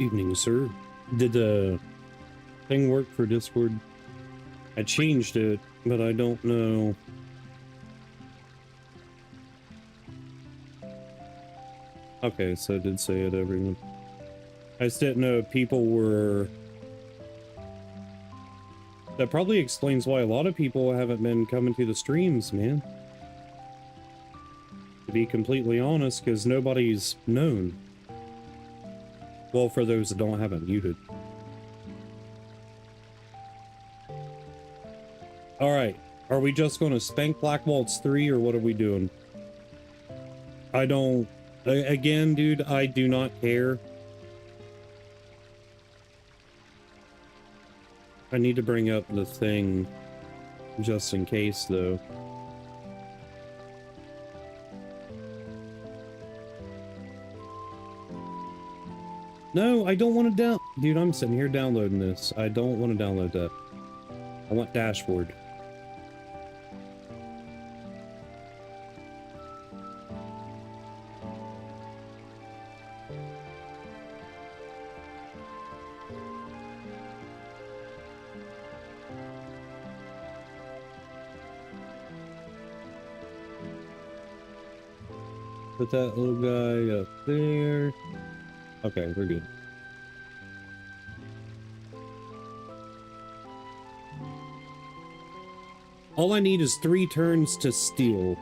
Evening, sir. Did the thing work for Discord? I changed it, but I don't know. Okay, so I did say it, everyone. I just didn't know if people were... That probably explains why a lot of people haven't been coming to the streams, man. To be completely honest, because nobody's known. Well, for those that don't have it muted. Alright, are we just going to spank Black Waltz 3, or what are we doing? I don't... Again, dude, I do not care. I need to bring up the thing just in case, though. No, I don't want to Dude, I'm sitting here downloading this. I don't want to download that. I want dashboard. Put that little guy up there. Okay, we're good. All I need is 3 turns to steal.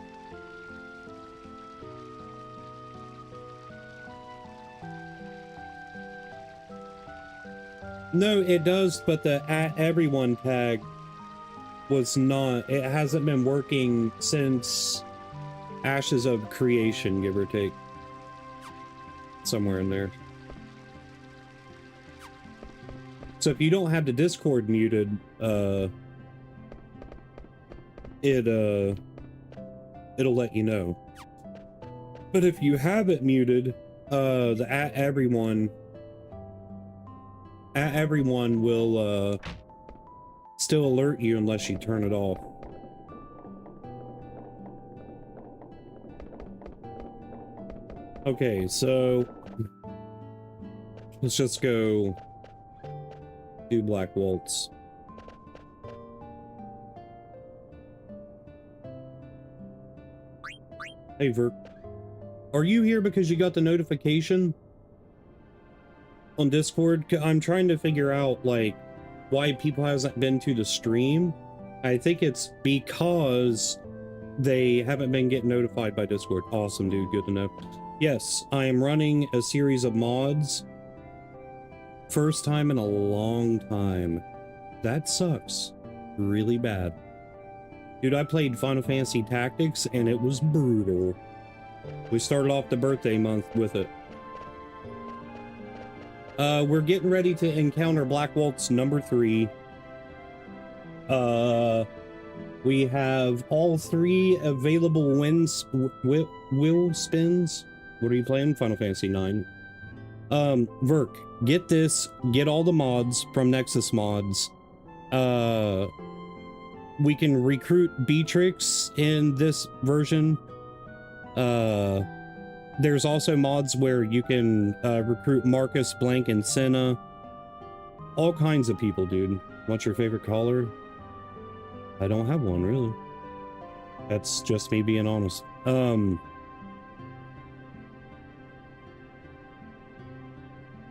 No, it does, but the @everyone tag was not... It hasn't been working since Ashes of Creation, give or take. Somewhere in there. So if you don't have the Discord muted, it'll let you know. But if you have it muted, the @everyone will still alert you unless you turn it off. Okay, so let's just go do Black Waltz. Hey, Vert. Are you here because you got the notification on Discord? I'm trying to figure out, like, why people hasn't been to the stream. I think it's because they haven't been getting notified by Discord. Awesome, dude. Good to know. Yes, I am running a series of mods. First time in a long time. That sucks. Really bad. Dude, I played Final Fantasy Tactics, and it was brutal. We started off the birthday month with it. We're getting ready to encounter Black Waltz number 3. We have all 3 available wheel spins. What are you playing? Final Fantasy 9. Verk, get this. Get all the mods from Nexus Mods. We can recruit Beatrix in this version. There's also mods where you can recruit Marcus, Blank, and Senna. All kinds of people, dude. What's your favorite color? I don't have one, really. That's just me being honest.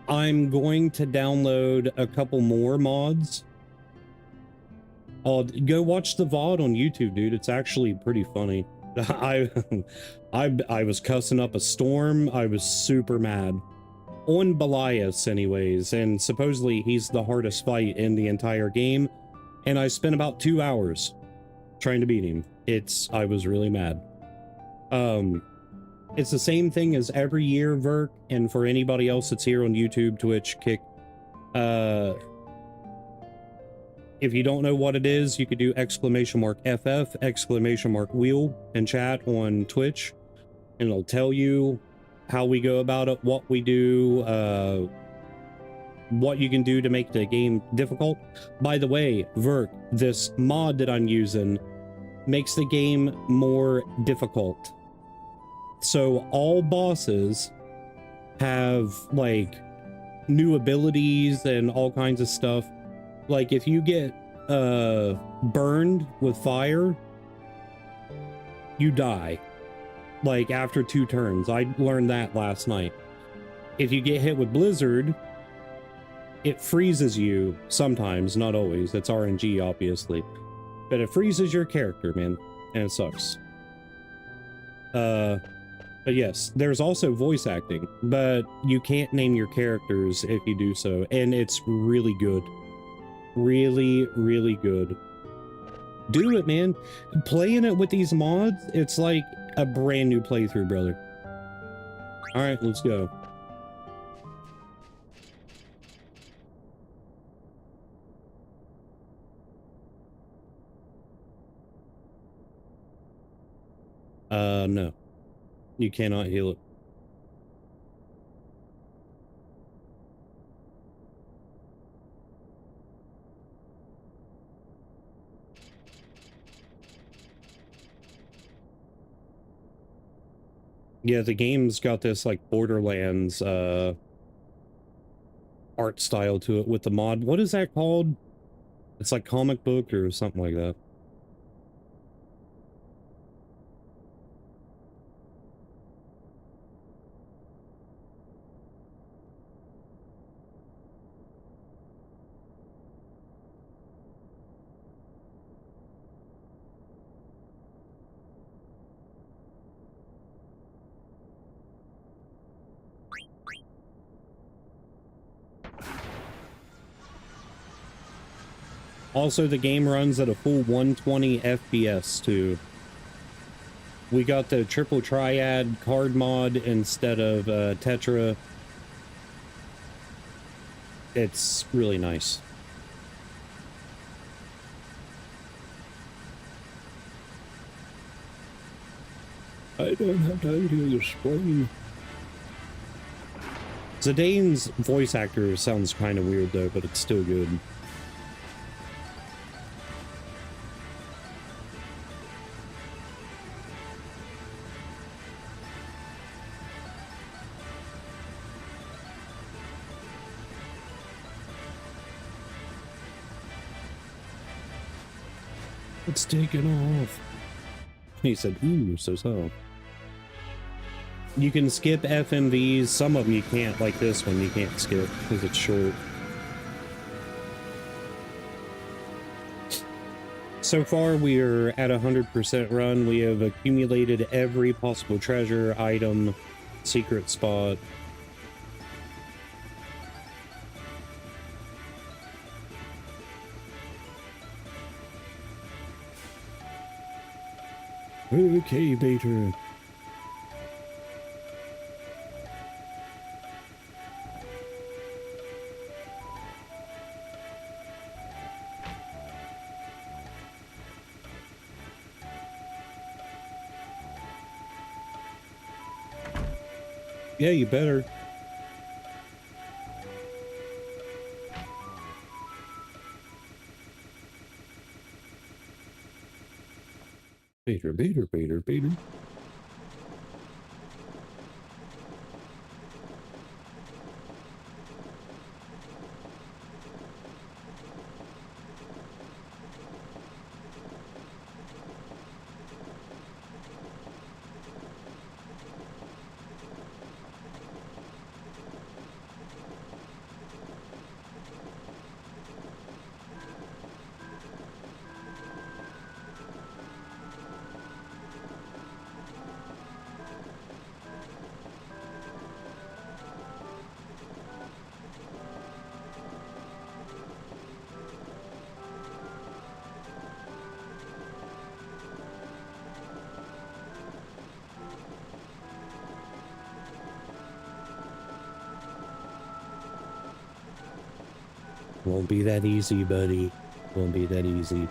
I'm going to download a couple more mods. Go watch the VOD on YouTube, dude. It's actually pretty funny. I was cussing up a storm. I was super mad. On Belias, anyways, and supposedly he's the hardest fight in the entire game. And I spent about 2 hours trying to beat him. I was really mad. It's the same thing as every year, Vert, and for anybody else that's here on YouTube, Twitch, Kick. If you don't know what it is, you could do !FF, !wheel in chat on Twitch, and it'll tell you how we go about it, what we do, what you can do to make the game difficult. By the way, Vert, this mod that I'm using makes the game more difficult. So all bosses have like new abilities and all kinds of stuff. Like if you get burned with fire, you die. Like after 2 turns. I learned that last night. If you get hit with blizzard, it freezes you sometimes, not always. That's RNG, obviously. But it freezes your character, man, and it sucks. But yes, there's also voice acting, but you can't name your characters if you do so, and it's really good. Really, really good. Do it, man. Playing it with these mods, it's like a brand new playthrough, brother. All right, let's go. No. You cannot heal it. Yeah, the game's got this like Borderlands art style to it with the mod. What is that called? It's like comic book or something like that. Also, the game runs at a full 120 FPS too. We got the triple triad card mod instead of Tetra. It's really nice. I don't have time to explain. Zidane's voice actor sounds kind of weird though, but it's still good. It's taken off. He said, ooh, so. You can skip FMVs. Some of them you can't, like this one you can't skip because it's short. So far, we are at 100% run. We have accumulated every possible treasure, item, secret spot. Okay, Bater. Yeah, you better. Bater. Won't be that easy, buddy. Won't be that easy.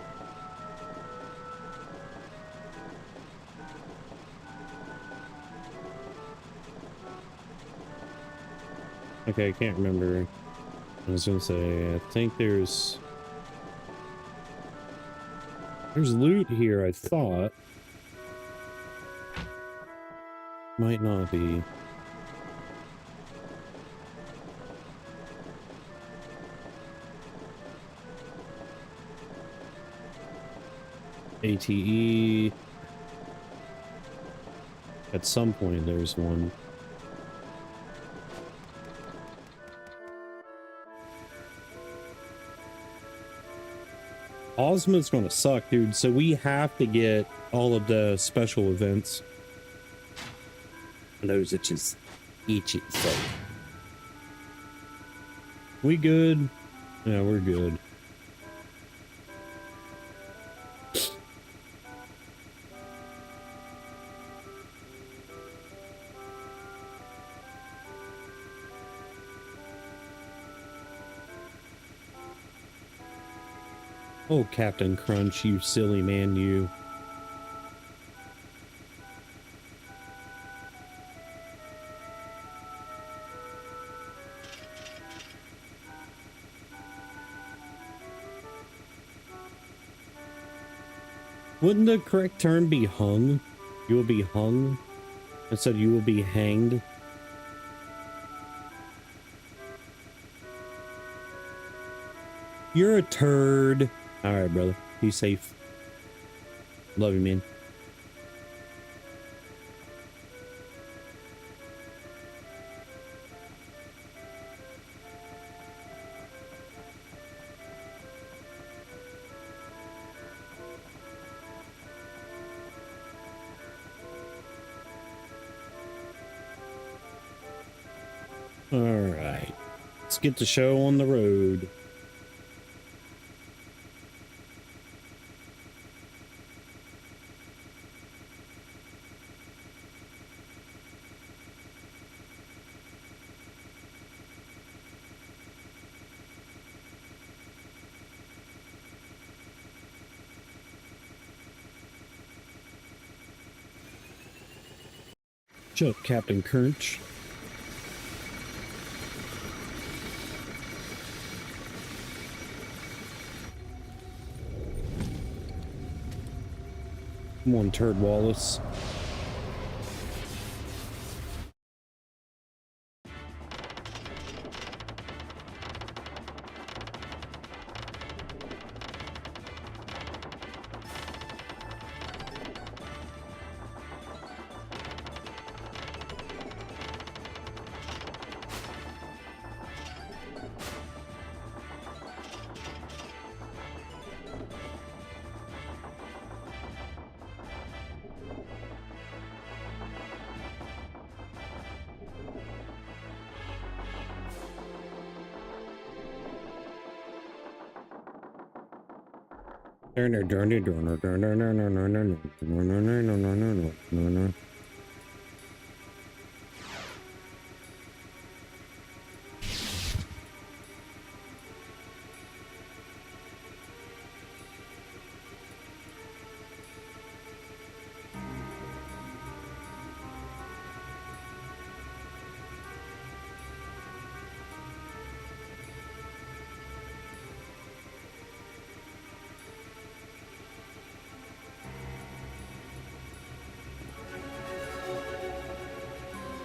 Okay, I can't remember. I was gonna say, I think there's loot here, I thought. Might not be. ATE. At some point there's one. Ozma's gonna suck, dude, so we have to get all of the special events. Those itches. Each it, so. We good? Yeah, we're good. Oh, Captain Crunch, you silly man, you. Wouldn't the correct term be hung? You will be hung instead you will be hanged. You're a turd. All right, brother. Be safe. Love you, man. All right. Let's get the show on the road. Shut up, Captain Crunch. Come on, Turd Wallace.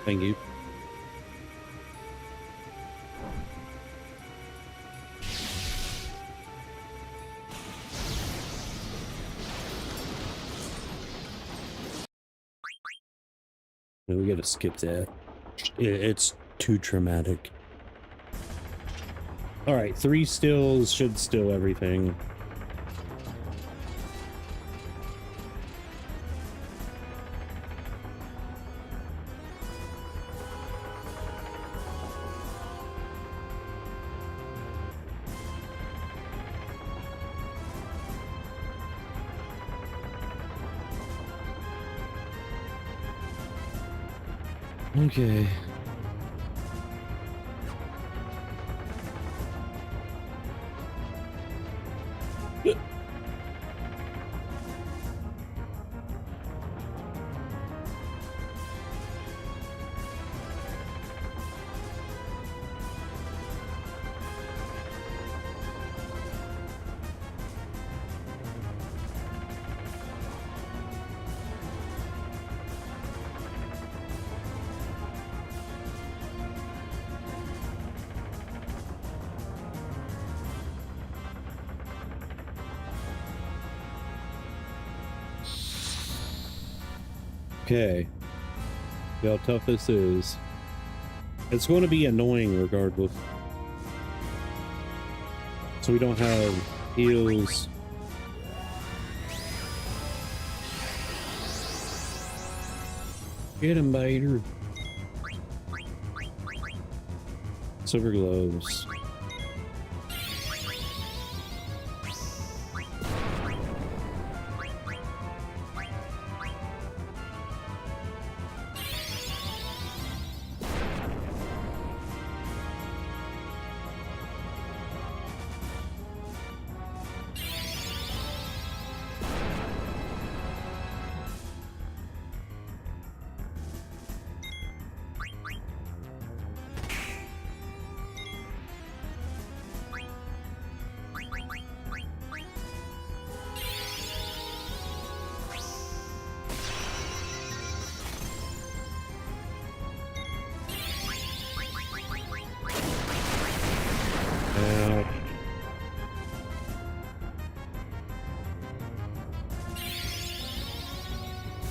Thank you. We gotta skip that. It's too traumatic. Alright, 3 stills should still everything. Okay. Okay. See how tough this is. It's going to be annoying regardless. So we don't have heals. Get him, Bader. Silver gloves.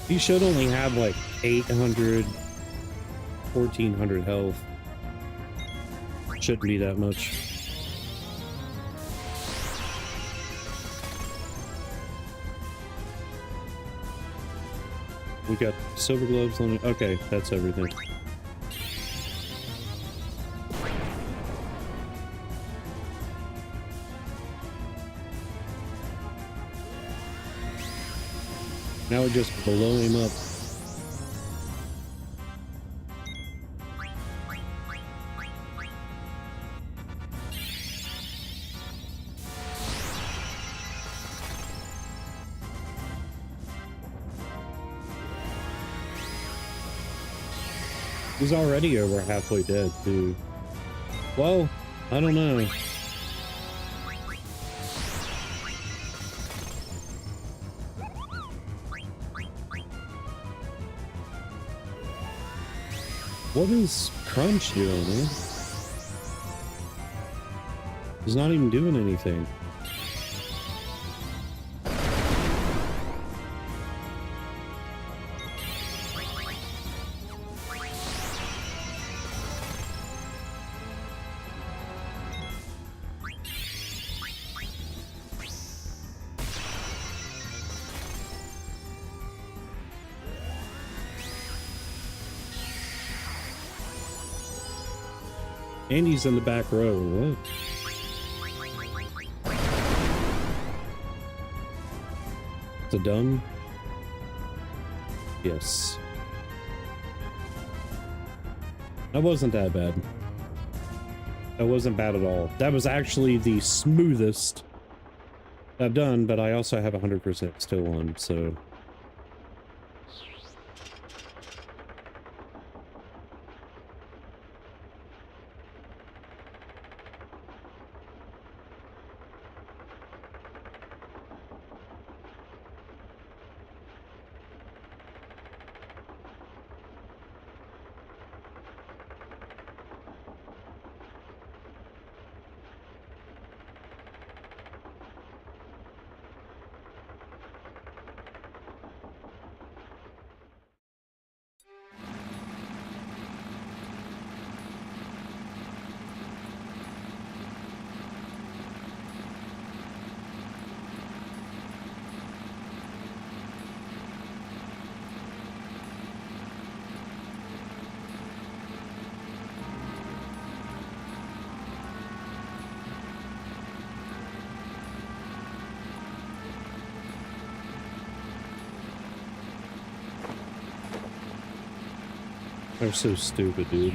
He should only have like 800, 1400 health. Shouldn't be that much. We got silver gloves on it. Okay, that's everything. Now we just blow him up. He's already over halfway dead, too. Well, I don't know. What is Crunch doing, man? He's not even doing anything. Andy's in the back row. What? Is it done? Yes. That wasn't that bad. That wasn't bad at all. That was actually the smoothest I've done, but I also have 100% still on, so... They're so stupid, dude.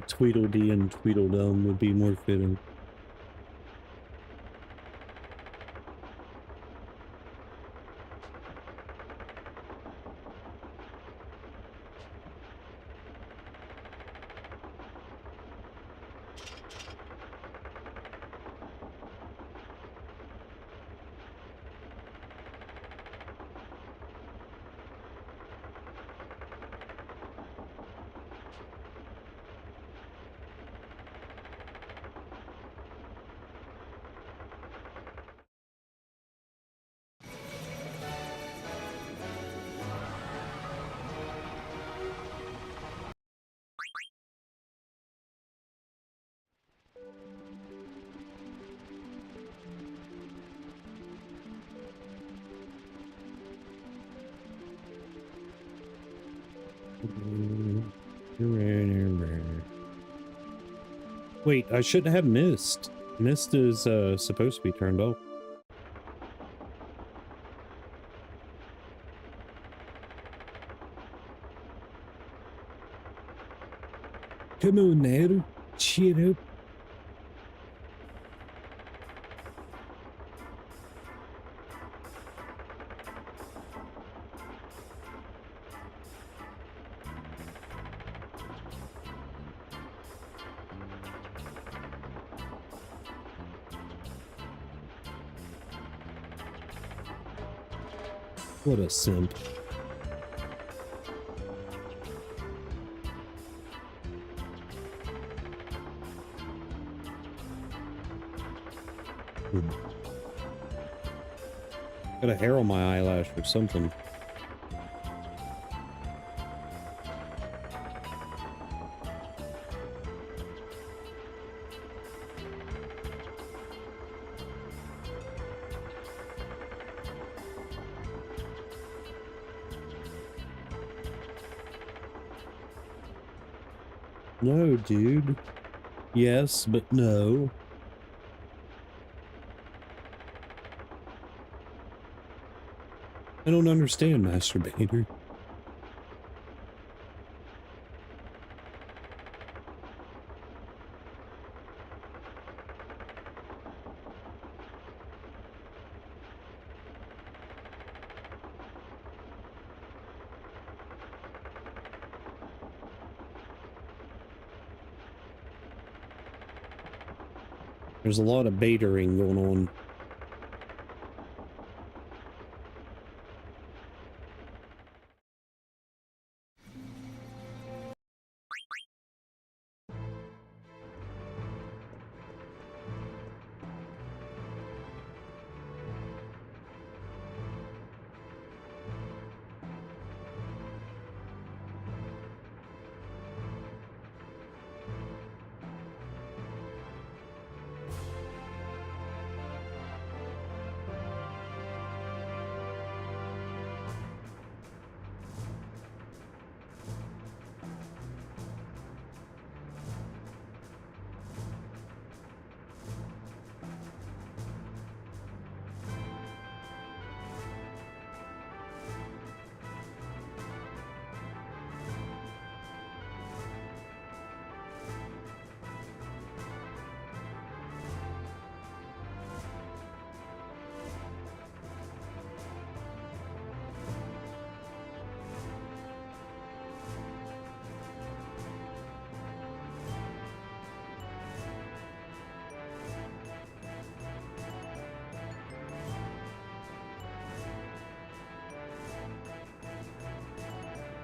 Tweedledee and Tweedledum would be more fitting. Wait, I shouldn't have mist. Mist is supposed to be turned off. Come on now, cheer up. What a simp. Got a hair on my eyelash or something. No, dude. Yes, but no. I don't understand, masturbator. There's a lot of baitering going on.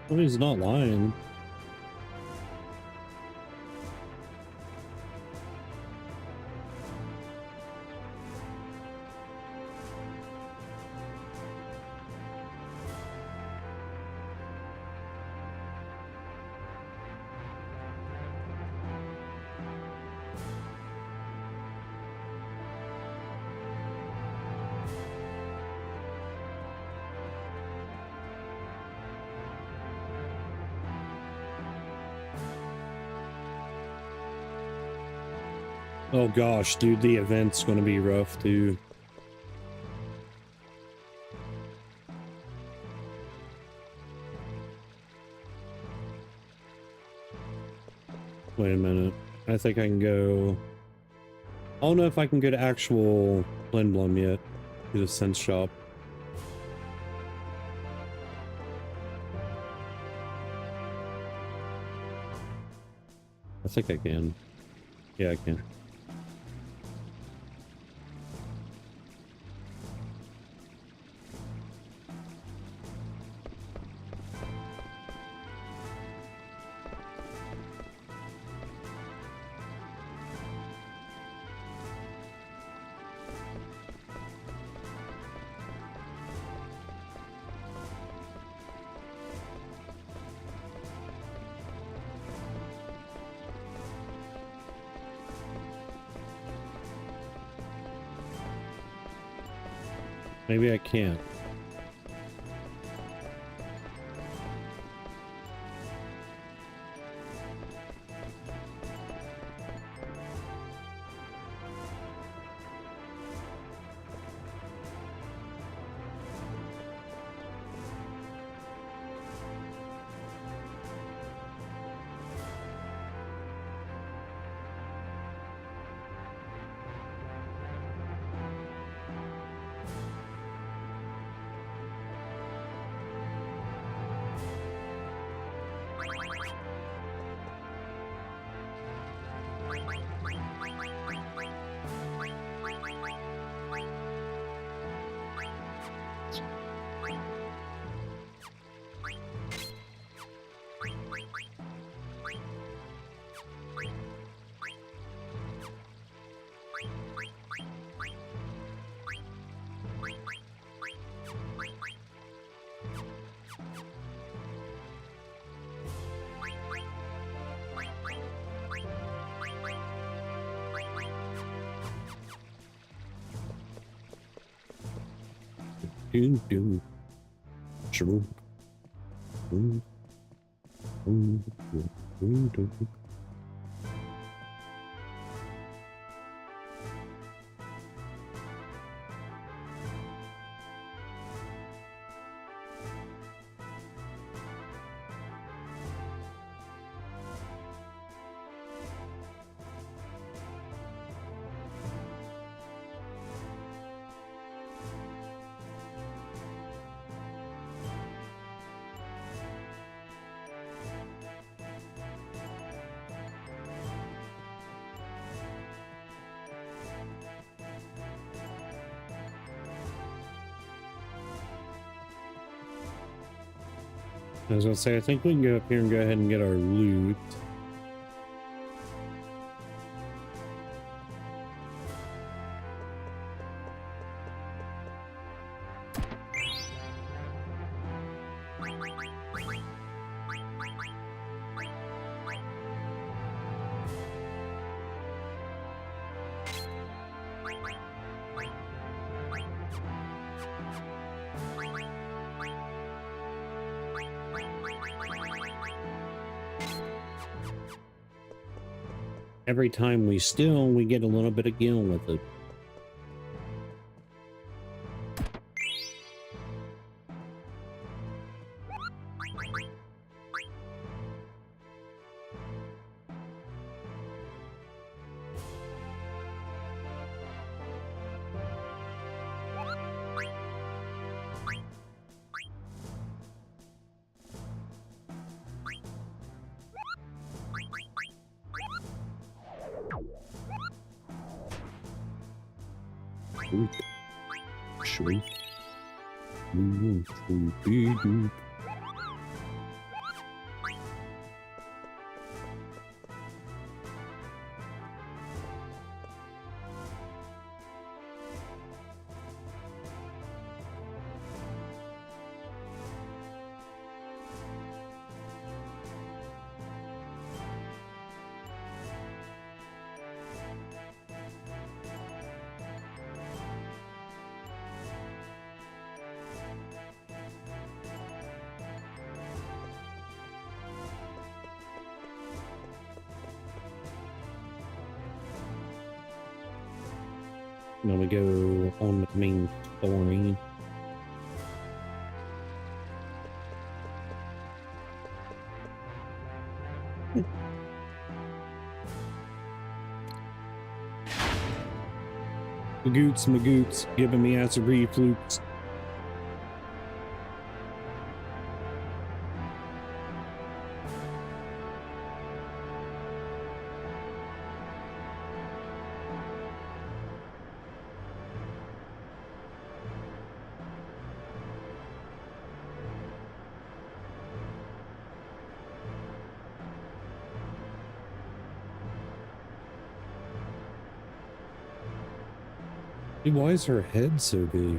Well, he's not lying. Oh gosh, dude, the event's gonna be rough too. Wait a minute. I think I can go... I don't know if I can go to actual Lindblom yet. To the sense shop. I think I can. Yeah, I can. Maybe I can't. Do. True. I was gonna say, I think we can go up here and go ahead and get our loot. Every time we steal, we get a little bit of gil with it. Now we go on with the main story. Magoots, magoots, giving me acid reflux. Dude, why is her head so big?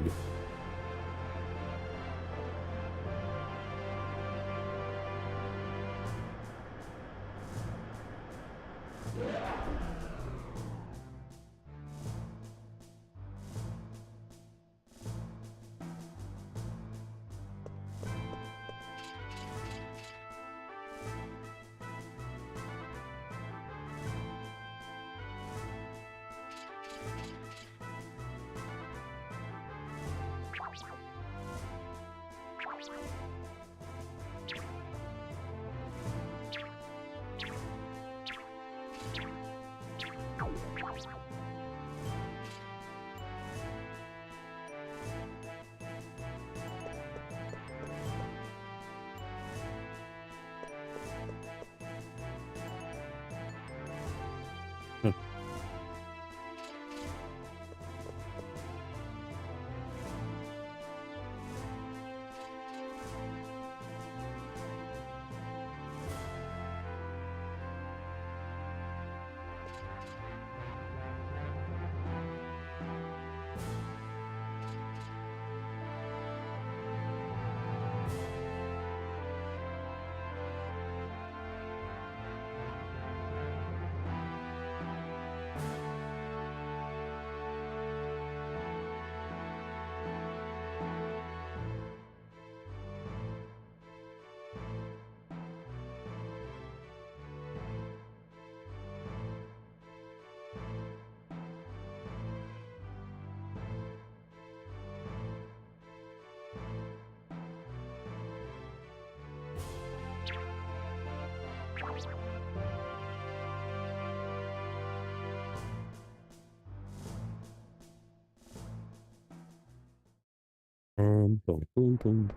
Boom, boom, boom.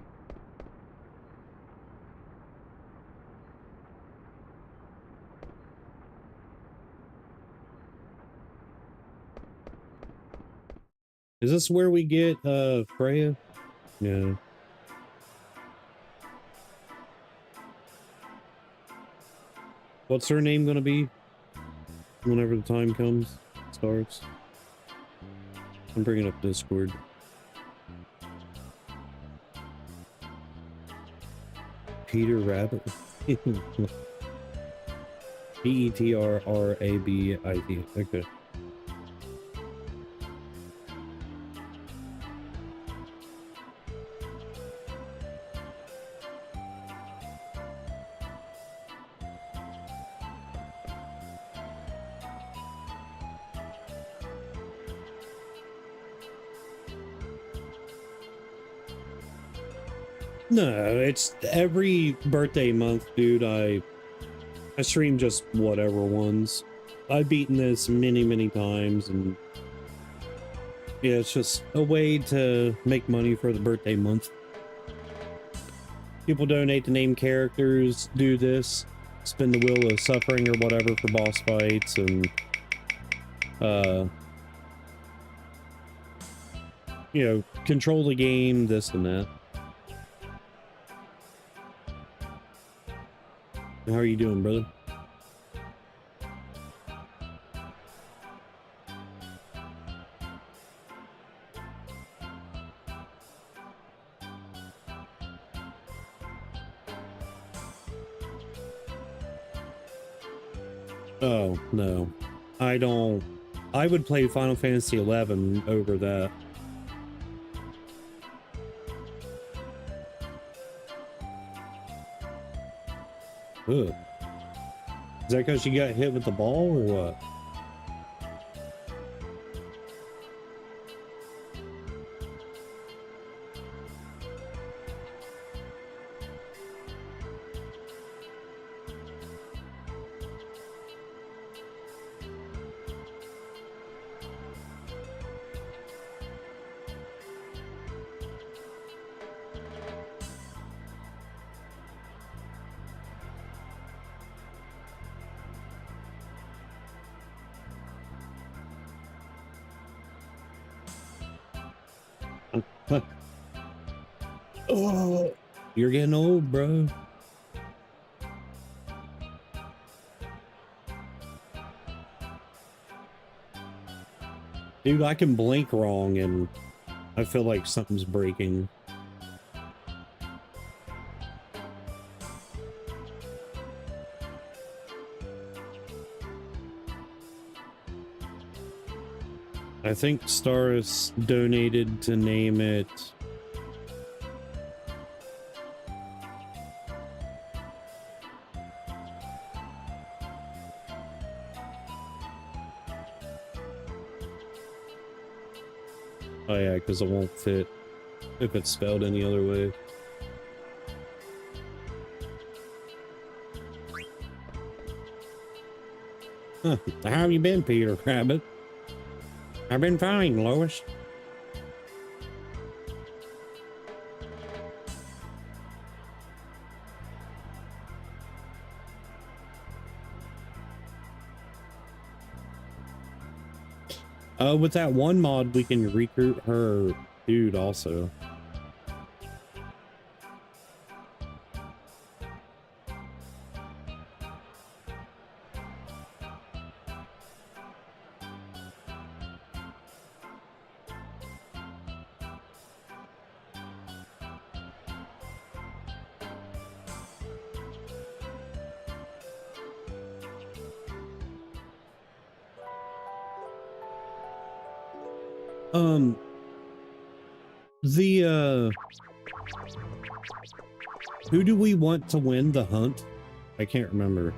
Is this where we get Freya? Yeah. What's her name gonna be whenever the time comes, starts? I'm bringing up Discord. Peter Rabbit. Petrrabit. Okay. No, it's every birthday month, dude. I stream just whatever ones. I've beaten this many times, and yeah, it's just a way to make money for the birthday month. People donate to name characters, do this, spin the wheel of suffering or whatever for boss fights, and you know, control the game, this and that. How are you doing, brother? Oh, no. I don't... I would play Final Fantasy XI over that. Ugh. Is that because you got hit with the ball, or what? Oh, you're getting old, bro. Dude, I can blink wrong and I feel like something's breaking. I think Staris donated to name it. Oh yeah, because it won't fit if it's spelled any other way. Huh. How have you been, Peter Rabbit? I've been fine, Lois. With that one mod, we can recruit her dude also. Who do we want to win the hunt? I can't remember.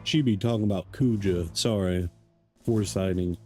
She be talking about Kuja. Sorry. Foresighting.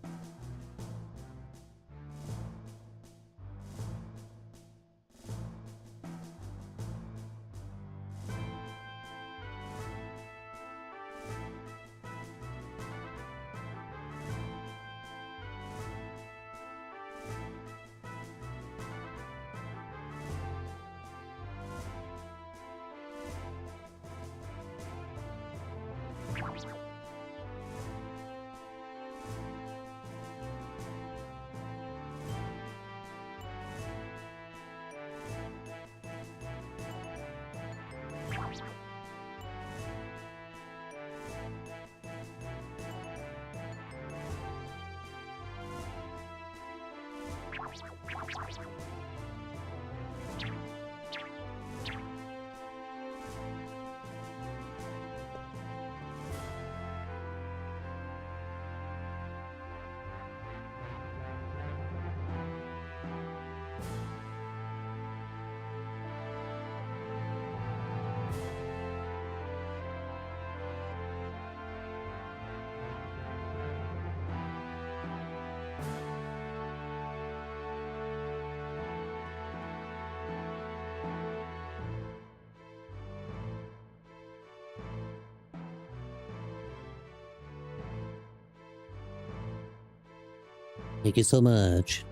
Thank you so much.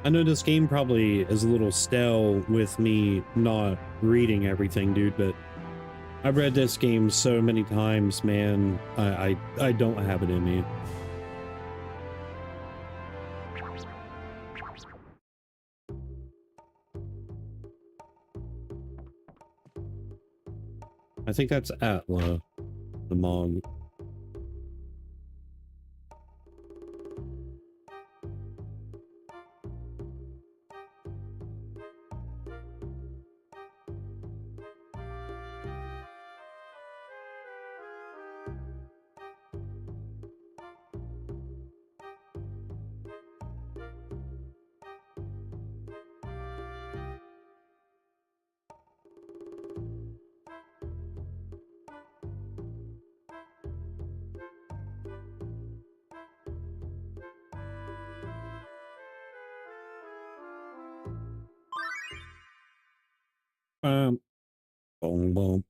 I know this game probably is a little stale with me not reading everything, dude, but I've read this game so many times, man. I don't have it in me. I think that's Atla, the Mog. Boom, boom.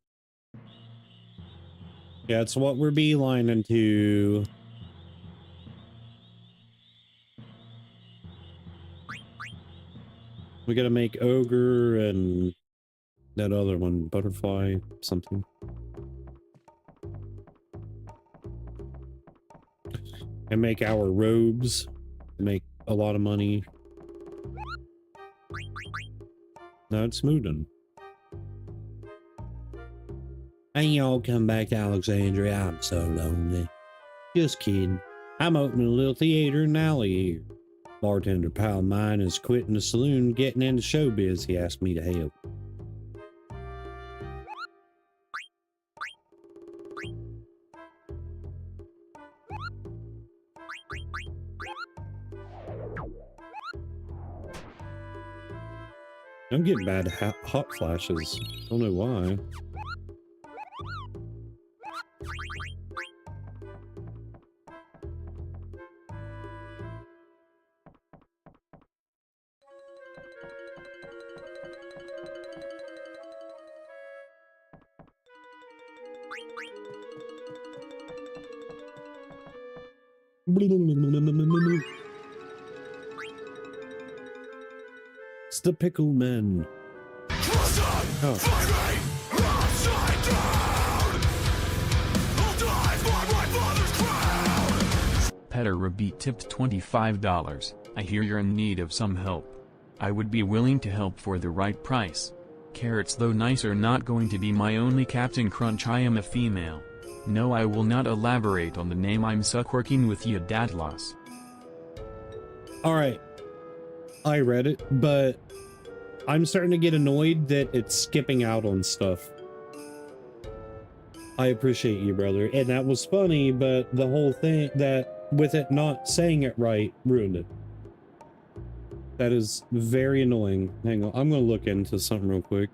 Yeah, it's what we're beelining to. We gotta make ogre and that other one, butterfly, something. And make our robes, make a lot of money. Now it's Smoodin. And y'all come back to Alexandria. I'm so lonely. Just kidding. I'm opening a little theater in the alley here. Bartender pal of mine is quitting the saloon, getting into showbiz. He asked me to help. I'm getting bad hot flashes. Don't know why. It's the Pickle Men. Oh. Petter Rabbit tipped $25. I hear you're in need of some help. I would be willing to help for the right price. Carrots, though nice, are not going to be my only Captain Crunch. I am a female. No, I will not elaborate on the name. I'm stuck working with you, Datlas. Alright. I read it, but I'm starting to get annoyed that it's skipping out on stuff. I appreciate you, brother. And that was funny, but the whole thing that with it not saying it right ruined it. That is very annoying. Hang on, I'm gonna look into something real quick.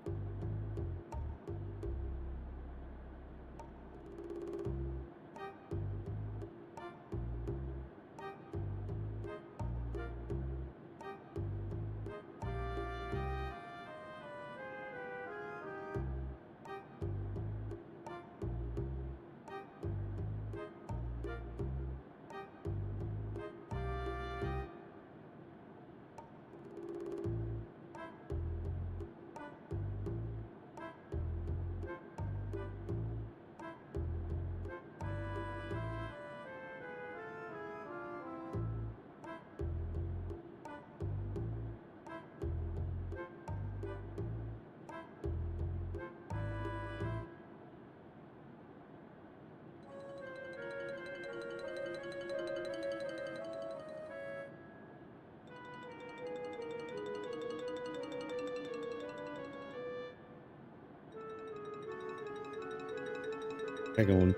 Hang on.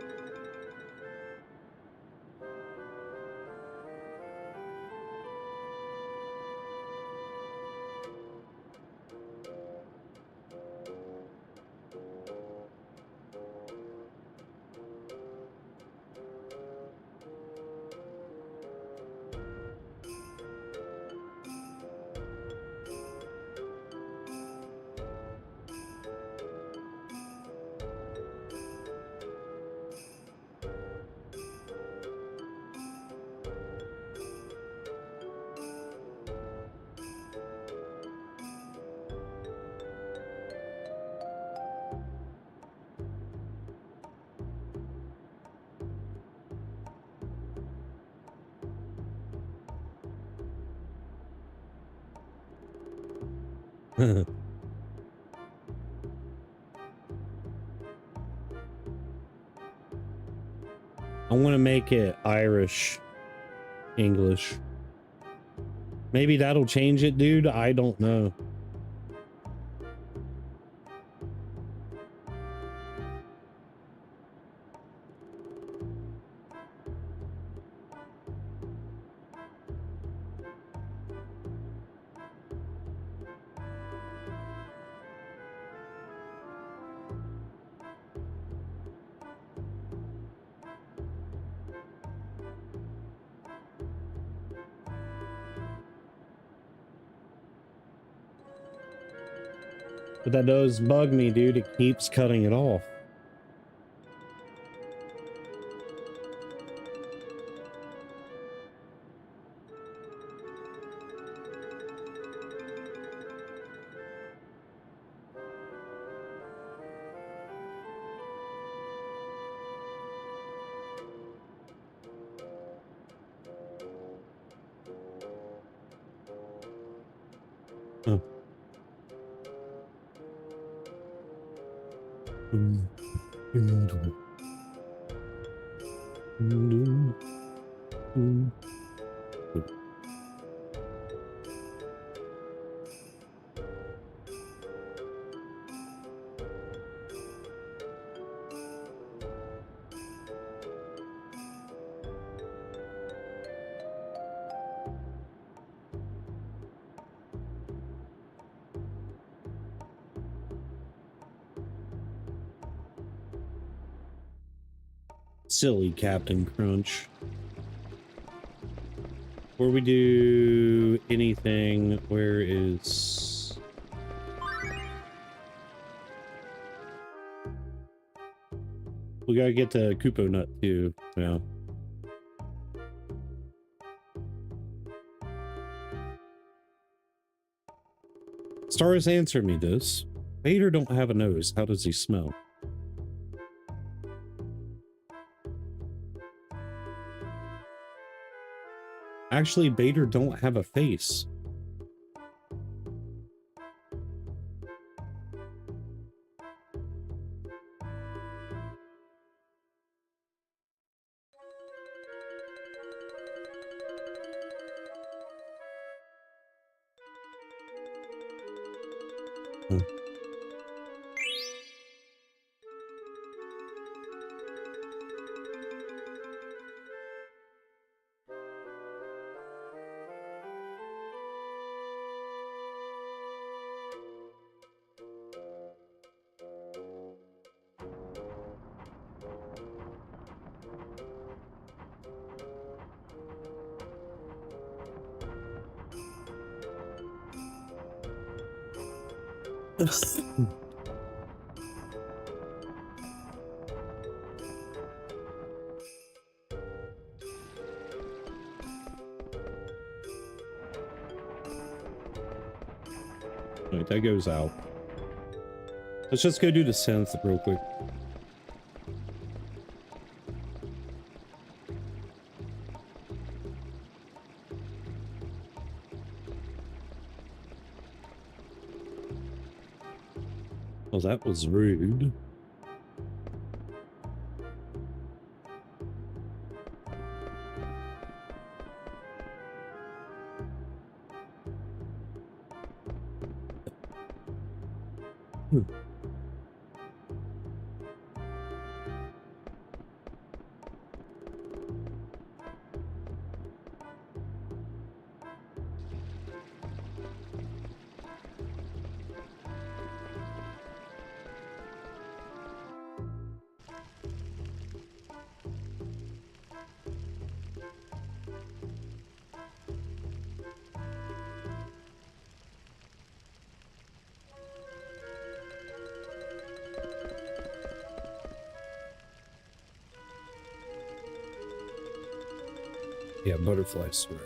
I want to make it Irish English. Maybe that'll change it, dude. I don't know. But that does bug me, dude. It keeps cutting it off. Huh. Silly Captain Crunch. Before we do anything, where is... We gotta get the Kupo nut too. Yeah. Stars, answer me this. Vader don't have a nose. How does he smell? Actually, Vader don't have a face. Wait, that goes out. Let's just go do the synth real quick. Well, that was rude. Yeah, butterfly sword.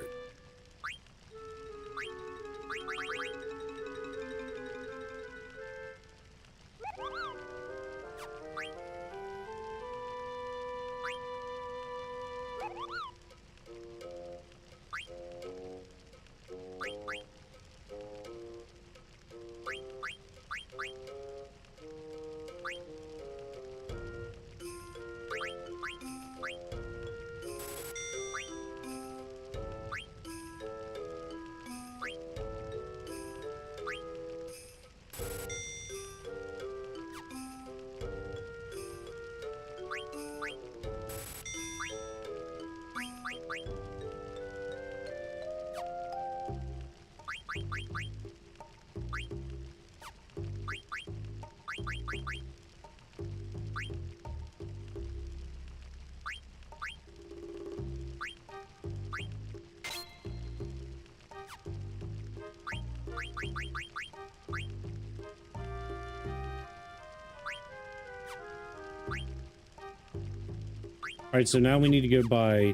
Alright, so now we need to go buy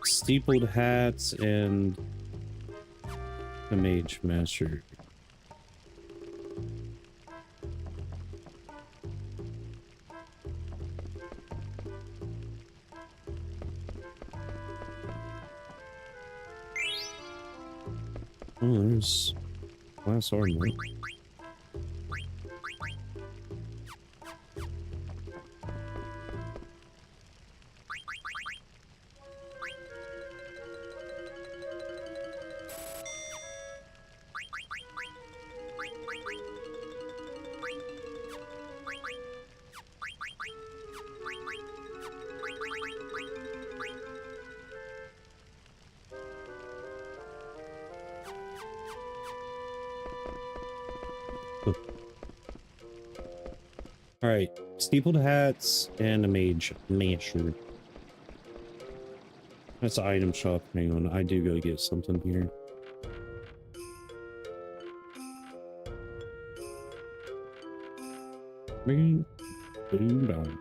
steepled hats and a mage master. Oh, there's glass armor. Alright, steepled hats and a mage masher. That's the item shop. Hang on, I do gotta get something here. Boom, boom, down.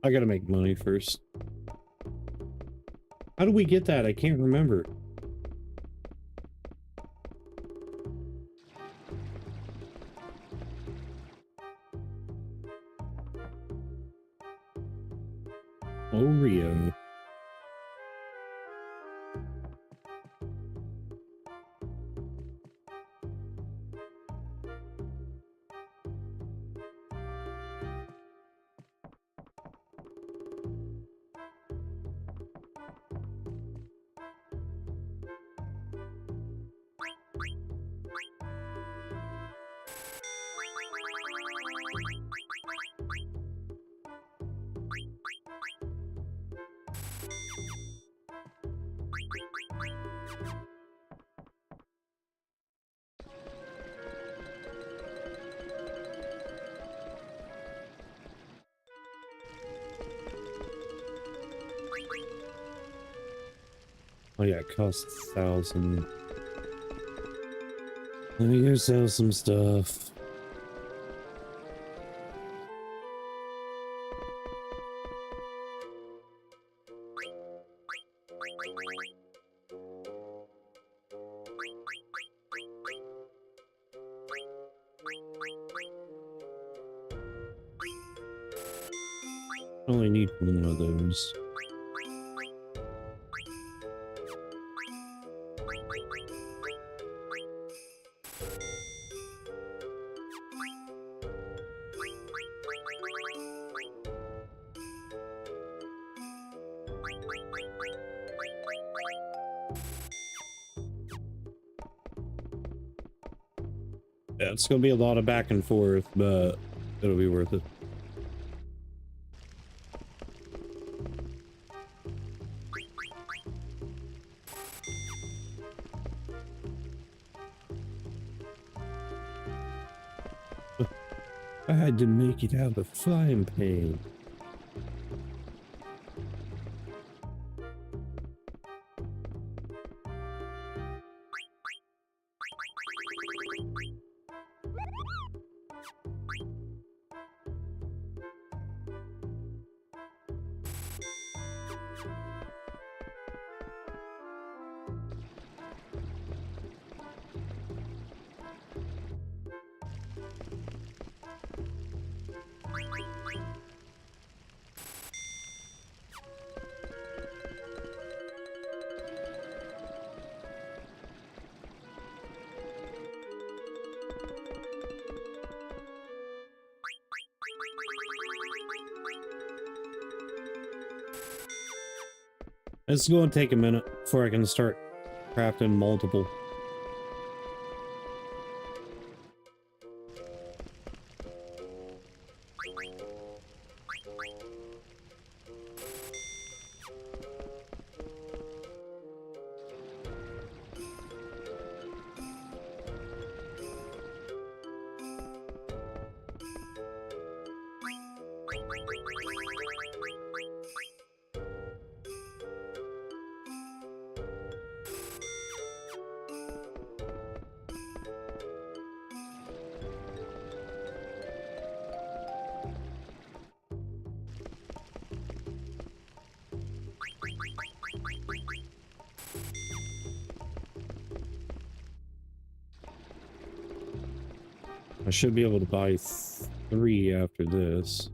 I gotta make money first. How do we get that? I can't remember. Oreo. Oh yeah, it costs 1,000. Let me go sell some stuff. Only need one of those. Yeah, it's gonna be a lot of back and forth, but it'll be worth it. I had to make it out of frying pan. It's going to take a minute before I can start crafting multiple. I should be able to buy 3 after this.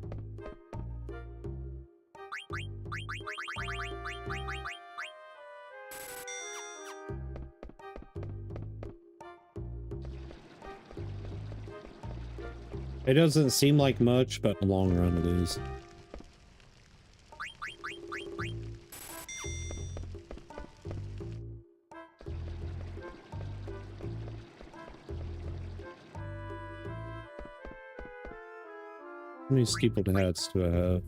It doesn't seem like much, but in the long run it is. How many steepled hats do I have?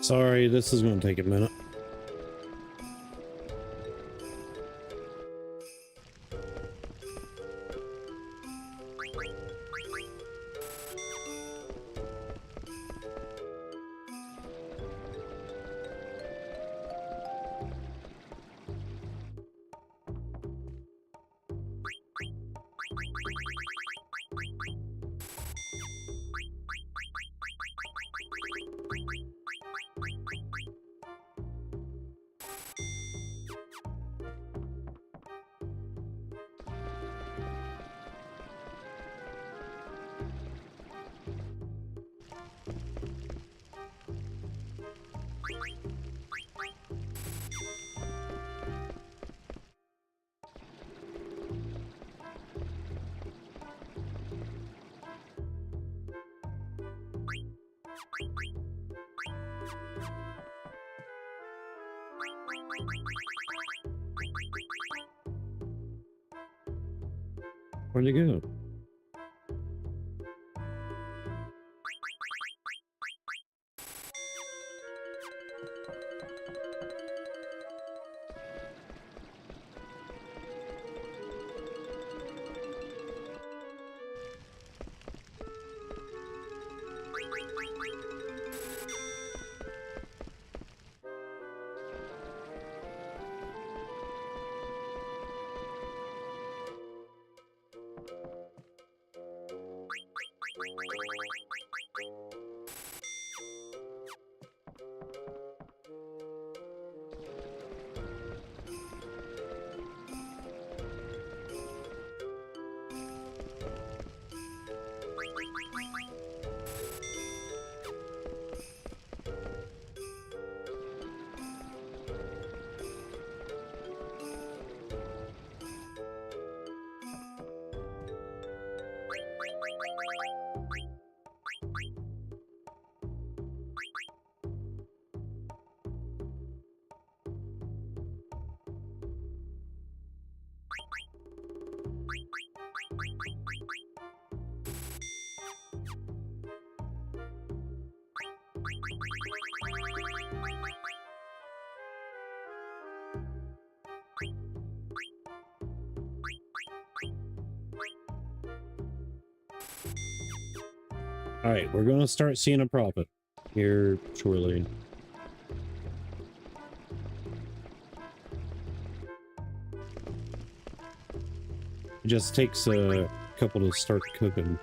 Sorry, this is going to take a minute. Where'd it go? All right, we're going to start seeing a profit here shortly. It just takes a couple to start cooking.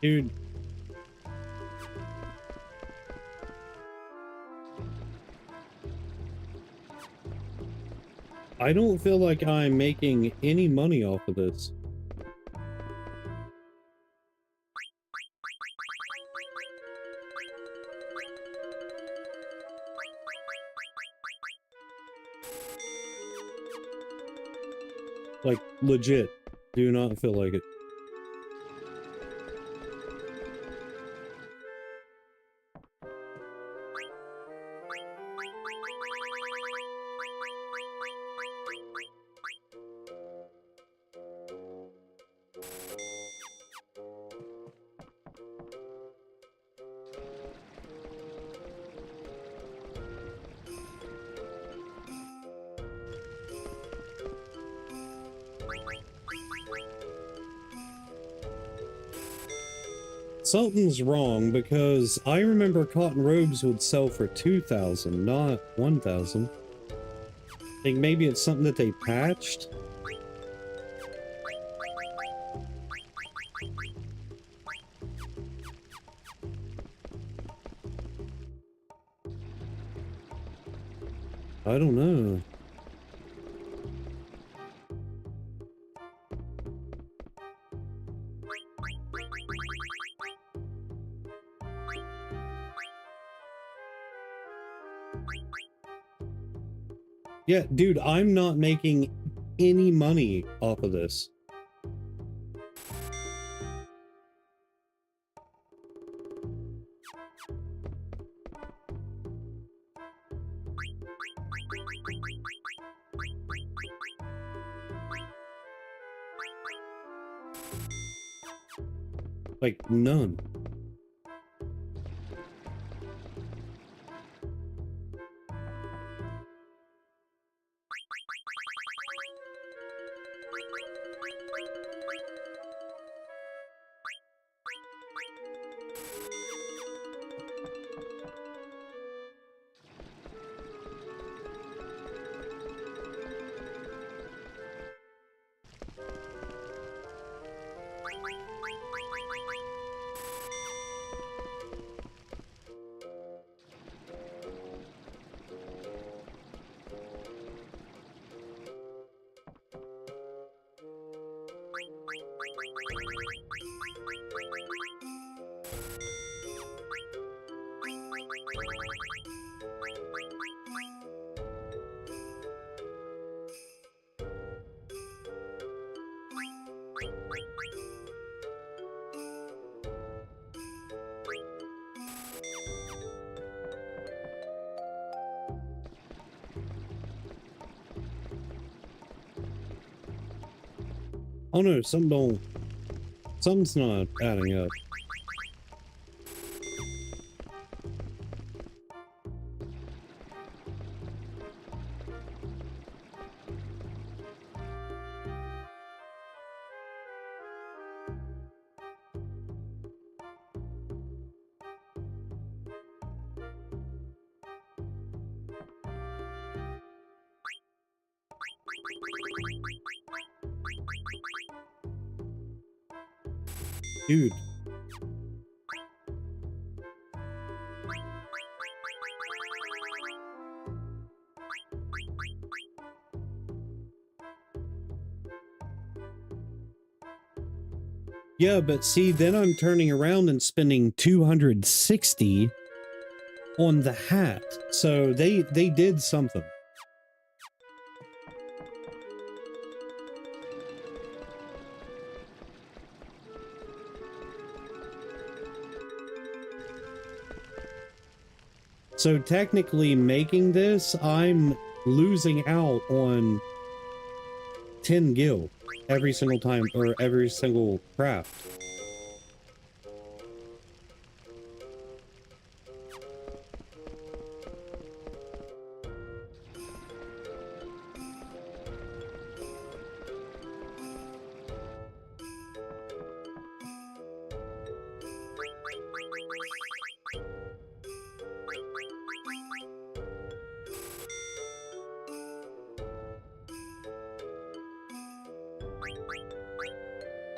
Dude. I don't feel like I'm making any money off of this. Like, legit. Do not feel like it. Something's wrong because I remember cotton robes would sell for 2,000, not 1,000. I think maybe it's something that they patched. I don't know. Yeah, dude, I'm not making any money off of this. Like, none. Oh no, something's not adding up. Dude. Yeah, but see, then I'm turning around and spending 260 on the hat. So they did something. So technically making this, I'm losing out on 10 gil every single time, or every single craft.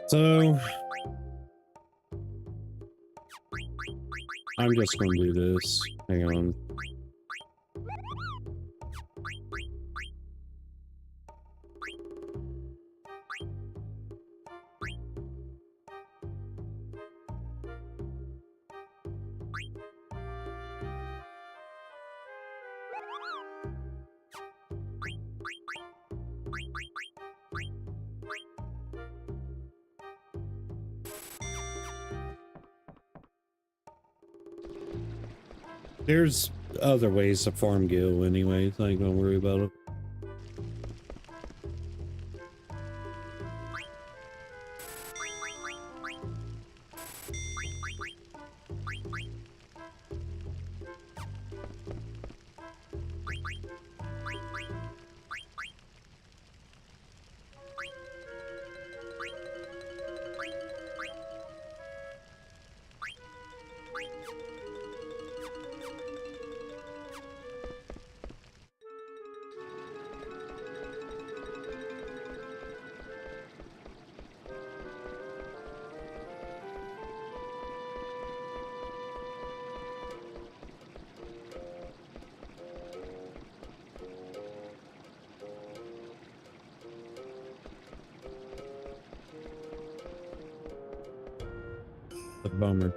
So I'm just going to do this. Hang on. There's other ways to farm gil anyways, I ain't gonna worry about it. A bummer.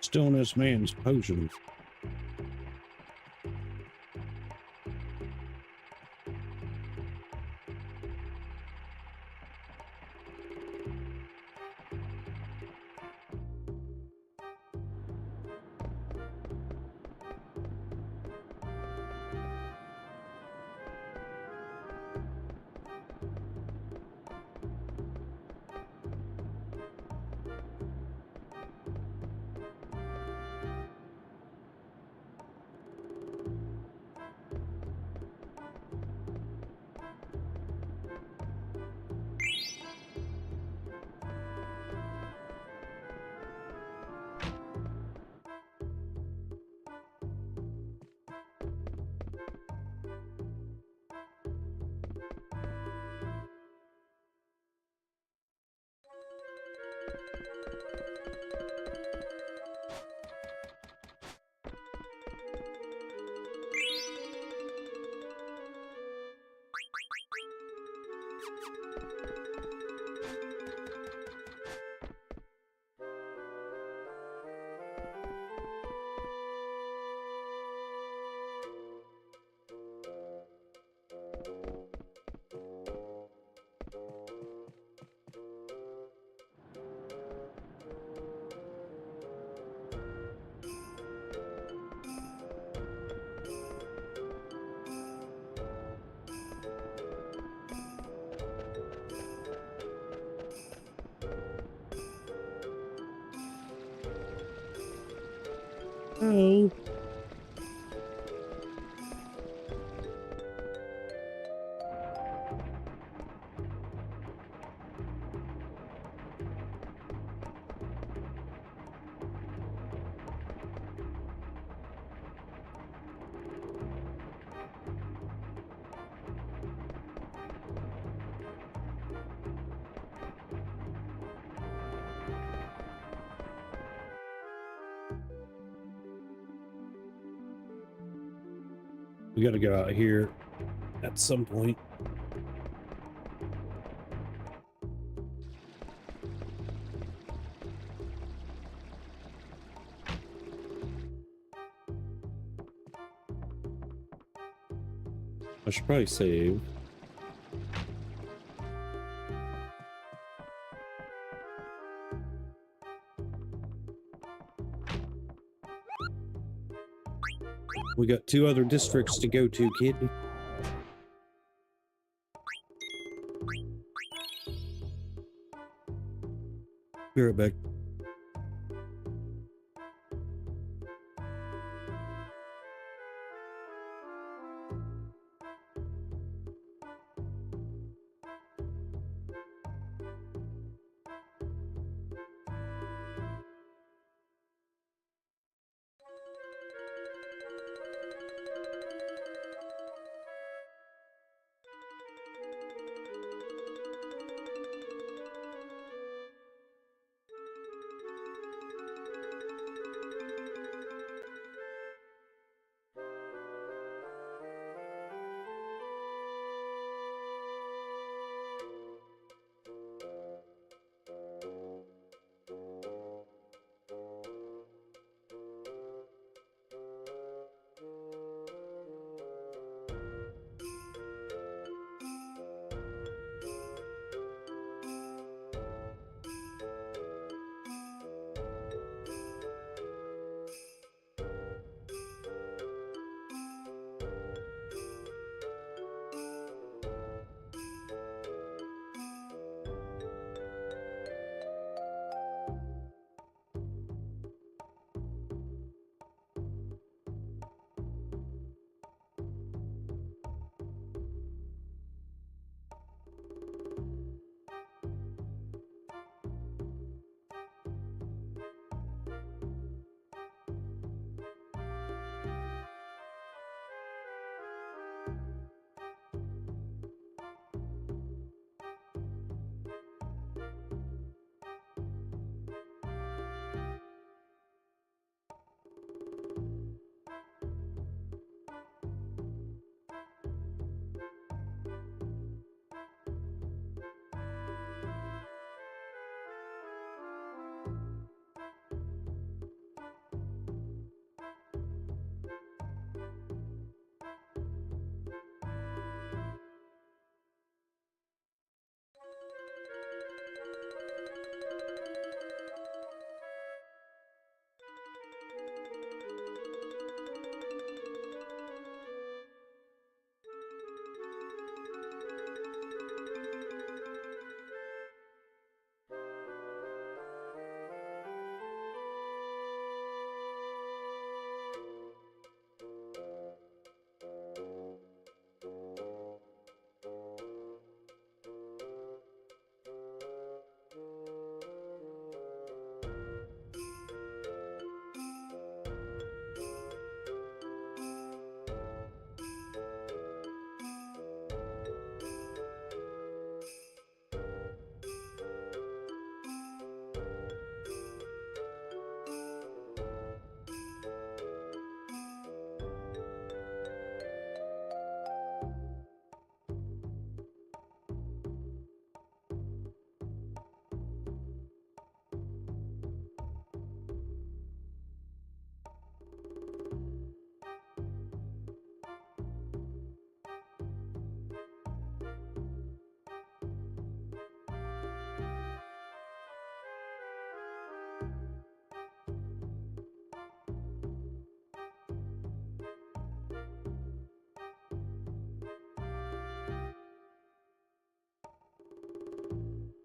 Stillness man's potion. Oh. We gotta go out here at some point. I should probably save. We got 2 other districts to go to, kid. Be right back.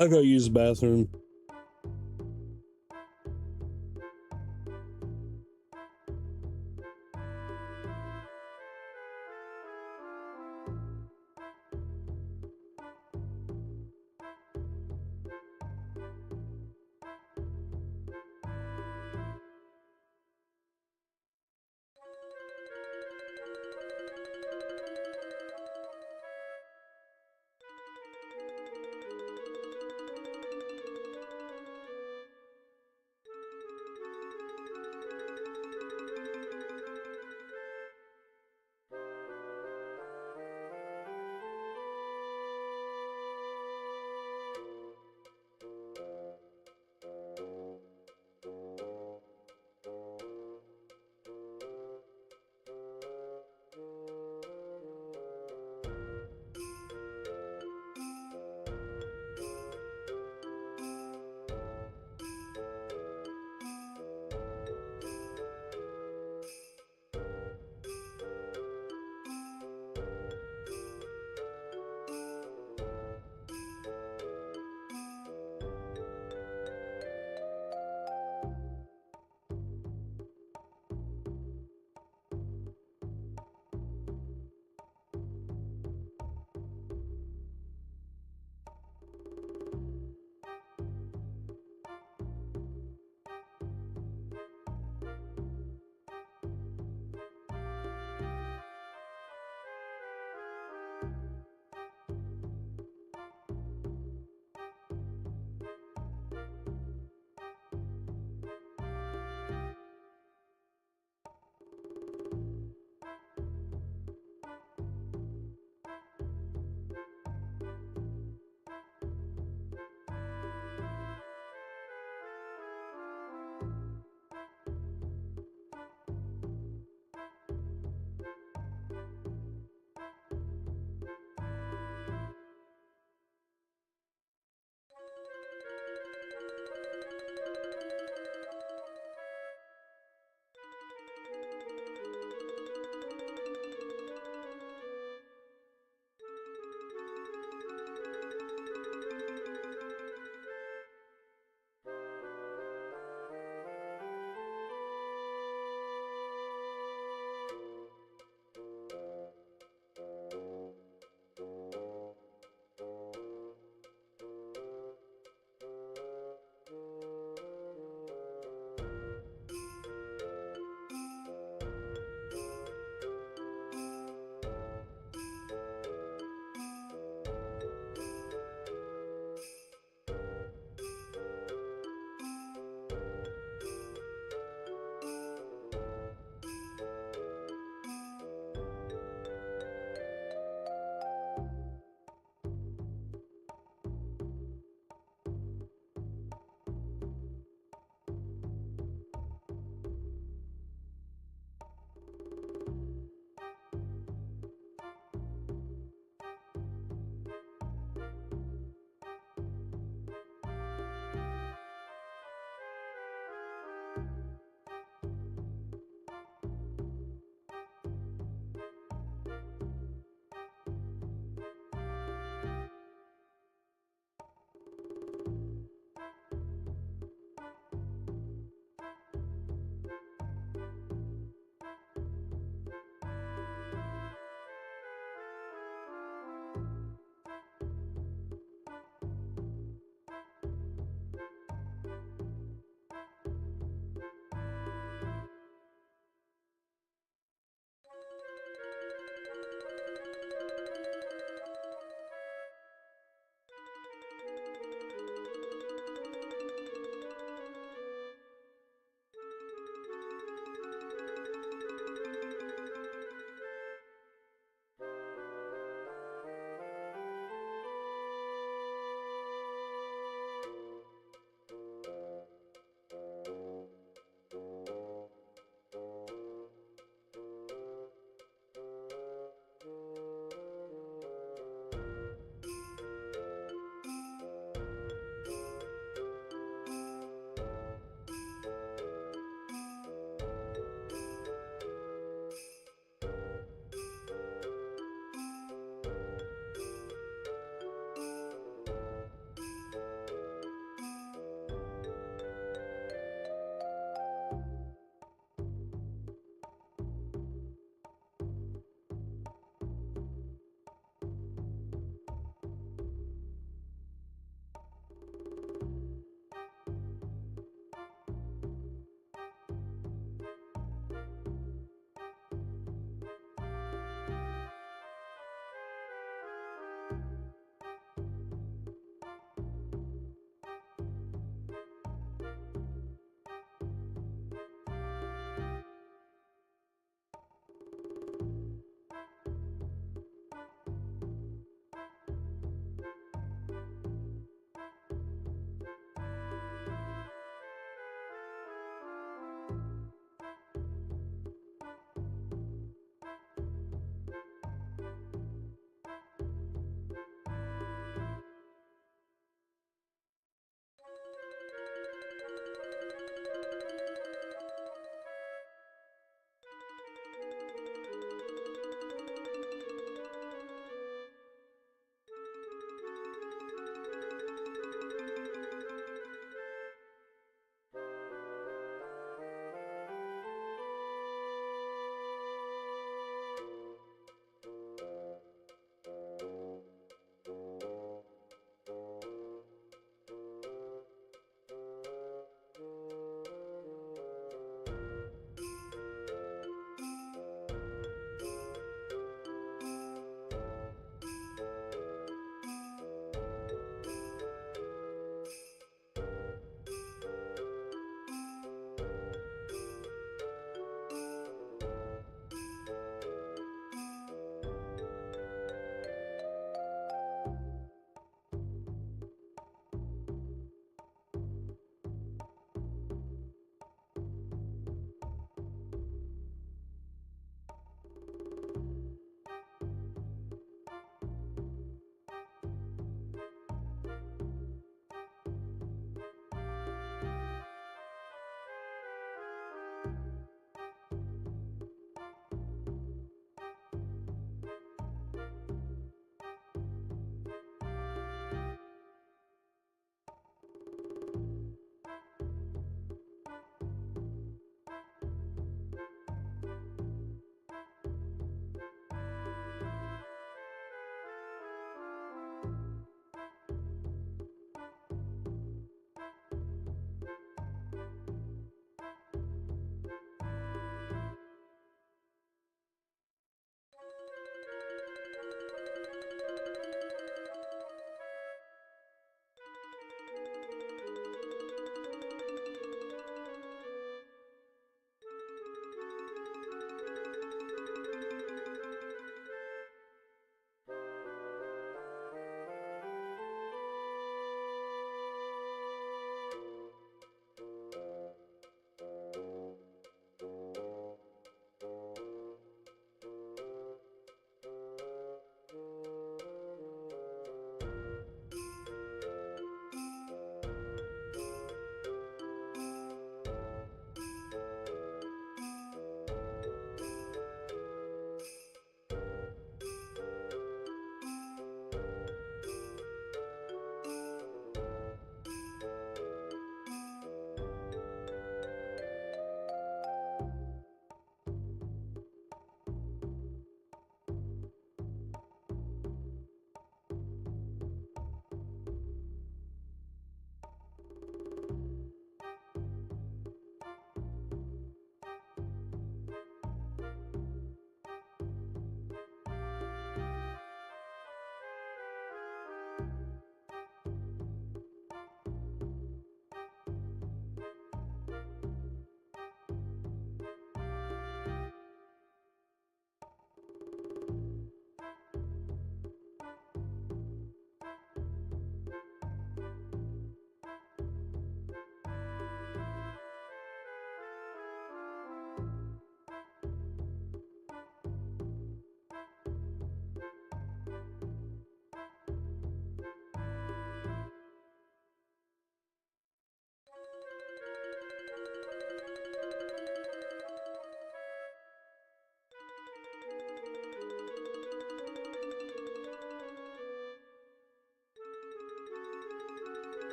I gotta use the bathroom.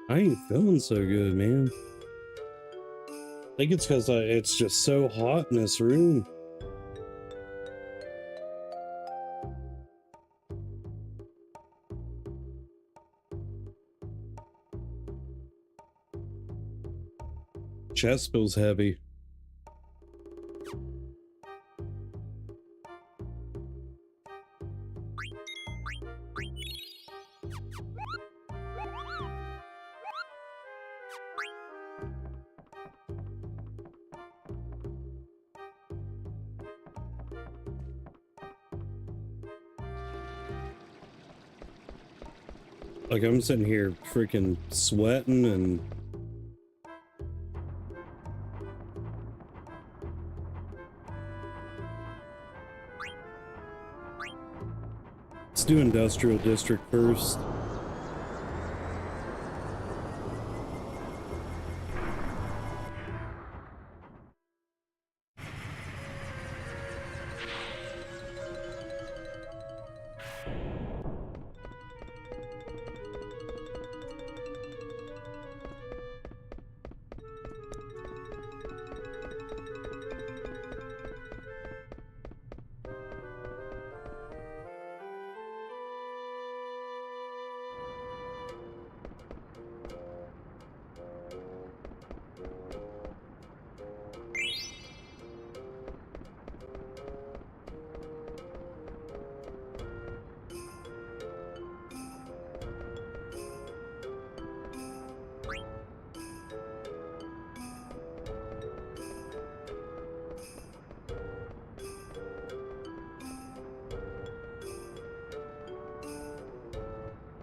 I ain't feeling so good, man. I think it's because it's just so hot in this room. Chest feels heavy. Like, I'm sitting here freaking sweating and let's do Industrial District first.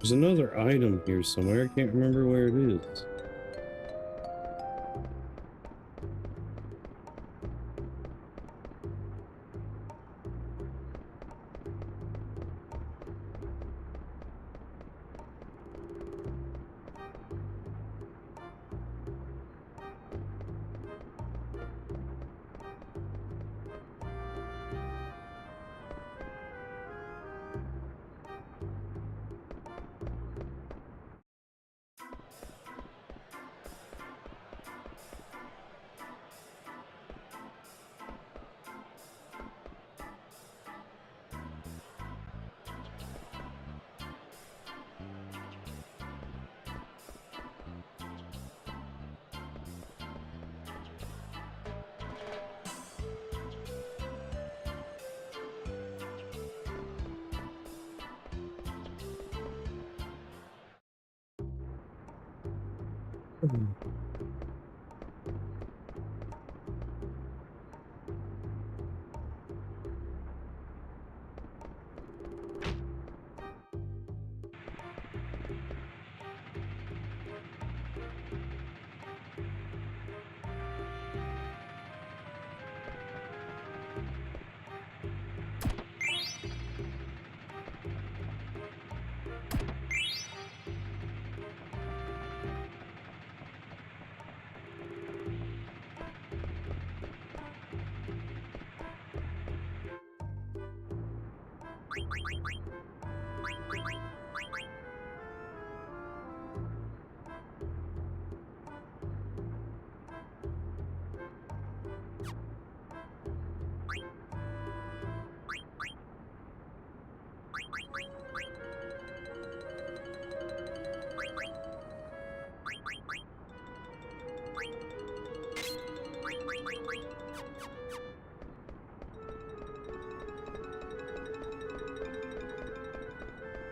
There's another item here somewhere. I can't remember where it is.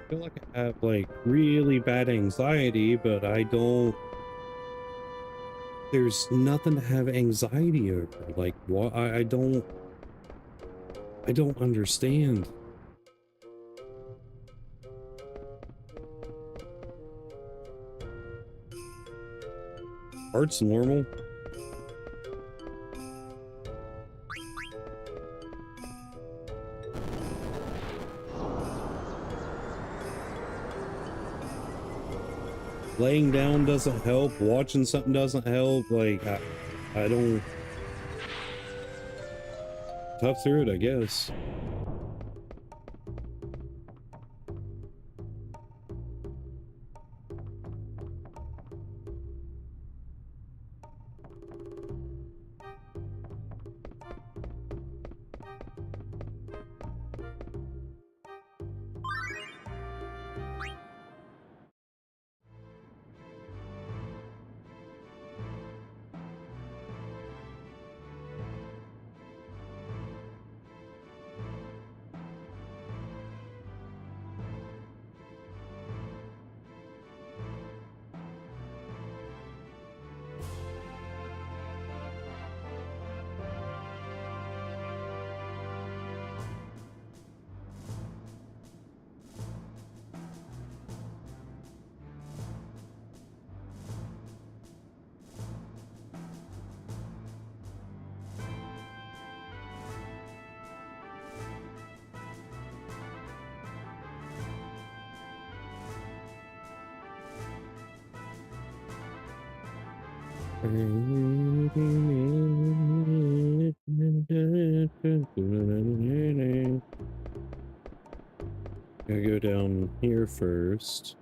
I feel like I have like really bad anxiety, but I don't. There's nothing to have anxiety over. Like, what? I don't. I don't understand. Heart's normal. Laying down doesn't help. Watching something doesn't help. Like, I don't. Tough through it, I guess. Gotta go down here first.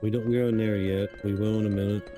We don't go in there yet. We will in a minute.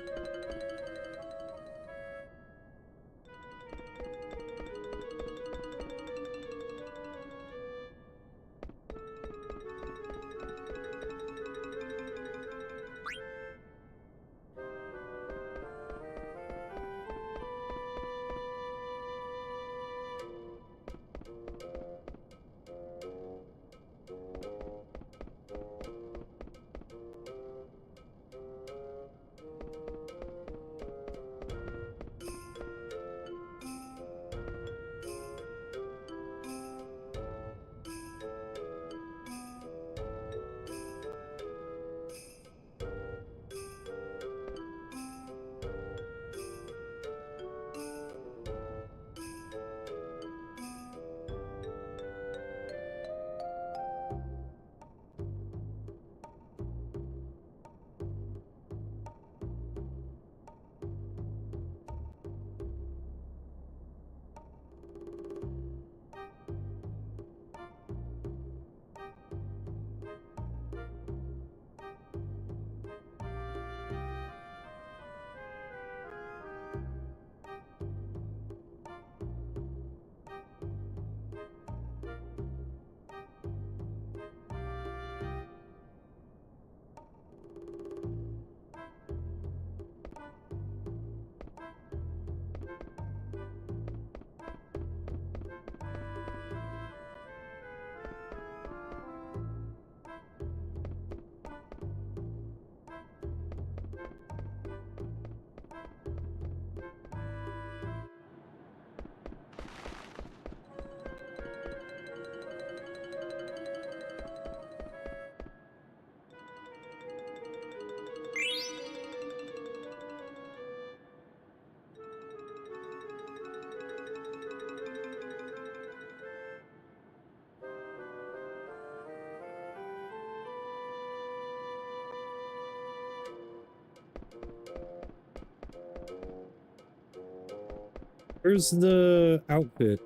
Where's the outfit?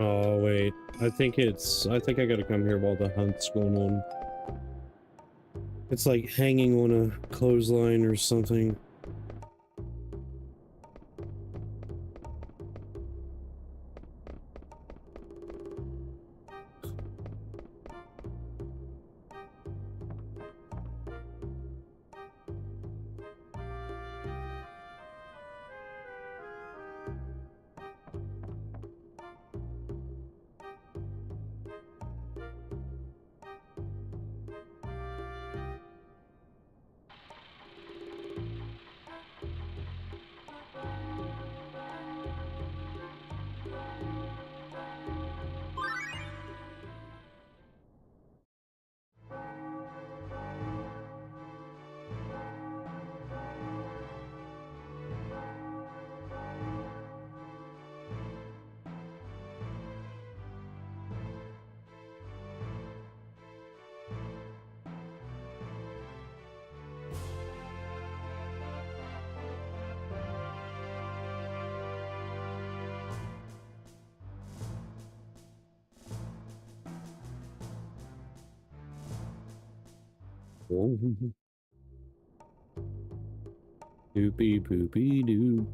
Oh, wait. I think I gotta come here while the hunt's going on. It's like hanging on a clothesline or something. Oh. Doopy poopy doo.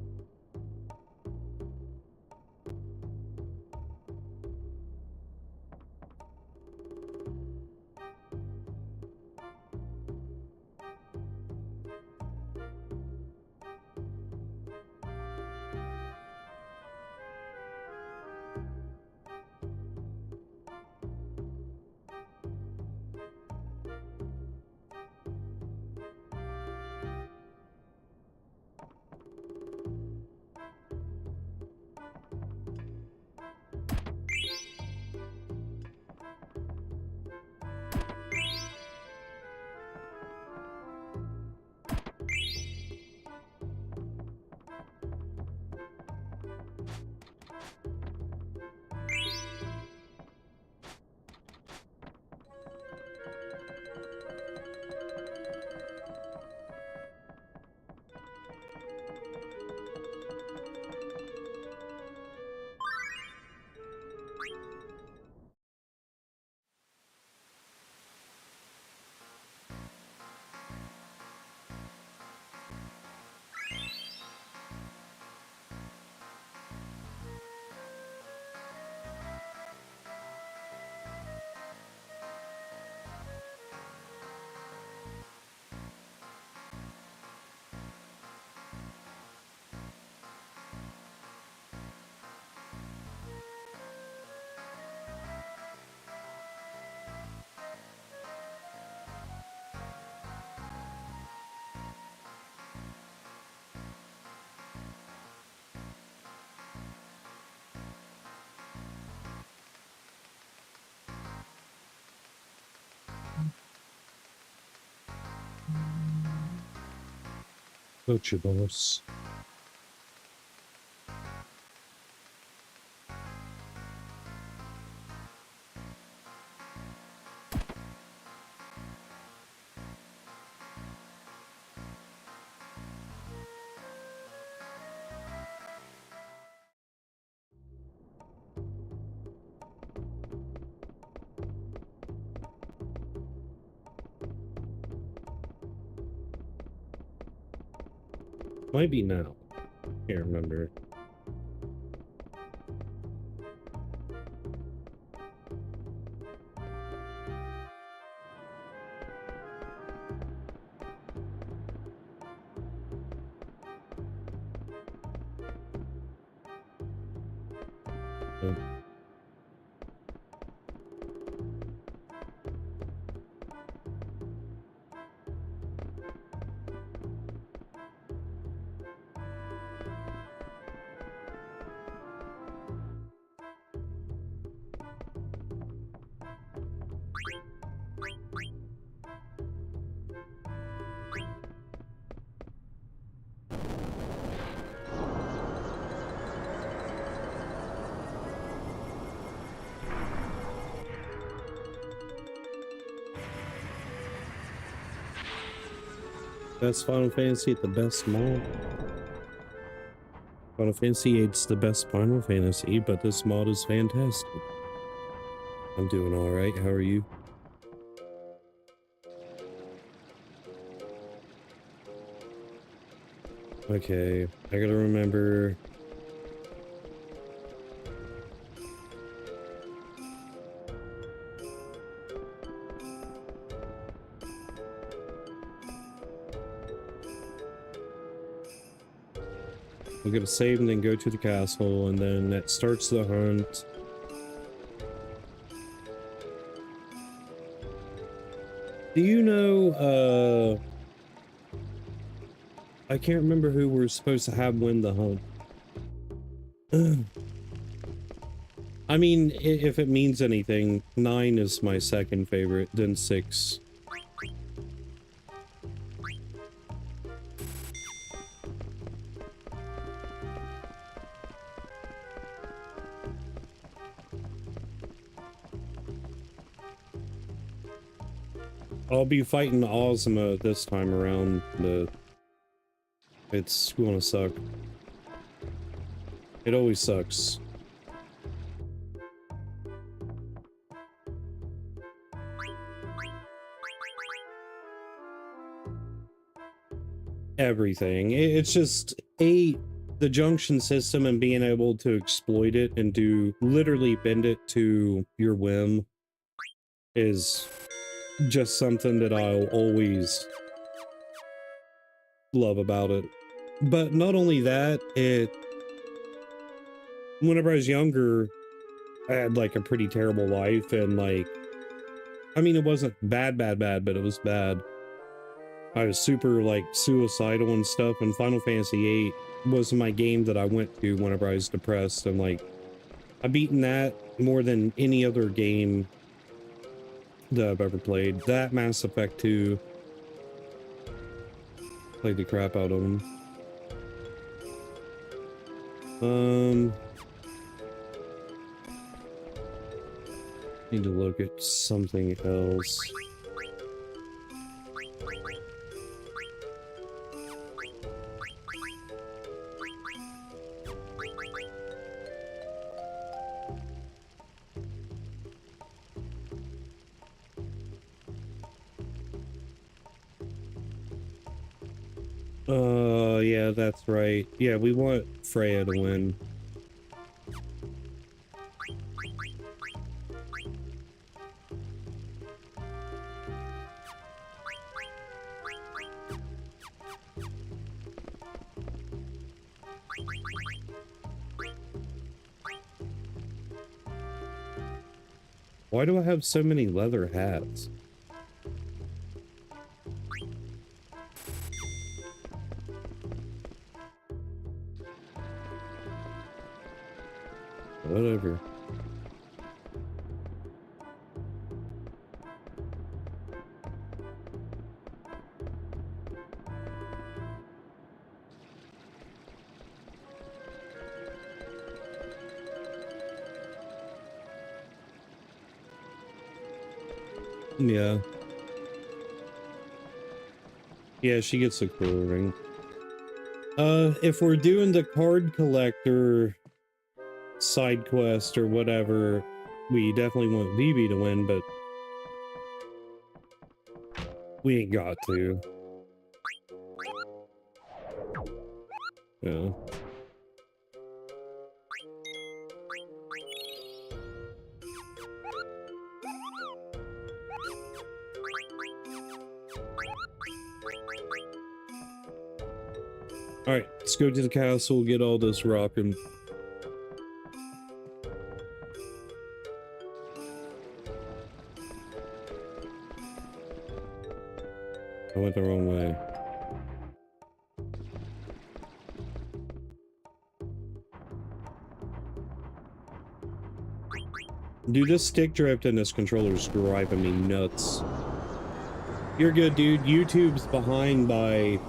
Butcher boss. Might be now. Can't remember. Oh. Best Final Fantasy at the best mod. Final Fantasy VIII's the best Final Fantasy, but this mod is fantastic. I'm doing alright, how are you? Okay, I gotta remember... We're gonna save and then go to the castle, and then that starts the hunt. Do you know, I can't remember who we're supposed to have win the hunt. I mean, if it means anything, 9 is my second favorite, then 6. I'll be fighting Ozma this time around, but it's gonna suck. It always sucks. everything. It's just the junction system and being able to exploit it and to literally bend it to your whim is just something that I'll always love about it. But not only that, whenever I was younger, I had like a pretty terrible life, and like, I mean, it wasn't bad, but it was bad. I was super like suicidal and stuff, and Final Fantasy VIII was my game that I went to whenever I was depressed, and like, I've beaten that more than any other game that I've ever played. That, Mass Effect 2, played the crap out of them. Need to look at something else. Yeah, that's right. Yeah, we want Freya to win. Why do I have so many leather hats? Whatever. Yeah. Yeah, she gets a cool ring. If we're doing the card collector side quest or whatever, we definitely want Vivi to win, but we ain't got to. Yeah. Alright, let's go to the castle, get all this rocking. I went the wrong way. Dude, this stick drift in this controller is driving me nuts. You're good, dude. YouTube's behind by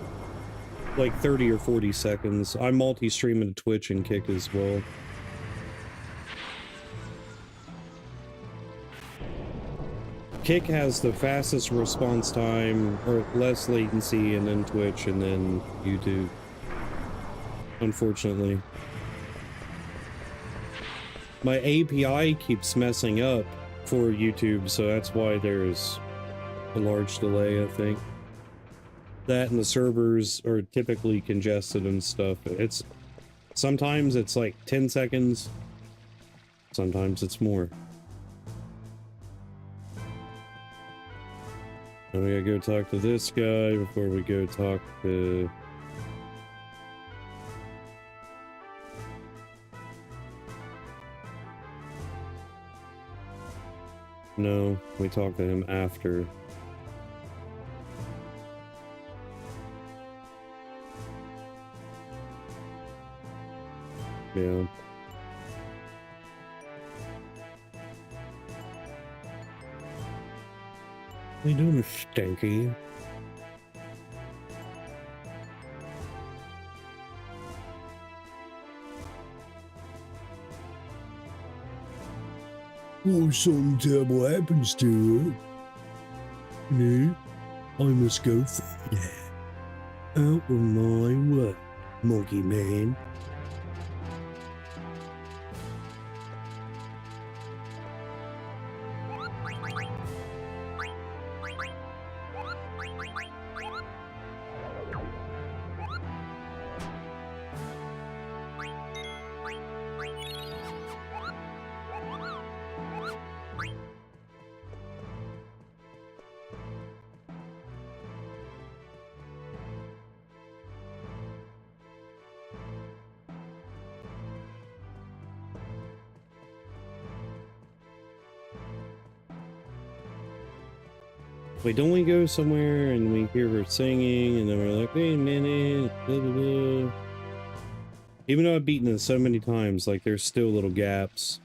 like 30 or 40 seconds. I'm multi-streaming to Twitch and Kick as well. Kick has the fastest response time, or less latency, and then Twitch, and then YouTube. Unfortunately. My API keeps messing up for YouTube, so that's why there's a large delay, I think. That and the servers are typically congested and stuff. Sometimes it's like 10 seconds, sometimes it's more. And we gotta go talk to this guy before we go talk to... No, we talk to him after. Yeah. What you doing, Stanky? Or something terrible happens to her. No, I must go for that. Out of my way, monkey man. Wait, don't we go somewhere and we hear her singing and then we're like, wait a minute, blah, blah, blah. Even though I've beaten it so many times, like there's still little gaps.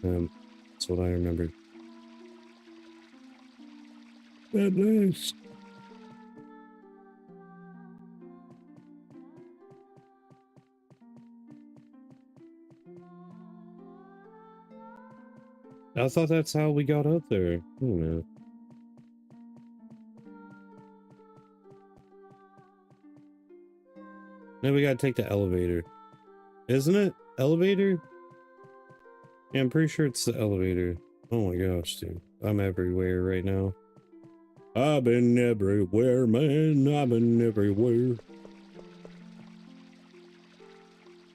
That's what I remembered. At least. I thought that's how we got up there. I don't know. Now we gotta take the elevator. Isn't it? Elevator? Yeah, I'm pretty sure it's the elevator. Oh my gosh, dude. I'm everywhere right now. I've been everywhere, man. I've been everywhere.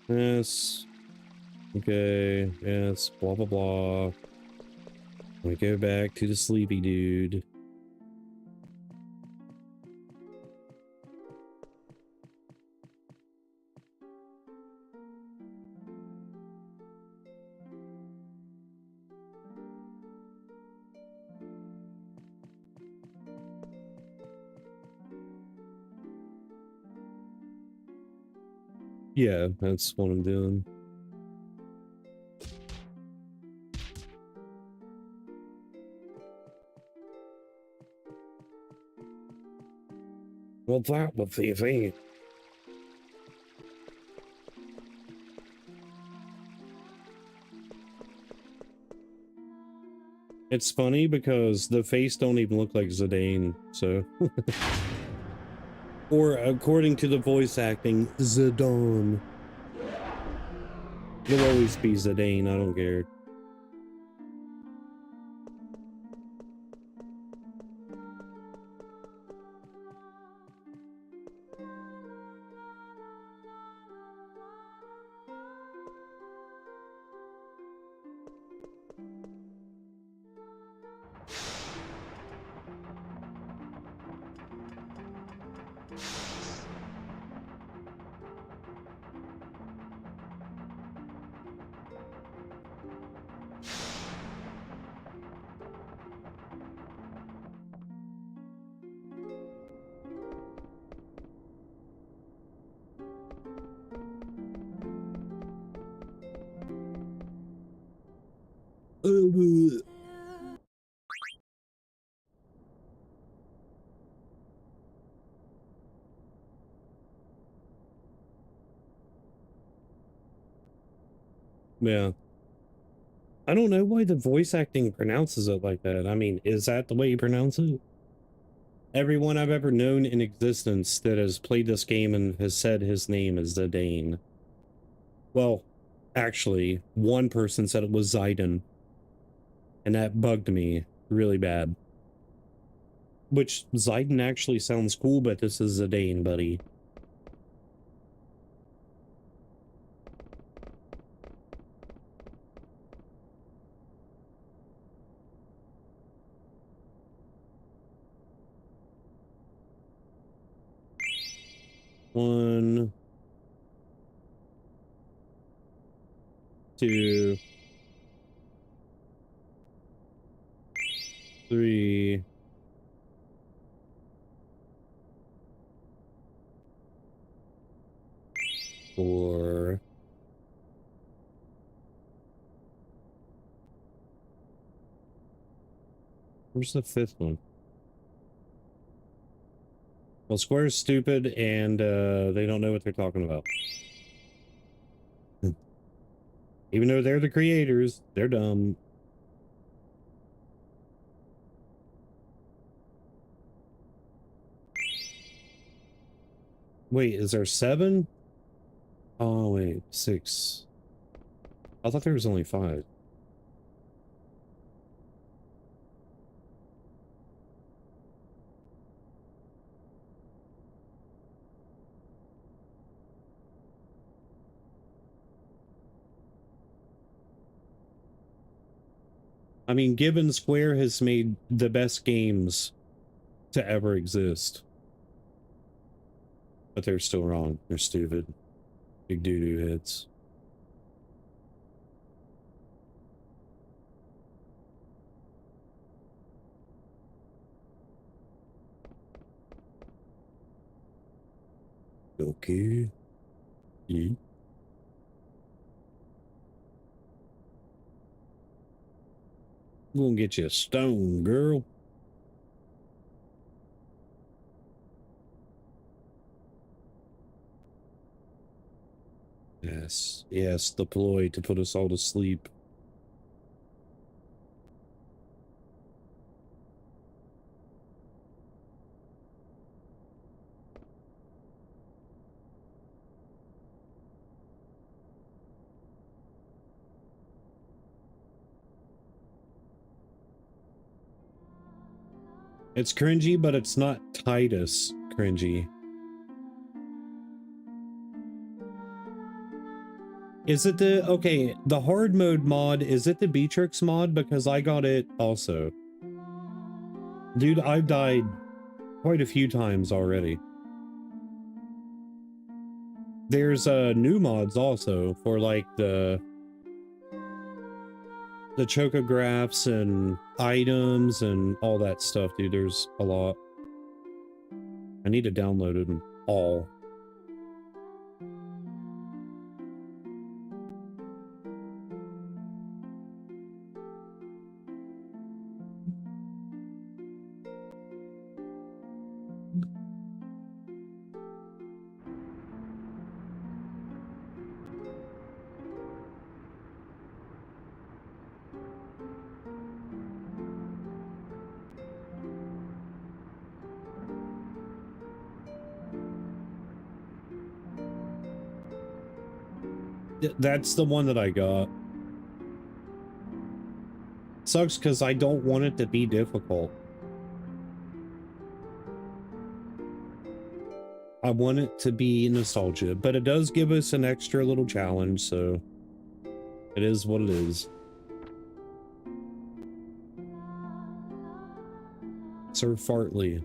Yes. Okay. Yes. Blah, blah, blah. We go back to the sleepy dude. Yeah, that's what I'm doing. Well, that was easy. It's funny because the face don't even look like Zidane, so... Or, according to the voice acting, Zidane. It'll always be Zidane, I don't care. Yeah. I don't know why the voice acting pronounces it like that. I mean, is that the way you pronounce it? Everyone I've ever known in existence that has played this game and has said his name is Zidane. Well, actually, one person said it was Zidane, and that bugged me really bad. Which, Zidane actually sounds cool, but this is Zidane, buddy. One, two, three, four. Where's the fifth one? Well, Square's stupid and they don't know what they're talking about. Even though they're the creators, they're dumb. Wait, is there 7? Oh, wait, 6. I thought there was only 5. I mean, given Square has made the best games to ever exist. But they're still wrong. They're stupid. Big doo-doo heads. Okay. Yeah. I'm gonna get you a stone, girl. Yes, yes, the ploy to put us all to sleep. It's cringy, but it's not Titus cringy. Is it the, okay, the hard mode mod, is it the Beatrix mod? Because I got it also. Dude, I've died quite a few times already. There's new mods also for like the chocographs and items and all that stuff, dude. There's a lot. I need to download them all. That's the one that I got. Sucks because I don't want it to be difficult. I want it to be nostalgia, but it does give us an extra little challenge, so it is what it is. Sir Fartley.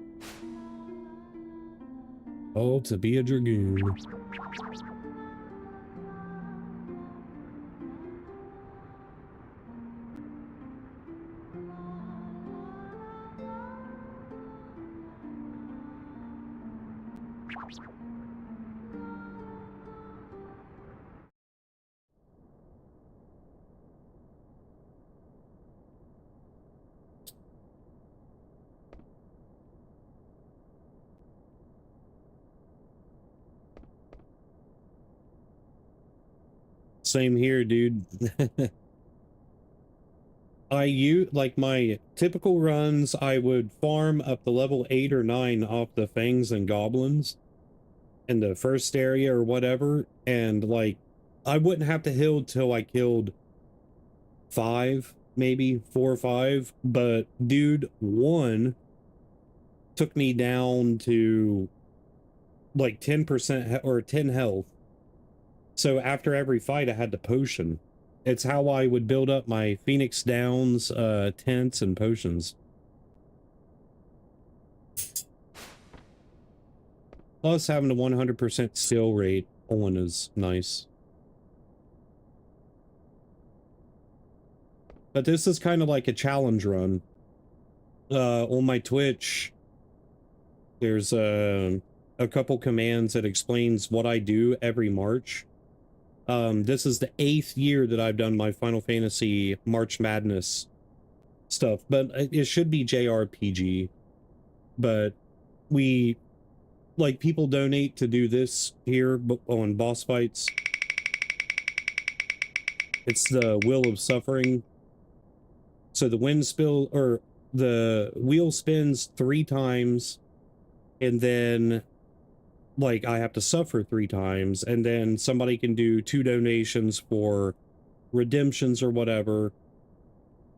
Oh, to be a dragoon. Same here, dude. like my typical runs, I would farm up to level 8 or 9 off the fangs and goblins in the first area or whatever, and like I wouldn't have to heal till I killed 5, maybe 4 or 5, but dude, 1 took me down to like 10% or 10 health. So after every fight, I had to potion. It's how I would build up my Phoenix Downs, tents and potions. Plus having a 100% skill rate on is nice. But this is kind of like a challenge run. On my Twitch, there's a couple commands that explains what I do every March. This is the 8th year that I've done my Final Fantasy March Madness stuff, but it should be JRPG. But we, like, people donate to do this here on boss fights. It's the Wheel of Suffering. So the the wheel spins 3 times, and then like I have to suffer 3 times, and then somebody can do 2 donations for redemptions or whatever.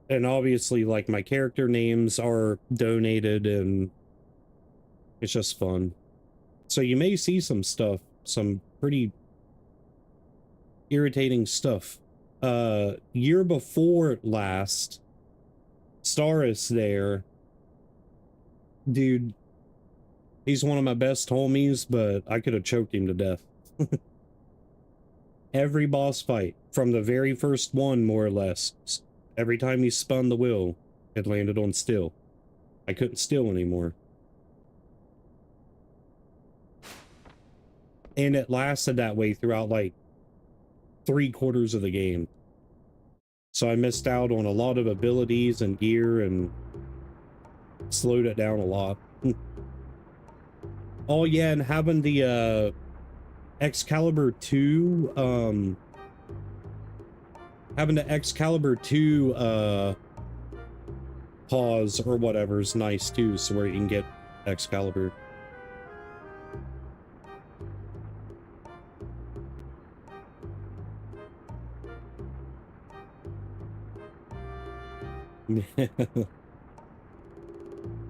And obviously, like, my character names are donated, and it's just fun. So you may see some stuff, some pretty irritating stuff. Year before last, Staris there, dude, he's one of my best homies, but I could have choked him to death. Every boss fight, from the very first one, more or less, every time he spun the wheel, it landed on still. I couldn't steal anymore. And it lasted that way throughout like 3/4 of the game. So I missed out on a lot of abilities and gear and slowed it down a lot. Oh yeah, and having the Excalibur 2 having the Excalibur 2 pause or whatever is nice too, so where you can get Excalibur.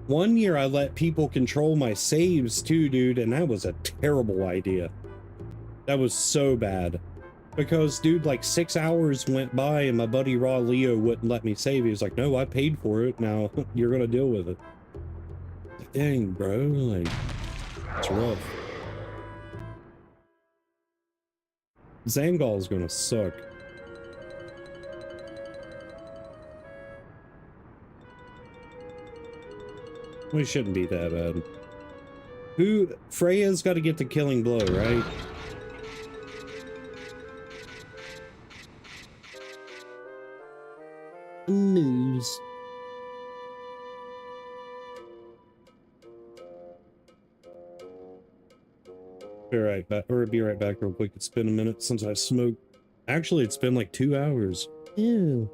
One year I let people control my saves too, dude, and that was a terrible idea. That was so bad. Because, dude, like 6 hours went by and my buddy Raw Leo wouldn't let me save. He was like, no, I paid for it. Now you're gonna deal with it. Dang, bro, like, it's rough. Zangal's gonna suck. We shouldn't be that bad. Freya's got to get the killing blow, right? News. Be right back, or be right back real quick. It's been a minute since I smoked. Actually, it's been like 2 hours. Ew.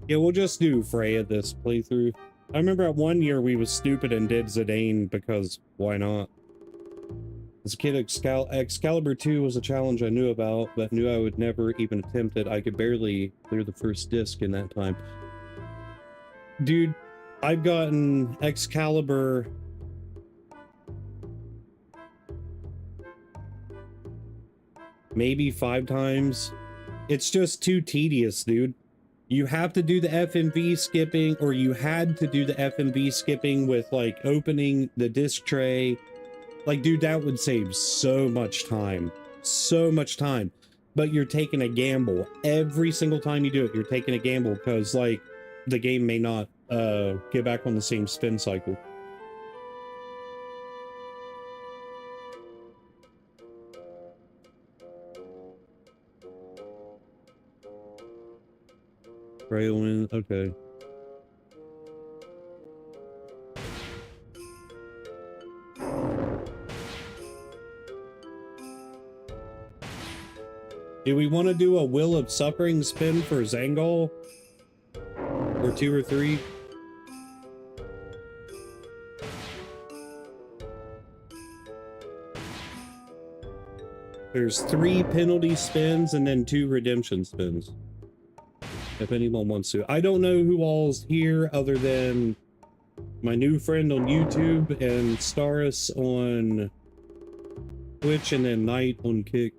Yeah, we'll just do Freya this playthrough. I remember at 1 year we was stupid and did Zidane because why not? As a kid, Excalibur 2 was a challenge I knew about, but knew I would never even attempt it. I could barely clear the first disc in that time. Dude, I've gotten Excalibur maybe 5 times. It's just too tedious, dude. You have to do the FMV skipping, or you had to do the FMV skipping with like opening the disc tray. Like, dude, that would save so much time. So much time. but you're taking a gamble. Every single time you do it, you're taking a gamble because, like, the game may not get back on the same spin cycle. Railwind, okay. Do we want to do a Will of Suffering spin for Zangol? Or 2 or 3? There's 3 penalty spins and then 2 redemption spins. If anyone wants to. I don't know who all's here other than my new friend on YouTube and Staris on Twitch and then Knight on Kick.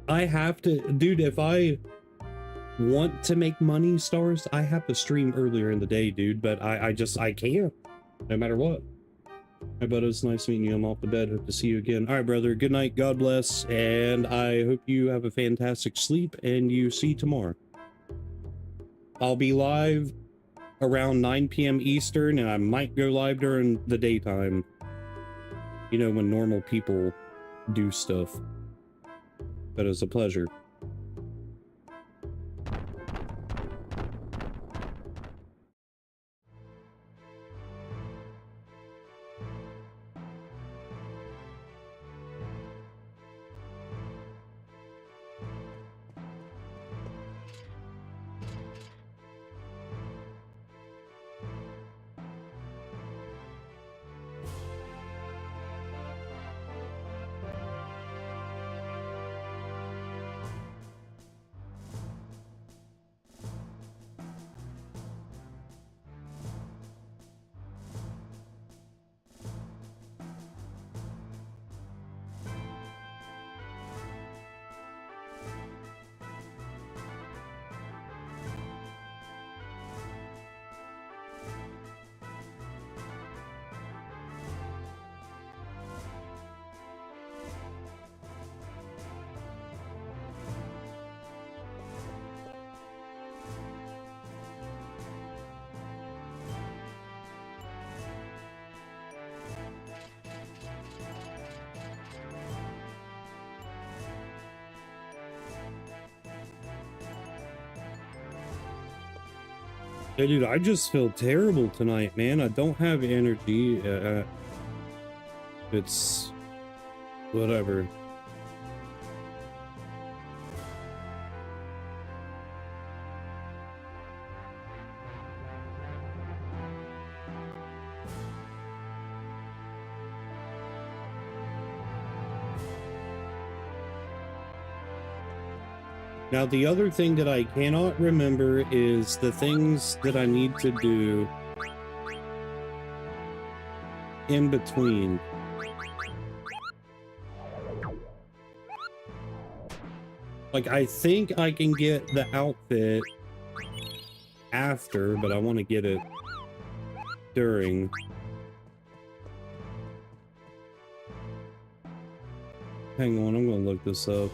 I have to, dude, if I want to make money, Stars, I have to stream earlier in the day, dude, but I can't, no matter what. Hi, bud, it's nice meeting you. I'm off to bed. Hope to see you again. All right, brother, good night, God bless, and I hope you have a fantastic sleep, and you see tomorrow. I'll be live around 9 p.m. Eastern, and I might go live during the daytime, you know, when normal people do stuff. But it's a pleasure. Hey, dude, I just feel terrible tonight, man. I don't have energy. It's whatever. Now, the other thing that I cannot remember is the things that I need to do in between. Like, I think I can get the outfit after, but I want to get it during. Hang on, I'm going to look this up.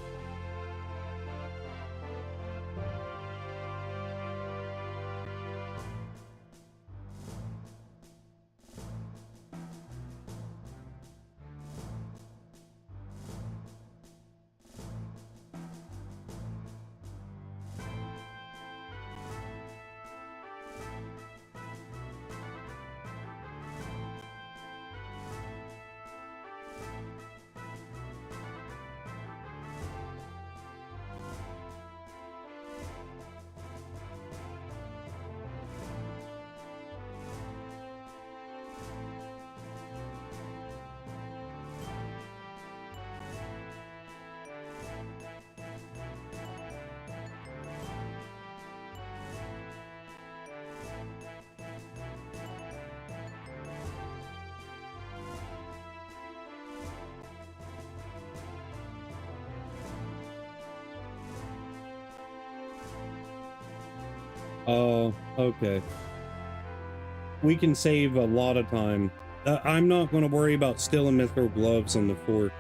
Okay. We can save a lot of time. I'm not going to worry about stealing mithril gloves on the fort.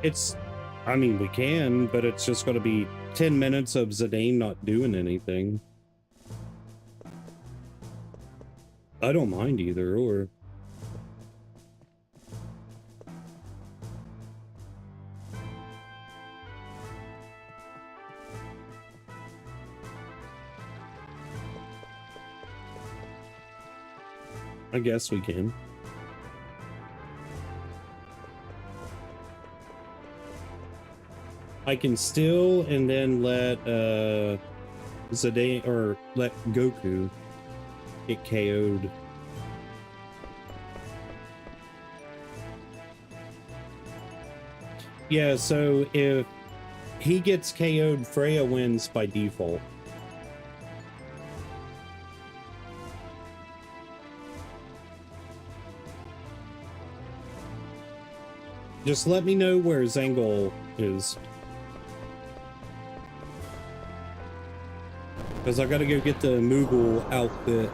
It's, I mean, we can, but it's just going to be 10 minutes of Zidane not doing anything. I don't mind either, or... I guess we can. I can still and then let Zidane or let Goku get KO'd. Yeah, so if he gets KO'd, Freya wins by default. Just let me know where Zangul is. Because I gotta go get the Moogle outfit.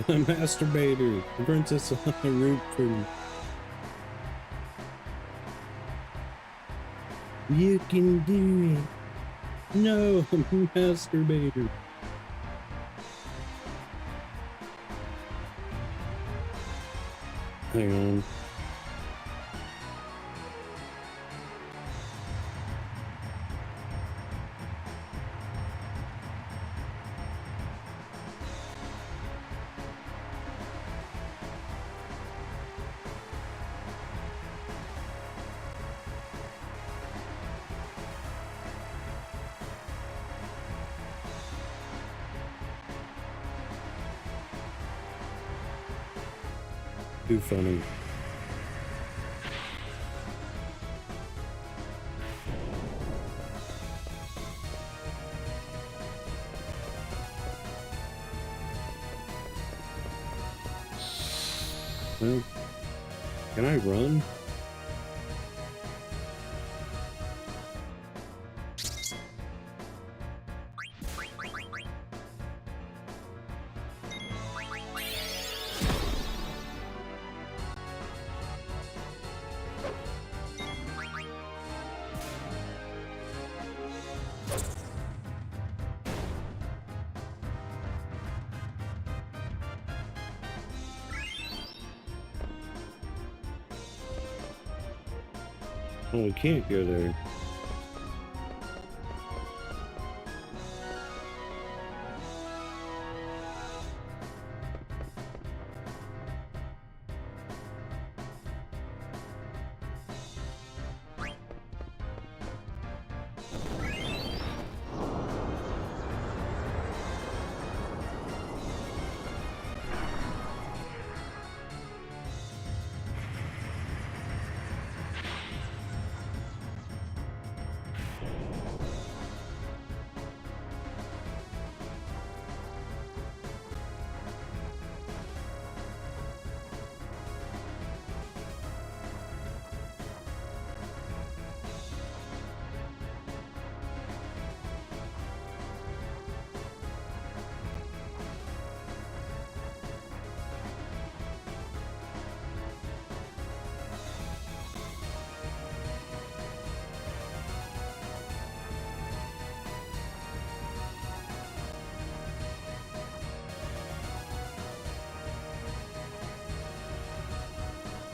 A masturbator, the Princess Root from... You can do it. No, masturbator. Hang on. Too funny. Well, can I run? Oh, we can't go there.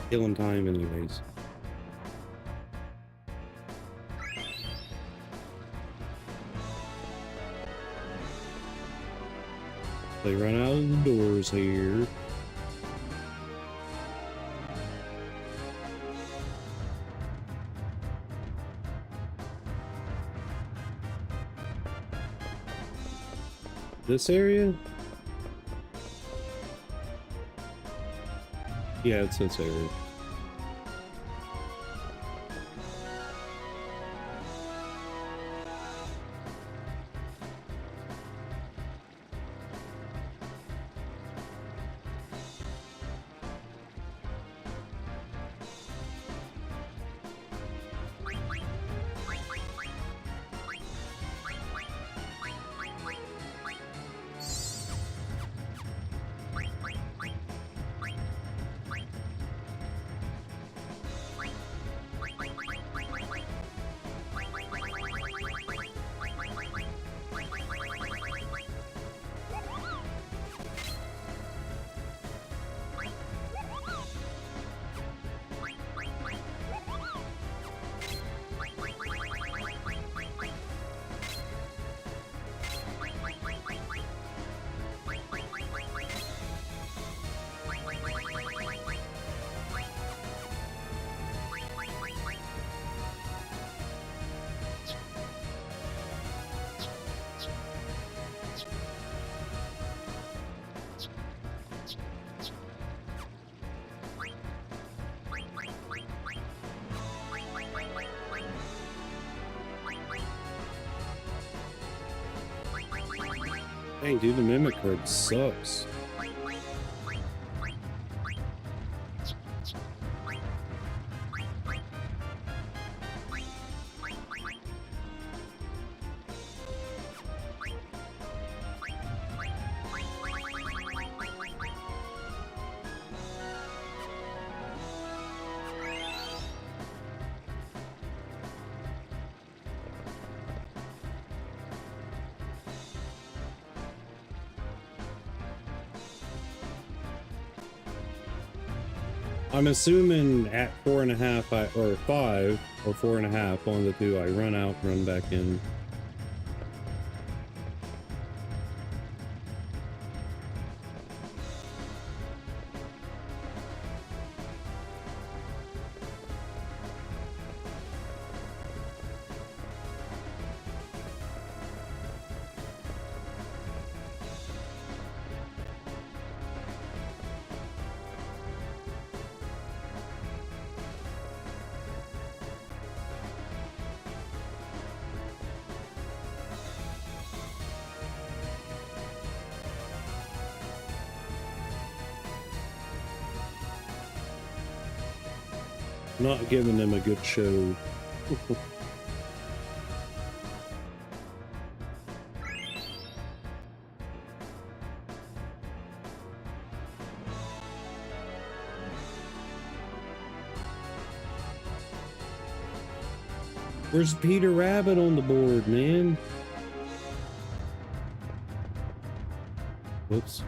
Killing time anyways. They run out of the doors here. This area? Yeah, it's this area. Dang, dude, the mimic card sucks. I'm assuming at 4.5 or 5 or 4.5, one of the two, I run out, run back in. Not giving them a good show. Where's Peter Rabbit on the board, man? Whoops.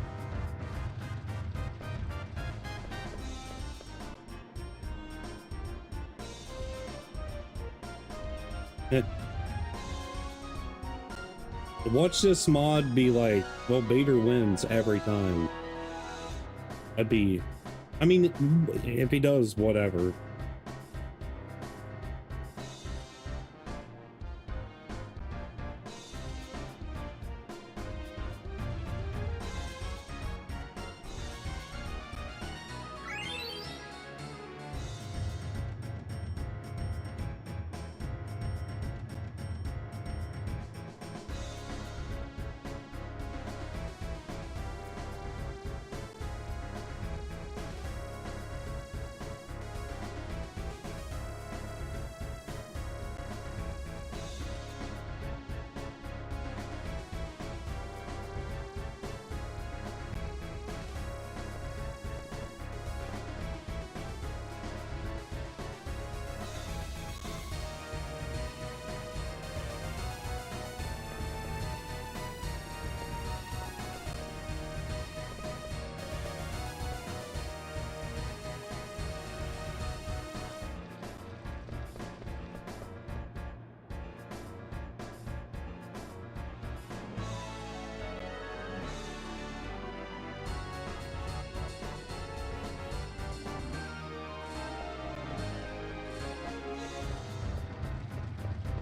Watch this mod be like, well, Bader wins every time. That'd be, I mean, if he does, whatever.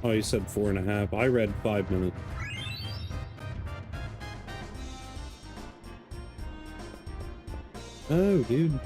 Oh, you said 4.5. I read 5 minutes. Oh, dude.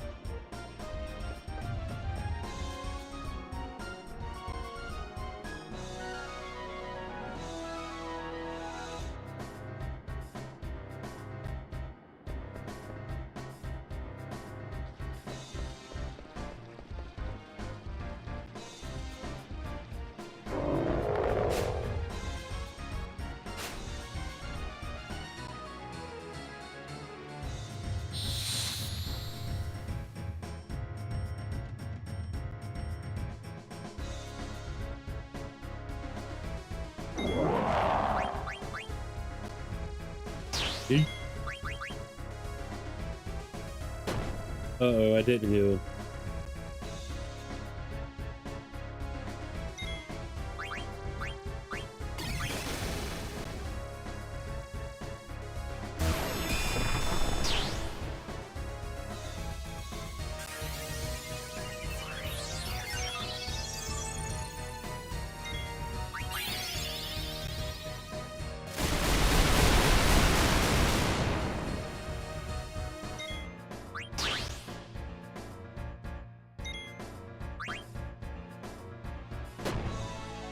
Uh-oh, I didn't heal.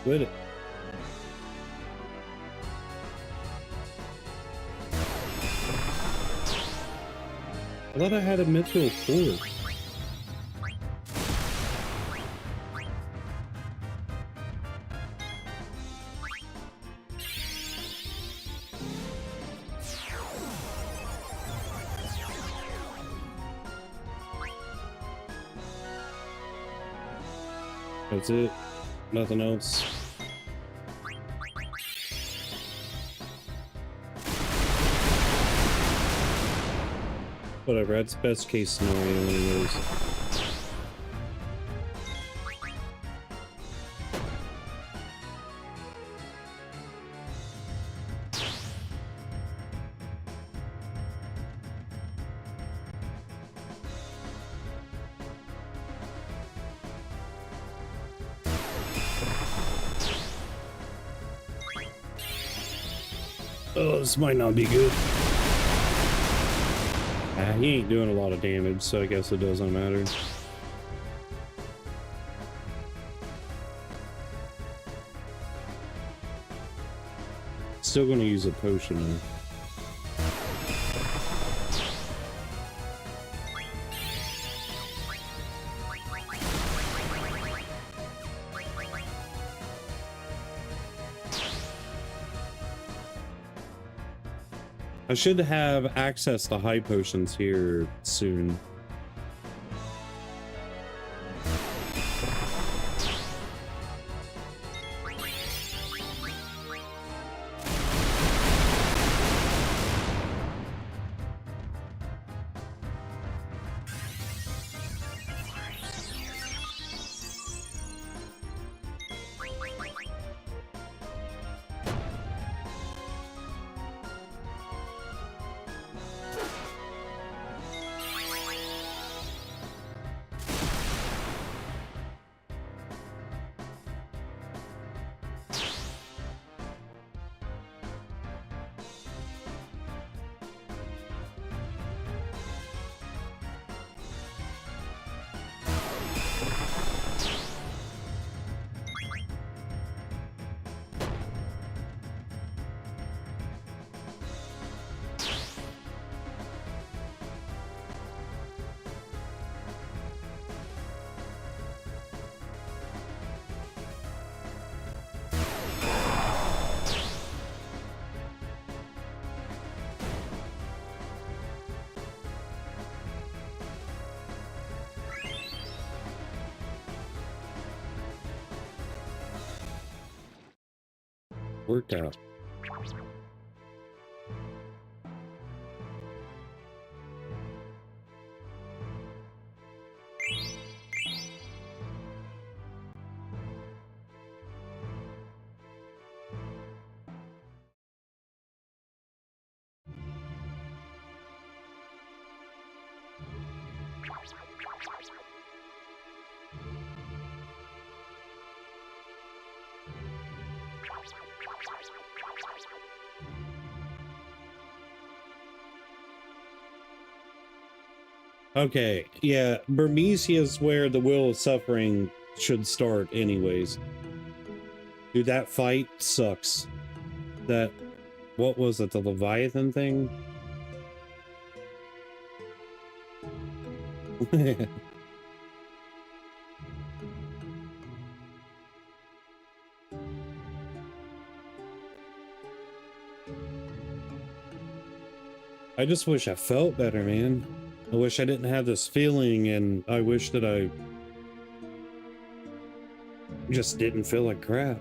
With it. thought I had a mithril core. That's it. Nothing else. Whatever, that's best case scenario anyways. Oh, this might not be good. He ain't doing a lot of damage, so I guess it doesn't matter. Still gonna use a potion though. I should have access to high potions here soon. Worked out. Okay, yeah, Burmecia is where the Will of Suffering should start anyways. Dude, that fight sucks. That, what was it, the Leviathan thing? I just wish I felt better, man. I wish I didn't have this feeling, and I wish that I just didn't feel like crap.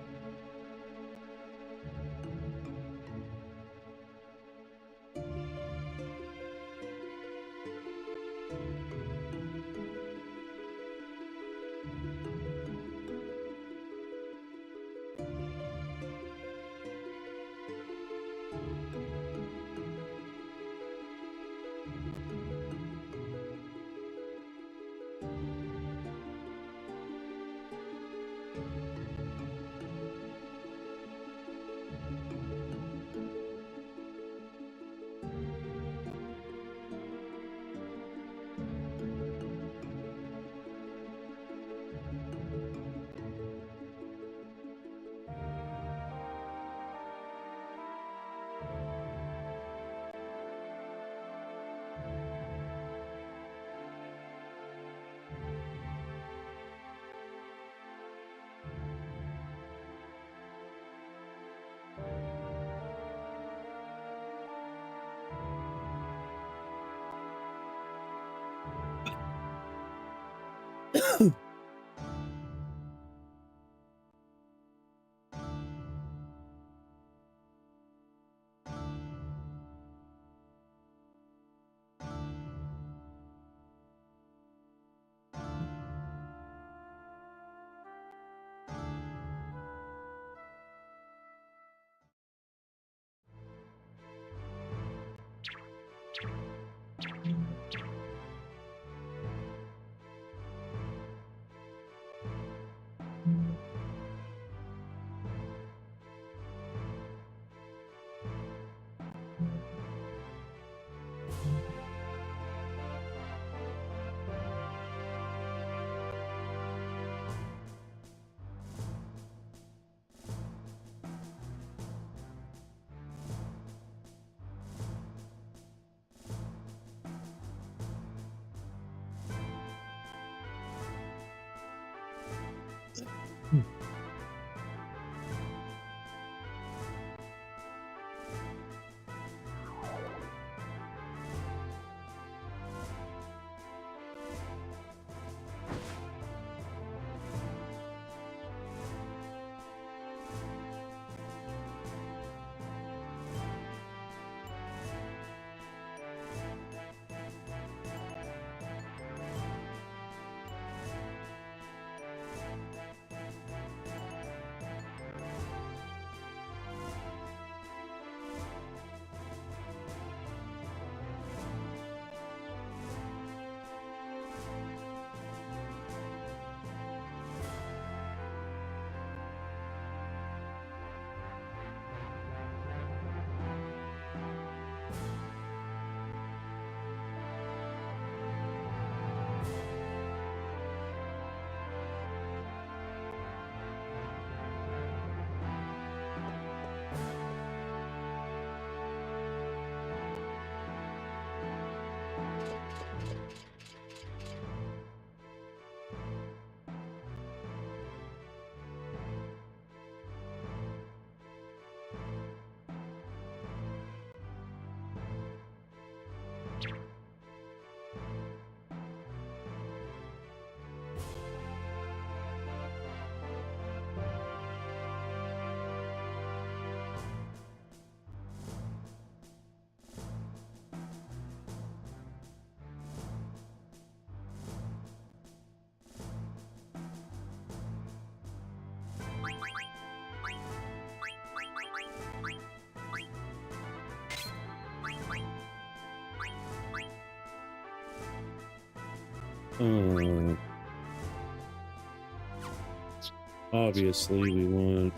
Obviously, we want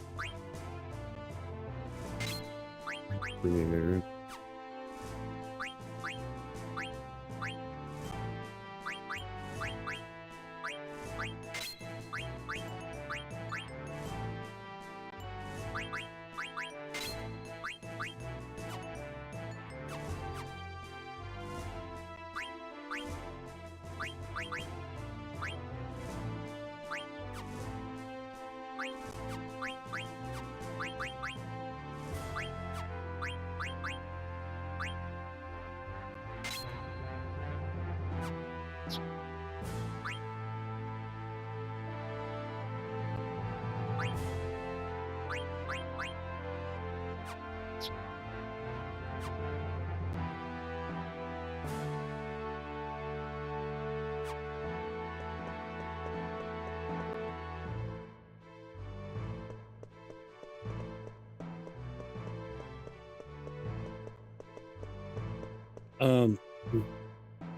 there.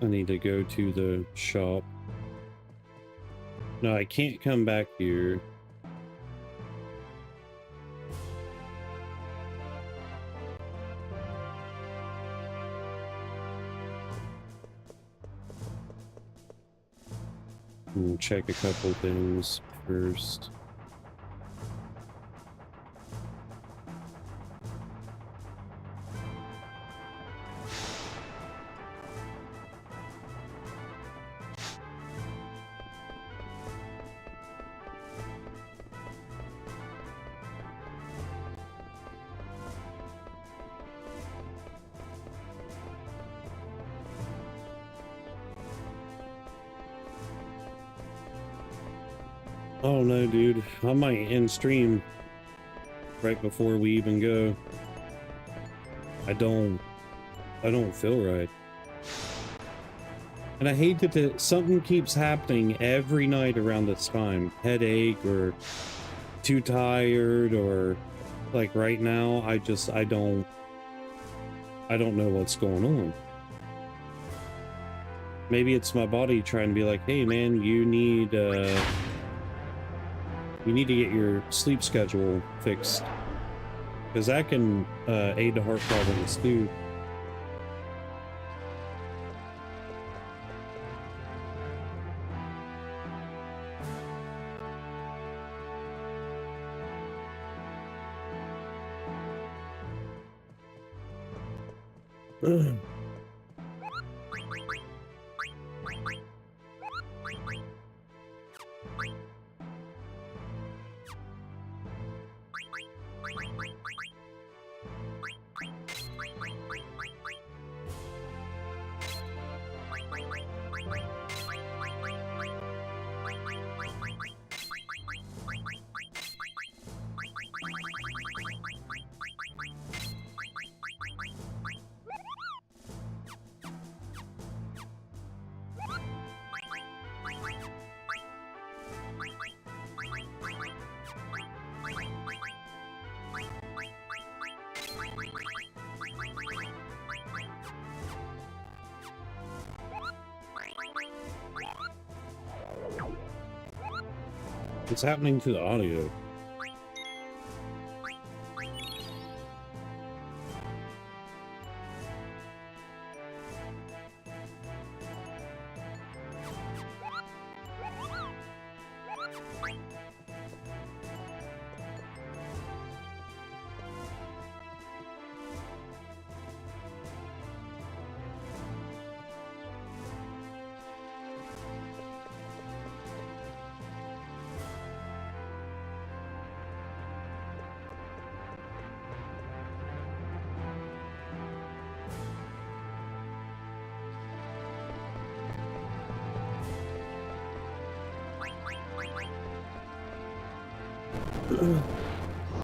I need to go to the shop. No, I can't come back here. We'll check a couple things first. Oh no, dude. I might end stream right before we even go. I don't feel right. And I hate that something keeps happening every night around this time. Headache or too tired, or like right now, I don't know what's going on. Maybe it's my body trying to be like, hey man, you need to get your sleep schedule fixed, because that can aid to heart problems too. What's happening to the audio?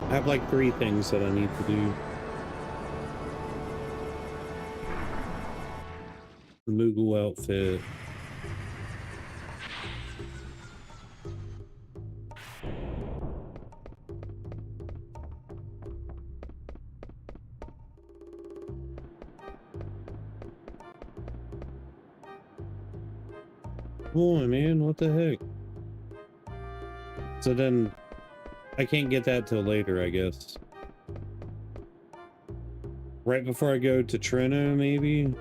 I have like 3 things that I need to do. The Moogle outfit. Come on, man, what the heck? So then I can't get that till later, I guess. Right before I go to Trina, maybe?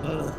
Ugh.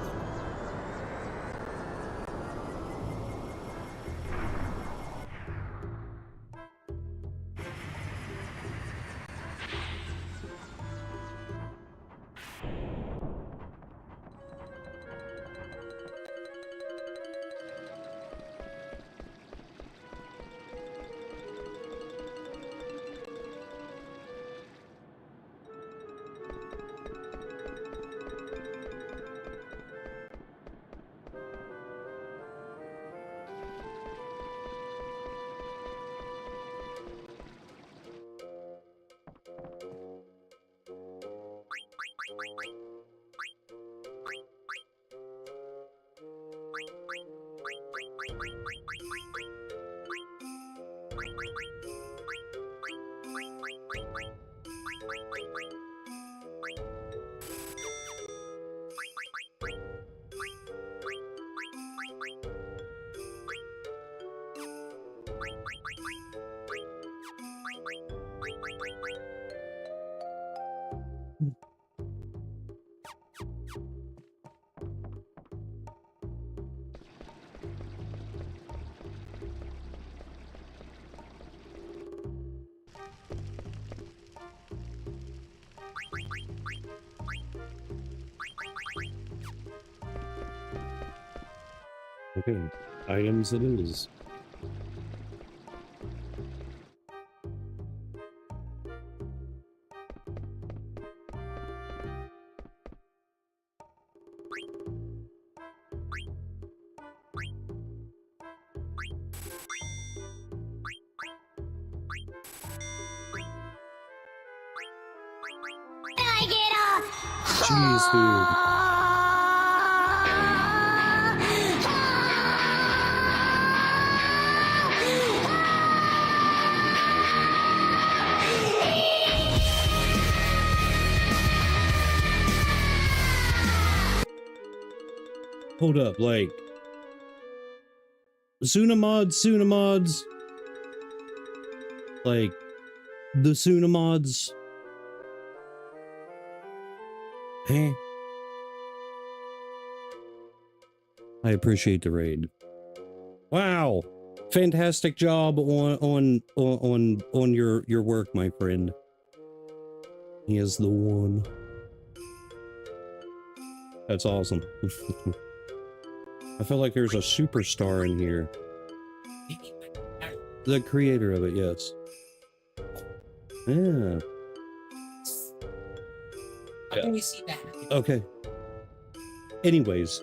Okay, items it is. Jeez, dude. Hold up, like Sunamods, like the Sunamods. Hey, I appreciate the raid. Wow, fantastic job on your work, my friend. He is the one. That's awesome. I feel like there's a superstar in here. The creator of it, yes. Yeah. How can we see that? Okay. Anyways,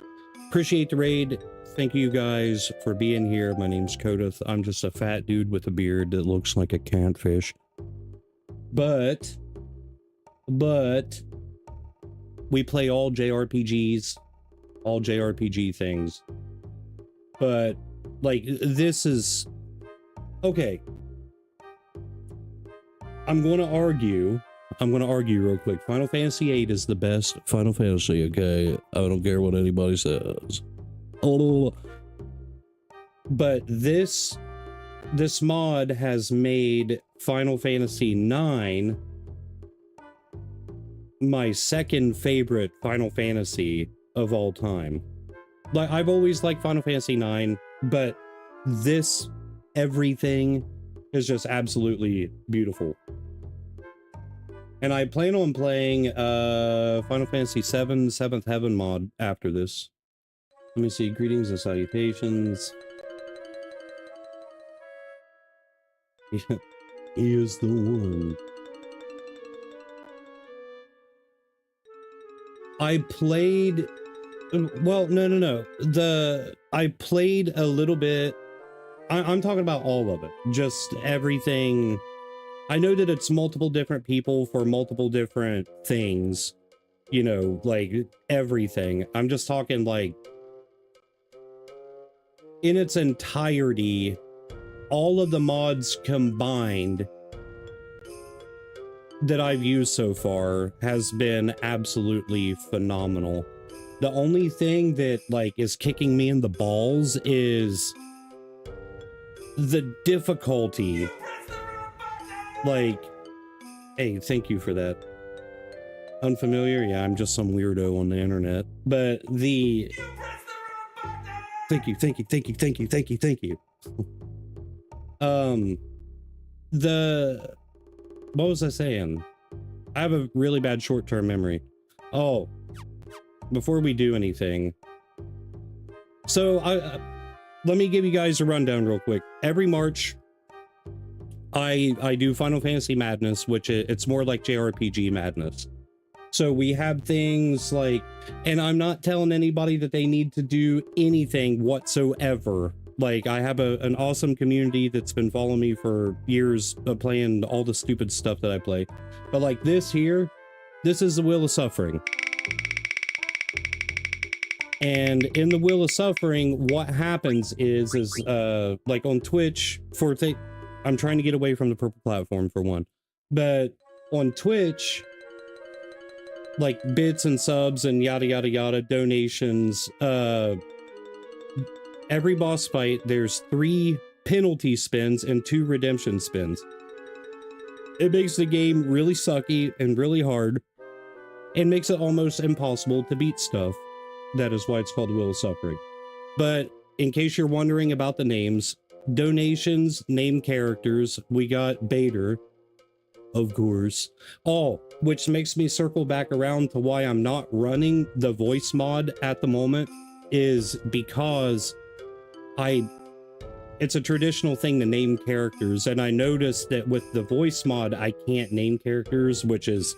appreciate the raid. Thank you guys for being here. My name's Kodith. I'm just a fat dude with a beard that looks like a catfish. But we play all JRPGs, all JRPG things. But like this is okay. I'm going to argue real quick. Final Fantasy VIII is the best Final Fantasy, okay? I don't care what anybody says. Oh, but this mod has made Final Fantasy IX my second favorite Final Fantasy of all time. Like, I've always liked Final Fantasy IX, but this everything is just absolutely beautiful. And I plan on playing Final Fantasy VII 7th Heaven mod after this. Let me see. Greetings and salutations. He is the one. I played... Well, no. I played a little bit... I'm talking about all of it. Just everything... I know that it's multiple different people for multiple different things. You know, like, everything. I'm just talking, like... in its entirety, all of the mods combined that I've used so far has been absolutely phenomenal. The only thing that, like, is kicking me in the balls is the difficulty. Like, hey, thank you for that. Unfamiliar? Yeah, I'm just some weirdo on the internet. But the... Thank you. What was I saying? I have a really bad short-term memory. Oh, before we do anything. So, let me give you guys a rundown real quick. Every March, I do Final Fantasy Madness, which it's more like JRPG Madness. So we have things like, and I'm not telling anybody that they need to do anything whatsoever. Like, I have an awesome community that's been following me for years of playing all the stupid stuff that I play. But like this here, this is the Wheel of Suffering. And in the Wheel of Suffering, what happens is like on Twitch, I'm trying to get away from the purple platform for one, but on Twitch, like bits and subs and yada yada yada, donations, every boss fight, there's 3 penalty spins and 2 redemption spins. It makes the game really sucky and really hard, and makes it almost impossible to beat stuff. That is why it's called Wheel of Suffering. But in case you're wondering about the names, donations, name characters, we got Bader, of course. Oh, which makes me circle back around to why I'm not running the voice mod at the moment, is because it's a traditional thing to name characters, and I noticed that with the voice mod, I can't name characters, which is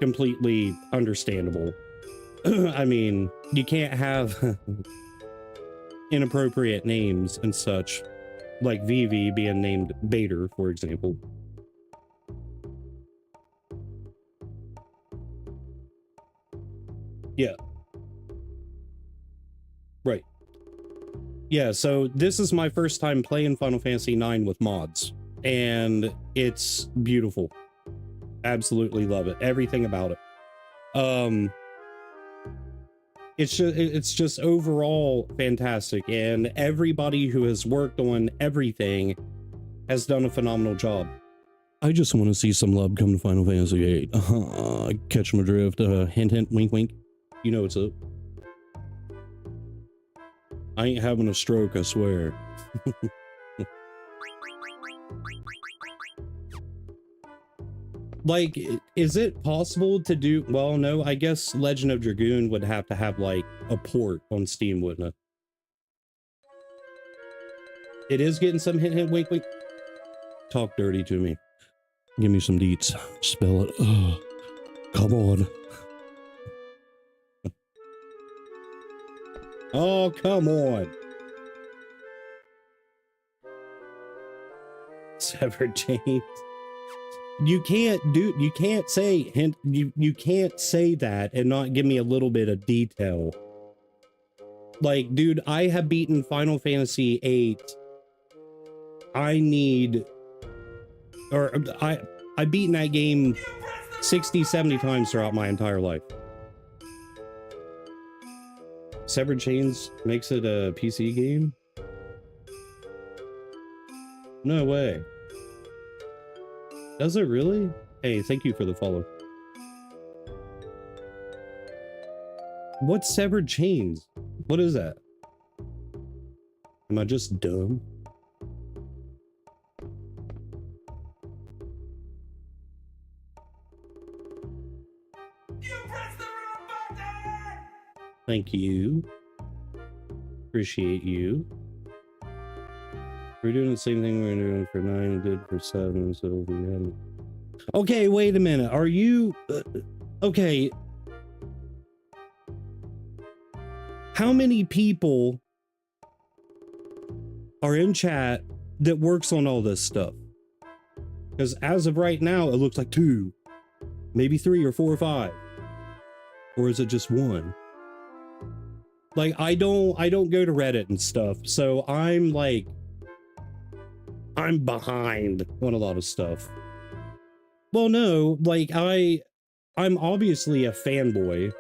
completely understandable. I mean, you can't have inappropriate names and such, like Vivi being named Bader, for example. Yeah. Right. Yeah, so this is my first time playing Final Fantasy IX with mods, and it's beautiful. Absolutely love it. Everything about it. It's just overall fantastic, and everybody who has worked on everything has done a phenomenal job. I just want to see some love come to Final Fantasy VIII. Catch my drift. Hint, hint, wink, wink. You know what's up. I ain't having a stroke, I swear. Like, is it possible to do... Well, no, I guess Legend of Dragoon would have to have, like, a port on Steam, wouldn't it? It is getting some hint, hint, wink, wink. Talk dirty to me. Give me some deets. Spell it. Ugh. Come on. Oh, come on. Severed James. You can't say hint, you can't say that and not give me a little bit of detail. Like, dude, I have beaten Final Fantasy VIII. I I've beaten that game 60, 70 times throughout my entire life. Severed Chains makes it a PC game? No way. Does it really? Hey, thank you for the follow. What's Severed Chains? What is that? Am I just dumb? Thank you. Appreciate you. We're doing the same thing we're doing for 9 and did for 7, so we haven't... Okay, wait a minute. Are you... okay. How many people are in chat that works on all this stuff? Because as of right now, it looks like 2, maybe 3 or 4 or 5. Or is it just 1? Like, I don't go to Reddit and stuff, so I'm like, I'm behind on a lot of stuff. Well, no, like I'm obviously a fanboy.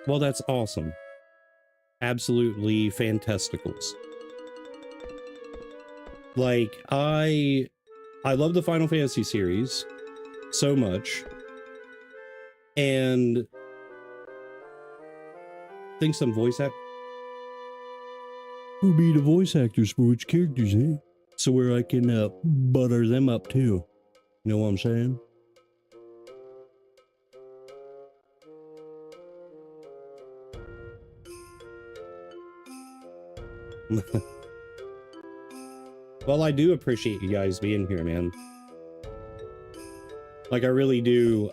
Well, that's awesome. Absolutely fantasticals. Like, I love the Final Fantasy series so much. And I think some voice act. Who be the voice actors for which characters, eh? So where I can butter them up too. You know what I'm saying? Well, I do appreciate you guys being here, man. Like, I really do.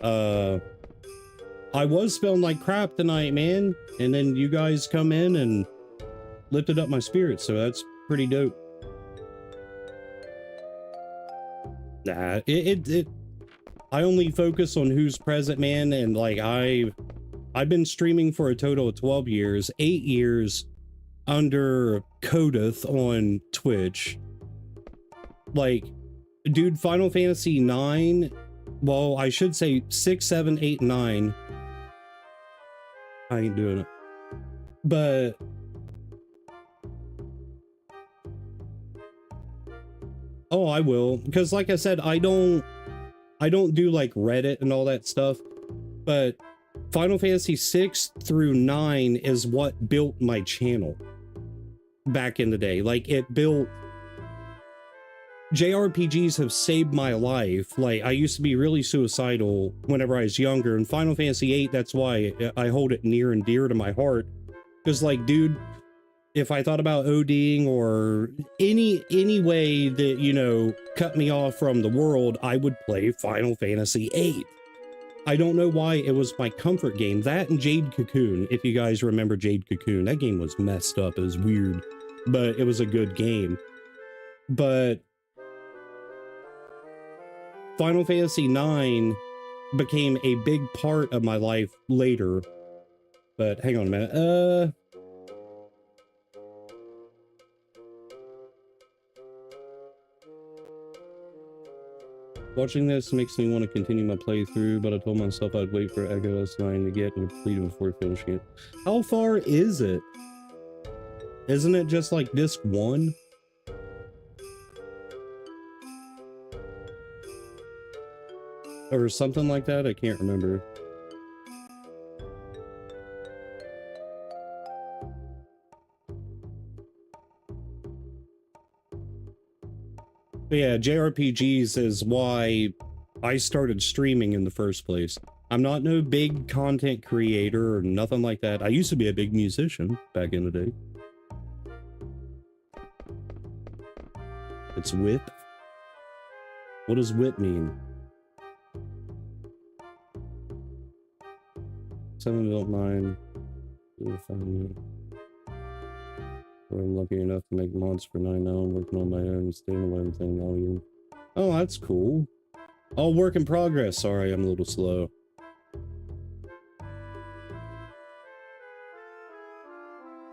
I was feeling like crap tonight, man. And then you guys come in and lifted up my spirits, so that's pretty dope. Nah, I only focus on who's present, man, and like I've been streaming for a total of 12 years, 8 years under Codeth on Twitch. Like, dude, Final Fantasy 9, well, I should say 6, 7, 8, 9. I ain't doing it. But oh, I will, because like I said, I don't do like Reddit and all that stuff, but Final Fantasy 6 through 9 is what built my channel back in the day. Like, it built... JRPGs have saved my life. Like, I used to be really suicidal whenever I was younger, and Final Fantasy 8, that's why I hold it near and dear to my heart. Because, like, dude, if I thought about ODing or any way that, you know, cut me off from the world, I would play Final Fantasy 8. I don't know why, it was my comfort game. That and Jade Cocoon, if you guys remember Jade Cocoon. That game was messed up, it was weird, but it was a good game. But Final Fantasy 9 became a big part of my life later. But hang on a minute. Watching this makes me want to continue my playthrough, but I told myself I'd wait for Echo S9 to get completed before finishing it. How far is it? Isn't it just like disc 1? Or something like that? I can't remember. But yeah, JRPGs is why I started streaming in the first place. I'm not no big content creator or nothing like that. I used to be a big musician back in the day. It's whip. What does whip mean? 7.9. I'm lucky enough to make mods for 9 now. I'm working on my own standalone thing all year. Oh, that's cool. All work in progress. Sorry, I'm a little slow. I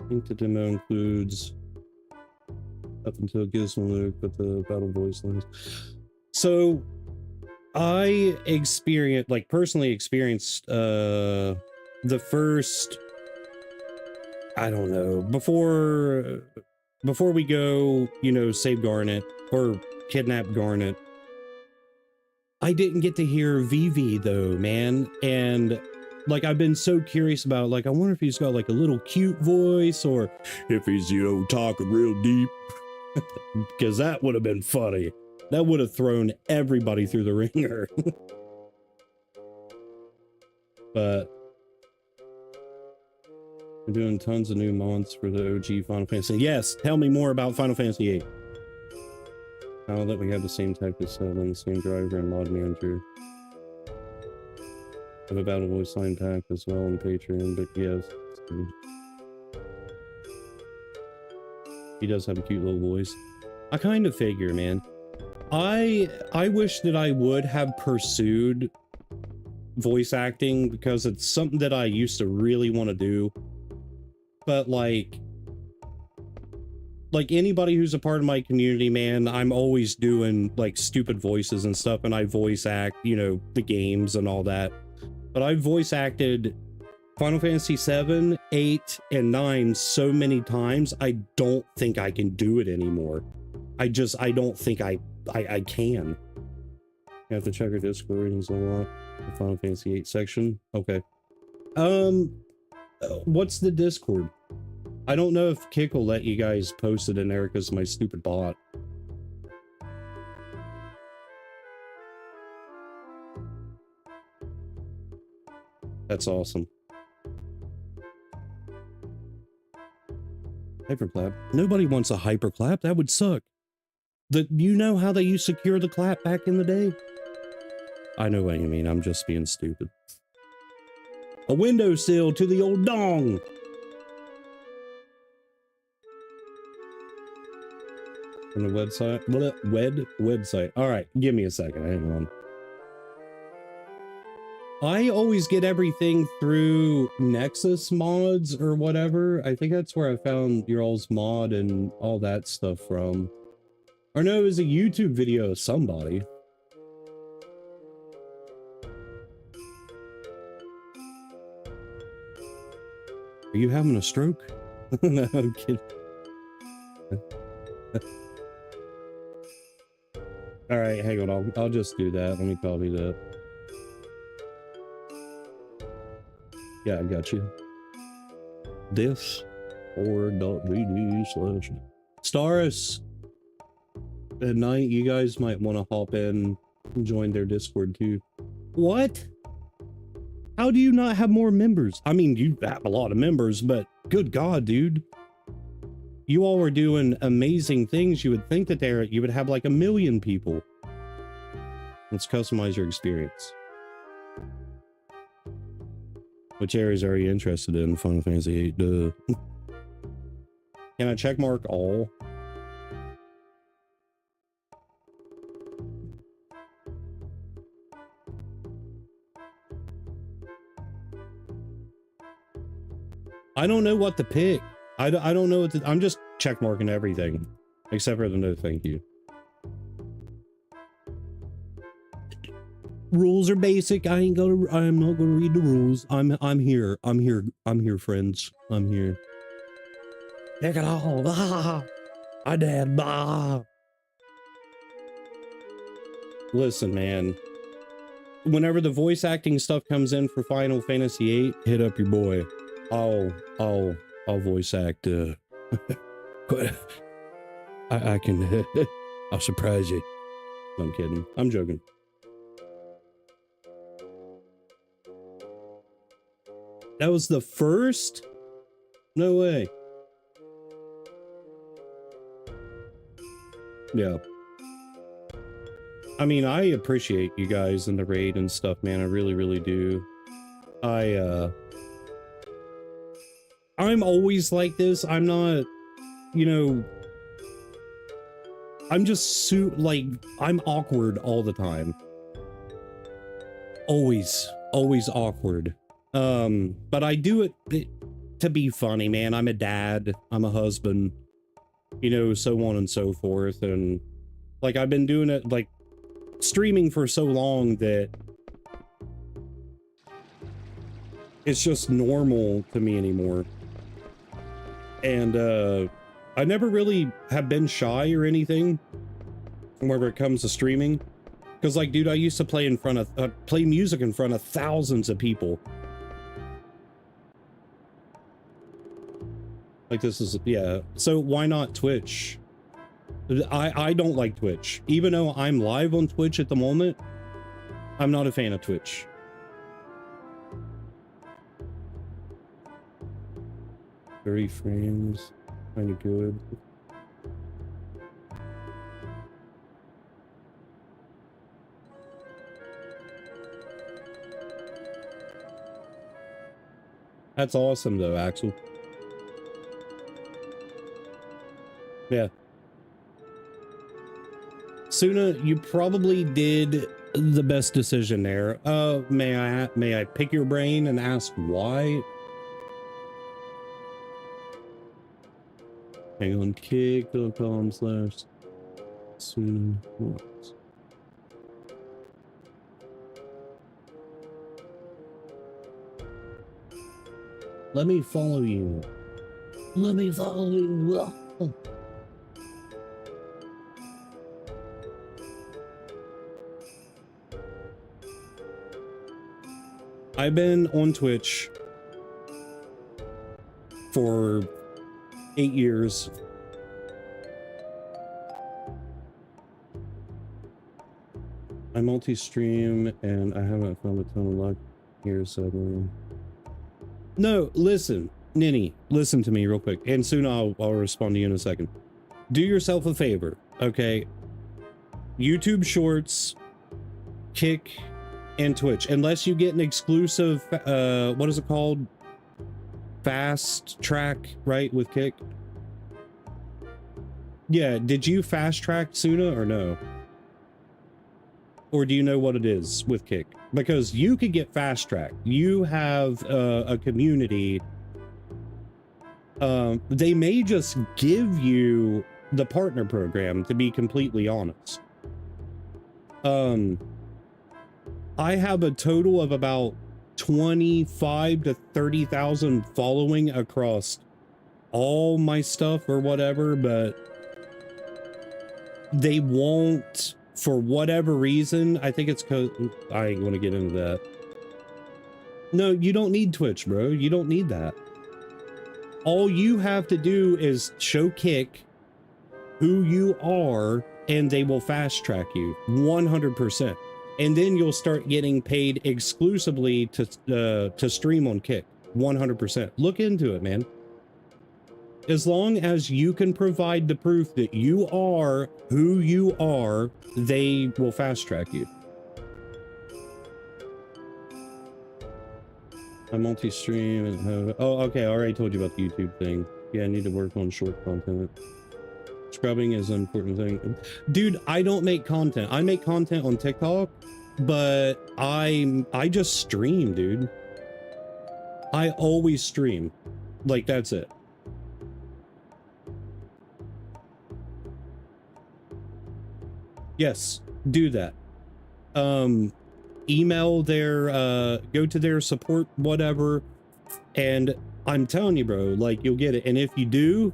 think the demo includes up until Gizmo Luke with the battle voice lines. So I experienced, like personally experienced, the first, I don't know, before we go, you know, save Garnet or kidnap Garnet. I didn't get to hear Vivi though, man. And like, I've been so curious about, like, I wonder if he's got like a little cute voice or if he's, you know, talking real deep. Because that would have been funny. That would have thrown everybody through the ringer. But we're doing tons of new mods for the OG Final Fantasy. Yes, tell me more about Final Fantasy VIII. Now that we have the same type of setup, same driver and mod manager. I have a battle voice line pack as well on Patreon, but yes. He does have a cute little voice. I kind of figure, man. I wish that I would have pursued voice acting because it's something that I used to really want to do. But like anybody who's a part of my community, man, I'm always doing like stupid voices and stuff, and I voice act, you know, the games and all that. But I voice acted Final Fantasy 7, 8, and 9 so many times, I don't think I can do it anymore. I don't think I can. You have to check our Discord readings a lot. The Final Fantasy 8 section. Okay. What's the Discord? I don't know if Kick will let you guys post it in there because of my stupid bot. That's awesome. Hyperclap. Nobody wants a hyperclap. That would suck. You know how they used to secure the clap back in the day? I know what you mean. I'm just being stupid. A windowsill to the old dong. On the website? What? Website. All right. Give me a second. Hang on. I always get everything through Nexus mods or whatever. I think that's where I found your all's mod and all that stuff from. Or no, it was a YouTube video of somebody. Are you having a stroke? No, I'm kidding. All right, hang on. I'll just do that. Let me copy that. Yeah, I got you. This or.gd/ Staris. At night, you guys might want to hop in and join their Discord too. What? How do you not have more members? I mean, you have a lot of members, but good God, dude. You all were doing amazing things. You would think that you would have like 1 million people. Let's customize your experience. Which areas are you interested in? Final Fantasy VIII. Duh. Can I check mark all? I don't know what to pick. I don't know what to, I'm just check marking everything except for the no thank you. Rules are basic. I'm not gonna read the rules. I'm here, friends. I'm here. Take it all. Ah, I did. Ah. Listen, man. Whenever the voice acting stuff comes in for Final Fantasy VIII, hit up your boy. I'll voice act. I can. I'll surprise you. I'm kidding. I'm joking. That was the first? No way. Yeah. I mean, I appreciate you guys in the raid and stuff, man. I really, really do. I'm always like this. I'm not, you know, I'm just I'm awkward all the time. Always awkward. But I do it to be funny, man. I'm a dad, I'm a husband, you know, so on and so forth. And like, I've been doing it, like, streaming for so long that it's just normal to me anymore. And I never really have been shy or anything whenever it comes to streaming. Because, like, dude, I used to play in front of play music in front of thousands of people. Like, this is, yeah. So why not Twitch? I don't like Twitch. Even though I'm live on Twitch at the moment, I'm not a fan of Twitch. 30 frames, kind of good. That's awesome though, Axel. Yeah. Suna, you probably did the best decision there. May I pick your brain and ask why? Hang on, kick.com/Suna. Let me follow you. Let me follow you. I've been on Twitch for 8 years. I multi-stream and I haven't found a ton of luck here, so no, listen, Ninny, listen to me real quick, and soon I'll respond to you in a second. Do yourself a favor, okay? YouTube Shorts, Kick, and Twitch, unless you get an exclusive, what is it called? Fast track, right, with Kick? Yeah, did you fast track Suna or no? Or do you know what it is with Kick? Because you could get fast track. You have a community. They may just give you the partner program, to be completely honest. I have a total of about 25 to 30,000 following across all my stuff or whatever, but they won't, for whatever reason. I think it's because I ain't going to get into that. No, you don't need Twitch, bro. You don't need that. All you have to do is show Kick who you are, and they will fast track you 100%. And then you'll start getting paid exclusively to stream on Kick 100%. Look into it, man. As long as you can provide the proof that you are who you are, they will fast track you. I multi-stream and have... Oh, okay, I already told you about the YouTube thing. Yeah, I need to work on short content. Scrubbing is an important thing. Dude, I don't make content. I make content on TikTok, but I just stream, dude. I always stream. Like, that's it. Yes, do that. Email their, go to their support, whatever, and I'm telling you, bro, like, you'll get it. And if you do,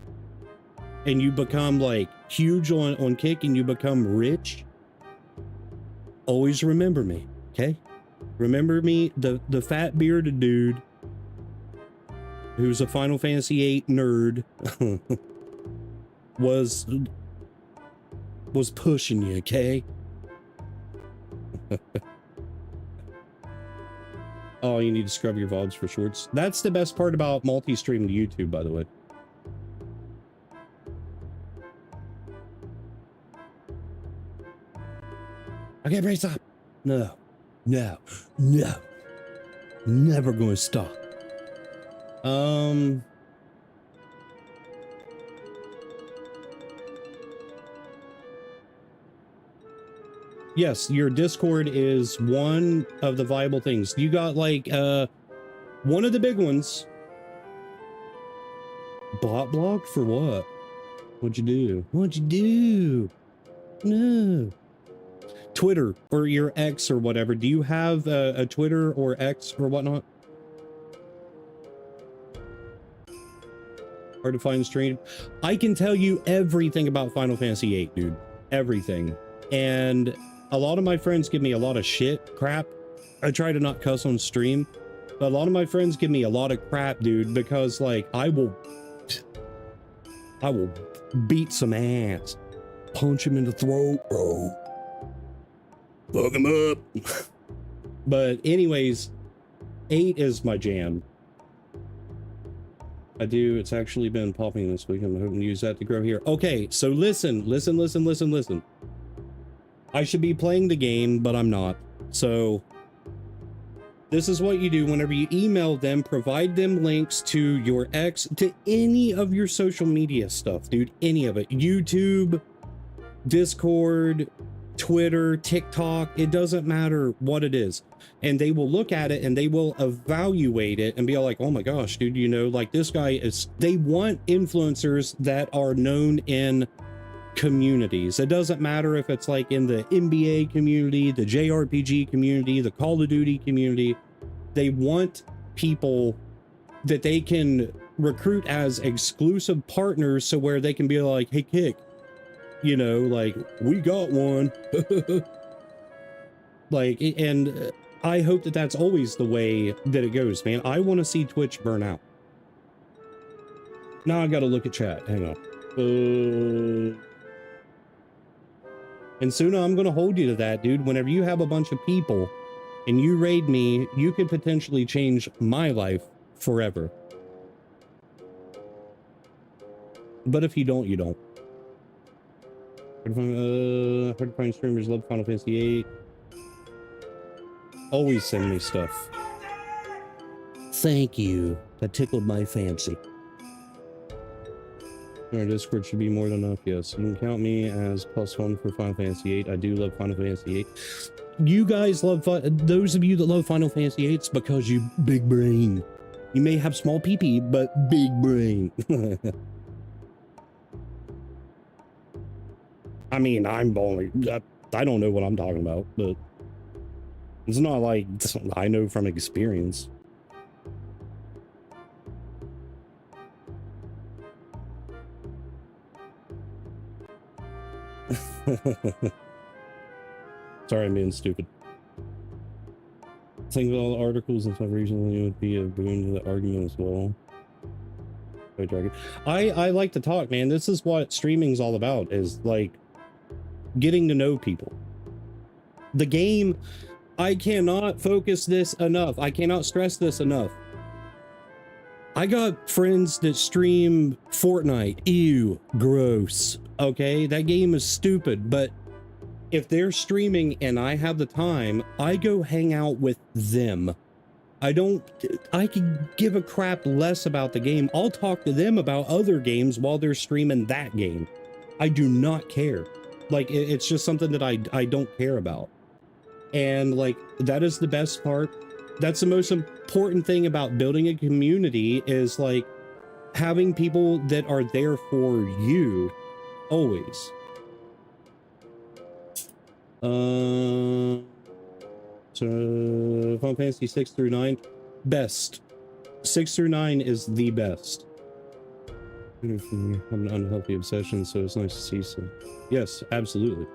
and you become, like, huge on Kick, and you become rich, always remember me, okay? Remember me, the fat bearded dude who's a Final Fantasy VIII nerd was pushing you, okay? Oh, you need to scrub your VODs for shorts. That's the best part about multi-stream to YouTube, by the way. Okay, brace up. No, no, no. Never going to stop. Yes, your Discord is one of the viable things. You got, like, one of the big ones. Bot blocked for what? What'd you do? What'd you do? No. Twitter or your X or whatever. Do you have a Twitter or X or whatnot? Hard to find stream. I can tell you everything about Final Fantasy VIII, dude. Everything. And a lot of my friends give me a lot of crap. I try to not cuss on stream, but a lot of my friends give me a lot of crap, dude, because like I will beat some ass, punch him in the throat, bro. Fuck him up. But anyways, 8 is my jam. I do. It's actually been popping this week. I'm hoping to use that to grow here. Okay, so listen. I should be playing the game, but I'm not. So this is what you do whenever you email them. Provide them links to your X, to any of your social media stuff, dude. Any of it. YouTube, Discord, Twitter, TikTok. It doesn't matter what it is. And they will look at it and they will evaluate it and be like, oh my gosh, dude, you know, like this guy is, they want influencers that are known in communities. It doesn't matter if it's like in the NBA community, the JRPG community, the Call of Duty community. They want people that they can recruit as exclusive partners, so where they can be like, hey, Kick, you know, like, we got one. Like, and I hope that that's always the way that it goes, man. I want to see Twitch burn out. Now I got to look at chat. Hang on. And Suna, I'm going to hold you to that, dude. Whenever you have a bunch of people and you raid me, you could potentially change my life forever. But if you don't, you don't. Hard to find streamers love Final Fantasy VIII. Always send me stuff. Thank you. That tickled my fancy. Our Discord should be more than enough, yes. You can count me as +1 for Final Fantasy VIII. I do love Final Fantasy VIII. You guys love, those of you that love Final Fantasy VIII, it's because you big brain. You may have small pee-pee, but big brain. I mean, I'm only, I don't know what I'm talking about, but it's not like I know from experience. Sorry, I'm being stupid. I think with all the articles and stuff recently, it would be a boon to the argument as well. I like to talk, man. This is what streaming's all about, is like getting to know people. The game, I cannot focus this enough. I cannot stress this enough. I got friends that stream Fortnite. Ew, gross. Okay, that game is stupid, but if they're streaming and I have the time, I go hang out with them. I can give a crap less about the game. I'll talk to them about other games while they're streaming that game. I do not care. Like, it's just something that I don't care about. And like, that is the best part. That's the most important thing about building a community, is like having people that are there for you always. So Final Fantasy 6 through 9, best. 6 through 9 is the best. I have an unhealthy obsession, so it's nice to see some. Yes, absolutely.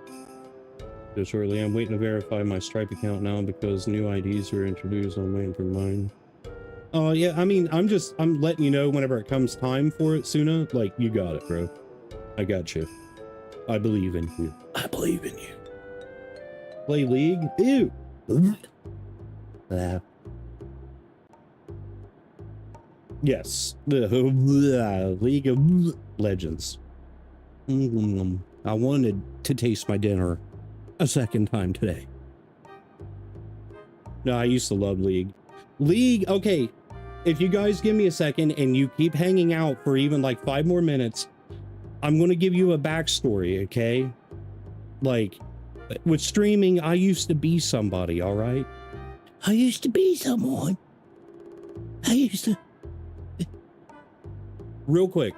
So shortly, I'm waiting to verify my Stripe account now because new IDs were introduced. I'm waiting for mine. Oh yeah, I mean, I'm letting you know whenever it comes time for it, Suna. Like, you got it, bro. I got you. I believe in you. I believe in you. Play League? Ew. Yes. League of Legends. I wanted to taste my dinner a second time today. No, I used to love League. League, okay. If you guys give me a second and you keep hanging out for even like 5 more minutes, I'm going to give you a backstory, okay? Like, with streaming, I used to be somebody, all right? I used to be someone. I used to... Real quick.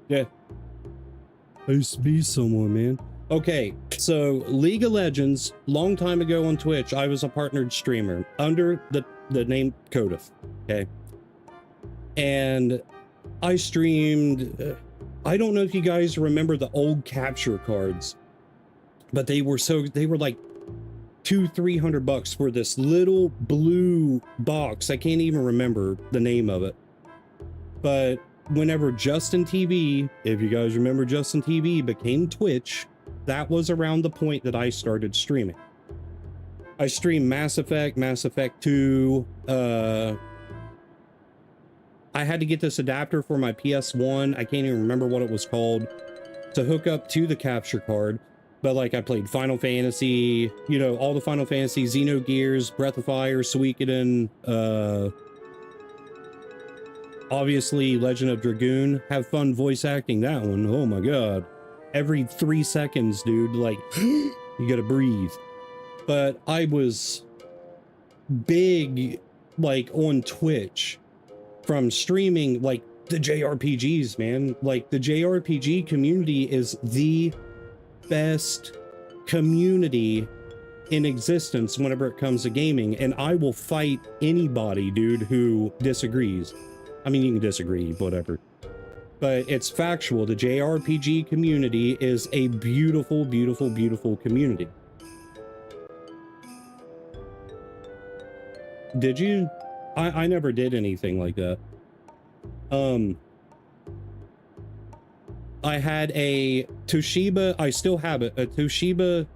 Yeah. I used to be someone, man. Okay, so League of Legends, long time ago on Twitch, I was a partnered streamer under the name Codif, okay? And I streamed, I don't know if you guys remember the old capture cards, but they were like $200-300 for this little blue box. I can't even remember the name of it. But whenever Justin TV, if you guys remember Justin TV, became Twitch, that was around the point that I started streaming. I streamed Mass Effect, Mass Effect 2. I had to get this adapter for my PS1. I can't even remember what it was called to hook up to the capture card. But like I played Final Fantasy, you know, all the Final Fantasy, Xenogears, Breath of Fire, Suikoden, obviously Legend of Dragoon. Have fun voice acting that one. Oh my god. Every 3 seconds, dude, like you gotta breathe. But I was big like on Twitch from streaming like the JRPGs, man. Like the JRPG community is the best community in existence whenever it comes to gaming, and I will fight anybody, dude, who disagrees. I mean, you can disagree, whatever, but it's factual. The JRPG community is a beautiful, beautiful, beautiful community. Did you? I never did anything like that. I had a Toshiba, I still have it, a Toshiba,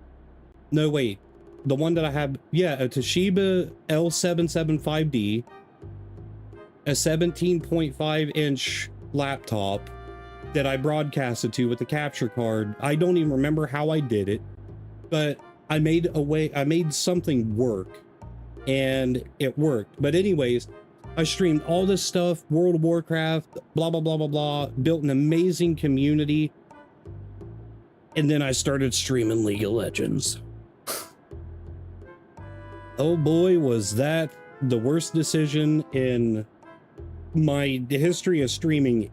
no wait, the one that I have, yeah, a Toshiba L775D, a 17.5 inch laptop that I broadcasted to with the capture card. I don't even remember how I did it, but I made something work, and it worked. But anyways, I streamed all this stuff, World of Warcraft, blah, blah, blah, blah, blah, built an amazing community. And then I started streaming League of Legends. Oh boy, was that the worst decision in the history of streaming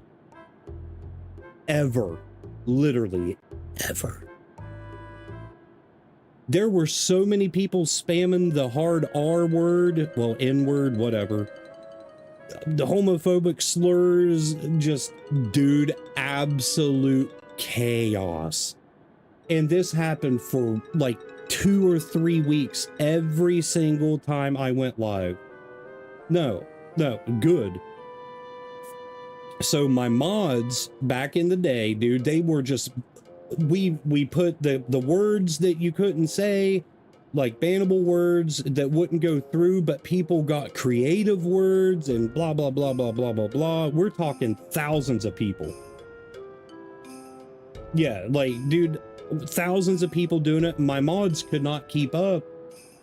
ever. Literally ever. There were so many people spamming the hard R word, well, N word, whatever. The homophobic slurs, just, dude, absolute chaos. And this happened for like 2 or 3 weeks every single time I went live. No, good. So my mods back in the day, dude, they were just, we put the words that you couldn't say, like bannable words that wouldn't go through, but people got creative words and blah, blah, blah, blah, blah, blah, blah. We're talking thousands of people. Yeah, like, dude, thousands of people doing it. My mods could not keep up.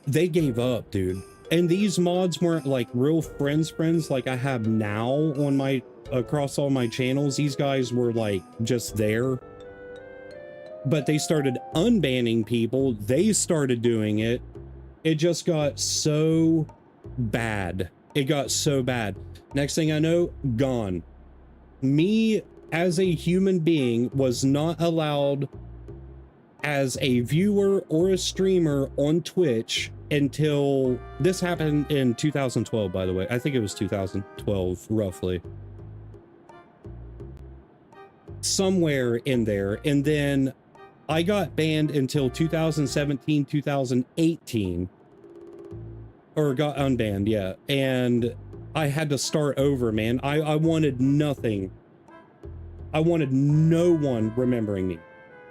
They gave up, dude. And these mods weren't like real friends like I have now on my, across all my channels. These guys were like just there. But they started unbanning people. They started doing it. It just got so bad. It got so bad. Next thing I know, gone. Me as a human being was not allowed as a viewer or a streamer on Twitch until this happened in 2012, by the way. I think it was 2012, roughly. Somewhere in there. And then I got banned until 2017, 2018, or got unbanned, yeah. And I had to start over, man. I wanted nothing. I wanted no one remembering me.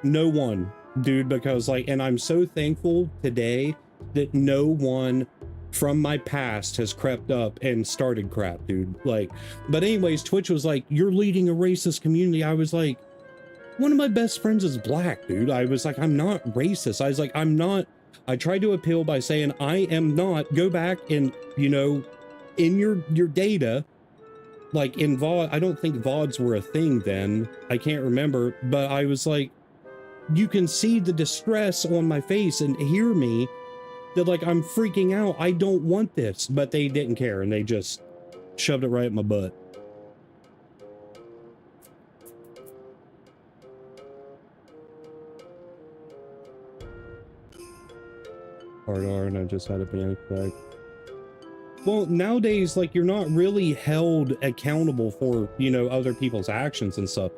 No one, dude, because like, and I'm so thankful today that no one from my past has crept up and started crap, dude. Like, but anyways, Twitch was like, you're leading a racist community. I was like, one of my best friends is black, dude. I was like, I'm not racist. I was like, I'm not. I tried to appeal by saying I am not. Go back and, you know, in your data, like in VOD, I don't think VODs were a thing then. I can't remember, but I was like, you can see the distress on my face and hear me that like I'm freaking out. I don't want this, but they didn't care and they just shoved it right at my butt. Hard R, and I just had a panic attack. Well, nowadays, like, you're not really held accountable for, you know, other people's actions and stuff.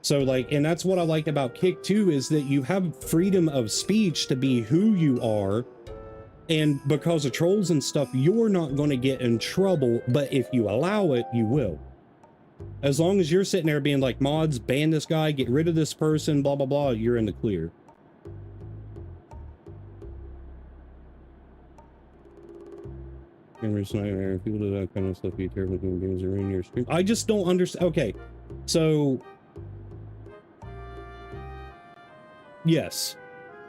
So, like, and that's what I like about Kick too, is that you have freedom of speech to be who you are. And because of trolls and stuff, you're not going to get in trouble. But if you allow it, you will. As long as you're sitting there being like, mods, ban this guy, get rid of this person, blah, blah, blah, you're in the clear. Nightmare. People do that kind of stuff. You terrible human beings are in your stream. I just don't understand. Okay, so yes.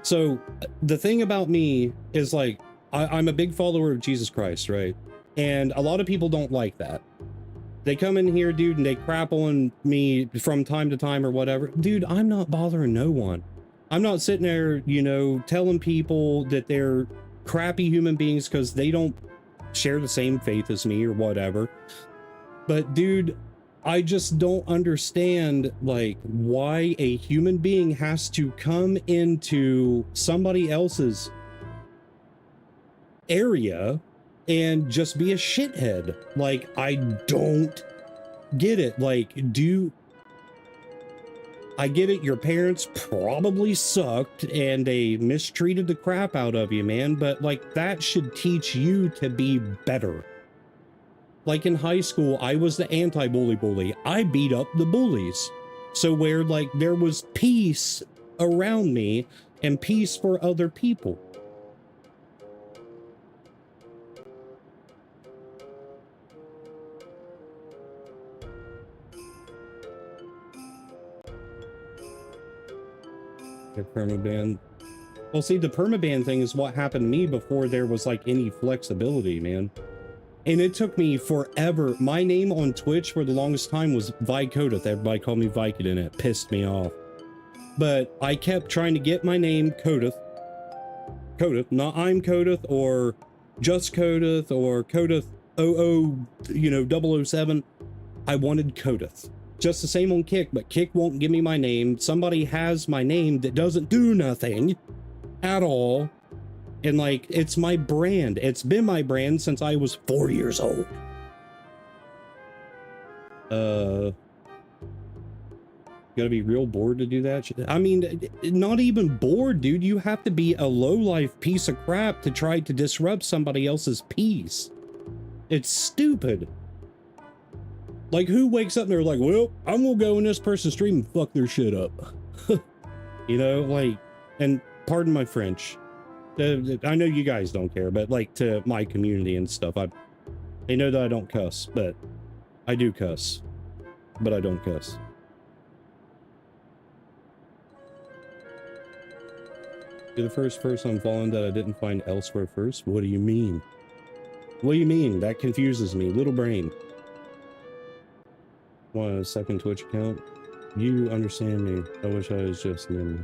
So the thing about me is, like, I'm a big follower of Jesus Christ, right? And a lot of people don't like that. They come in here, dude, and they crap on me from time to time or whatever. Dude, I'm not bothering no one. I'm not sitting there, you know, telling people that they're crappy human beings because they don't share the same faith as me or whatever. But dude, I just don't understand, like, why a human being has to come into somebody else's area and just be a shithead. Like, I don't get it. Like, I get it, your parents probably sucked and they mistreated the crap out of you, man, but like, that should teach you to be better. Like in high school, I was the anti-bully bully. I beat up the bullies. So where, like, there was peace around me and peace for other people. Permaban. Well, see, the permaban thing is what happened to me before there was like any flexibility, man. And it took me forever. My name on Twitch for the longest time was Vykodith. Everybody called me Vicodin, and it pissed me off. But I kept trying to get my name Kodith. Kodith, not I'm Kodith or just Kodith or Kodith 00, you know, 007. I wanted Kodith. Just the same on Kick, but Kick won't give me my name. Somebody has my name that doesn't do nothing at all. And like, it's my brand. It's been my brand since I was 4 years old. Gotta be real bored to do that shit. I mean, not even bored, dude. You have to be a low-life piece of crap to try to disrupt somebody else's peace. It's stupid. Like, who wakes up and they're like, well, I'm gonna go in this person's stream and fuck their shit up. You know, like, and pardon my French. I know you guys don't care, but like, to my community and stuff, they know that I don't cuss, but I do cuss, but I don't cuss. You're the first person I'm following that I didn't find elsewhere first. What do you mean? What do you mean? That confuses me. Little brain. Want a second Twitch account? You understand me. I wish I was just in.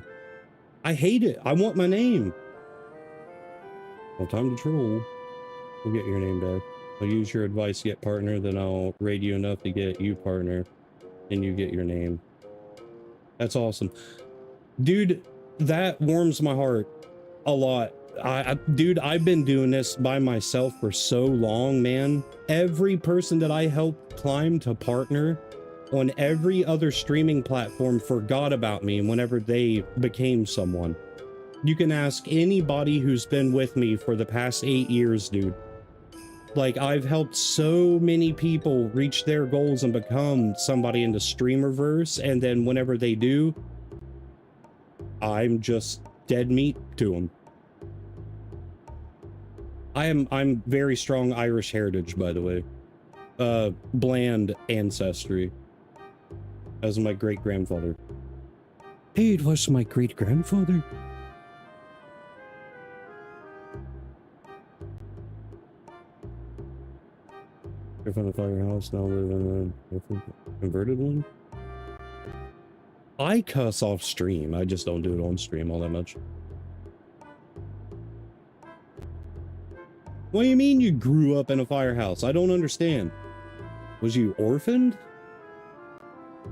I hate it. I want my name. Well, time to troll. We'll get your name back. I'll use your advice, get partner, then I'll raid you enough to get you partner, and you get your name. That's awesome. Dude, that warms my heart a lot. Dude, I've been doing this by myself for so long, man. Every person that I helped climb to partner on every other streaming platform forgot about me whenever they became someone. You can ask anybody who's been with me for the past 8 years, dude. Like, I've helped so many people reach their goals and become somebody in the streamerverse, and then whenever they do, I'm just dead meat to them. I'm very strong Irish heritage, by the way. Bland ancestry. As my great-grandfather. Hey, it was my great-grandfather. If I'm a firehouse, now live in a converted one. I cuss off stream. I just don't do it on stream all that much. What do you mean you grew up in a firehouse? I don't understand. Was you orphaned?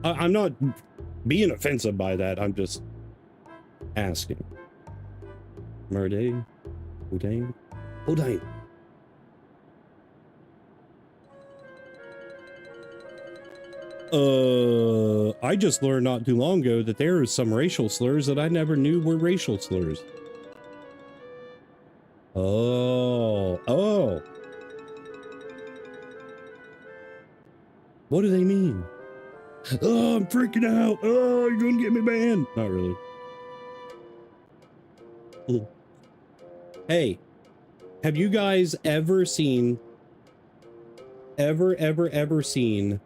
I'm not being offensive by that. I'm just asking. Murday, dang. Oh, dang. I just learned not too long ago that there are some racial slurs that I never knew were racial slurs. Oh. What do they mean? Oh, I'm freaking out. Oh, you're gonna get me banned. Not really. Hey, have you guys ever seen, ever seen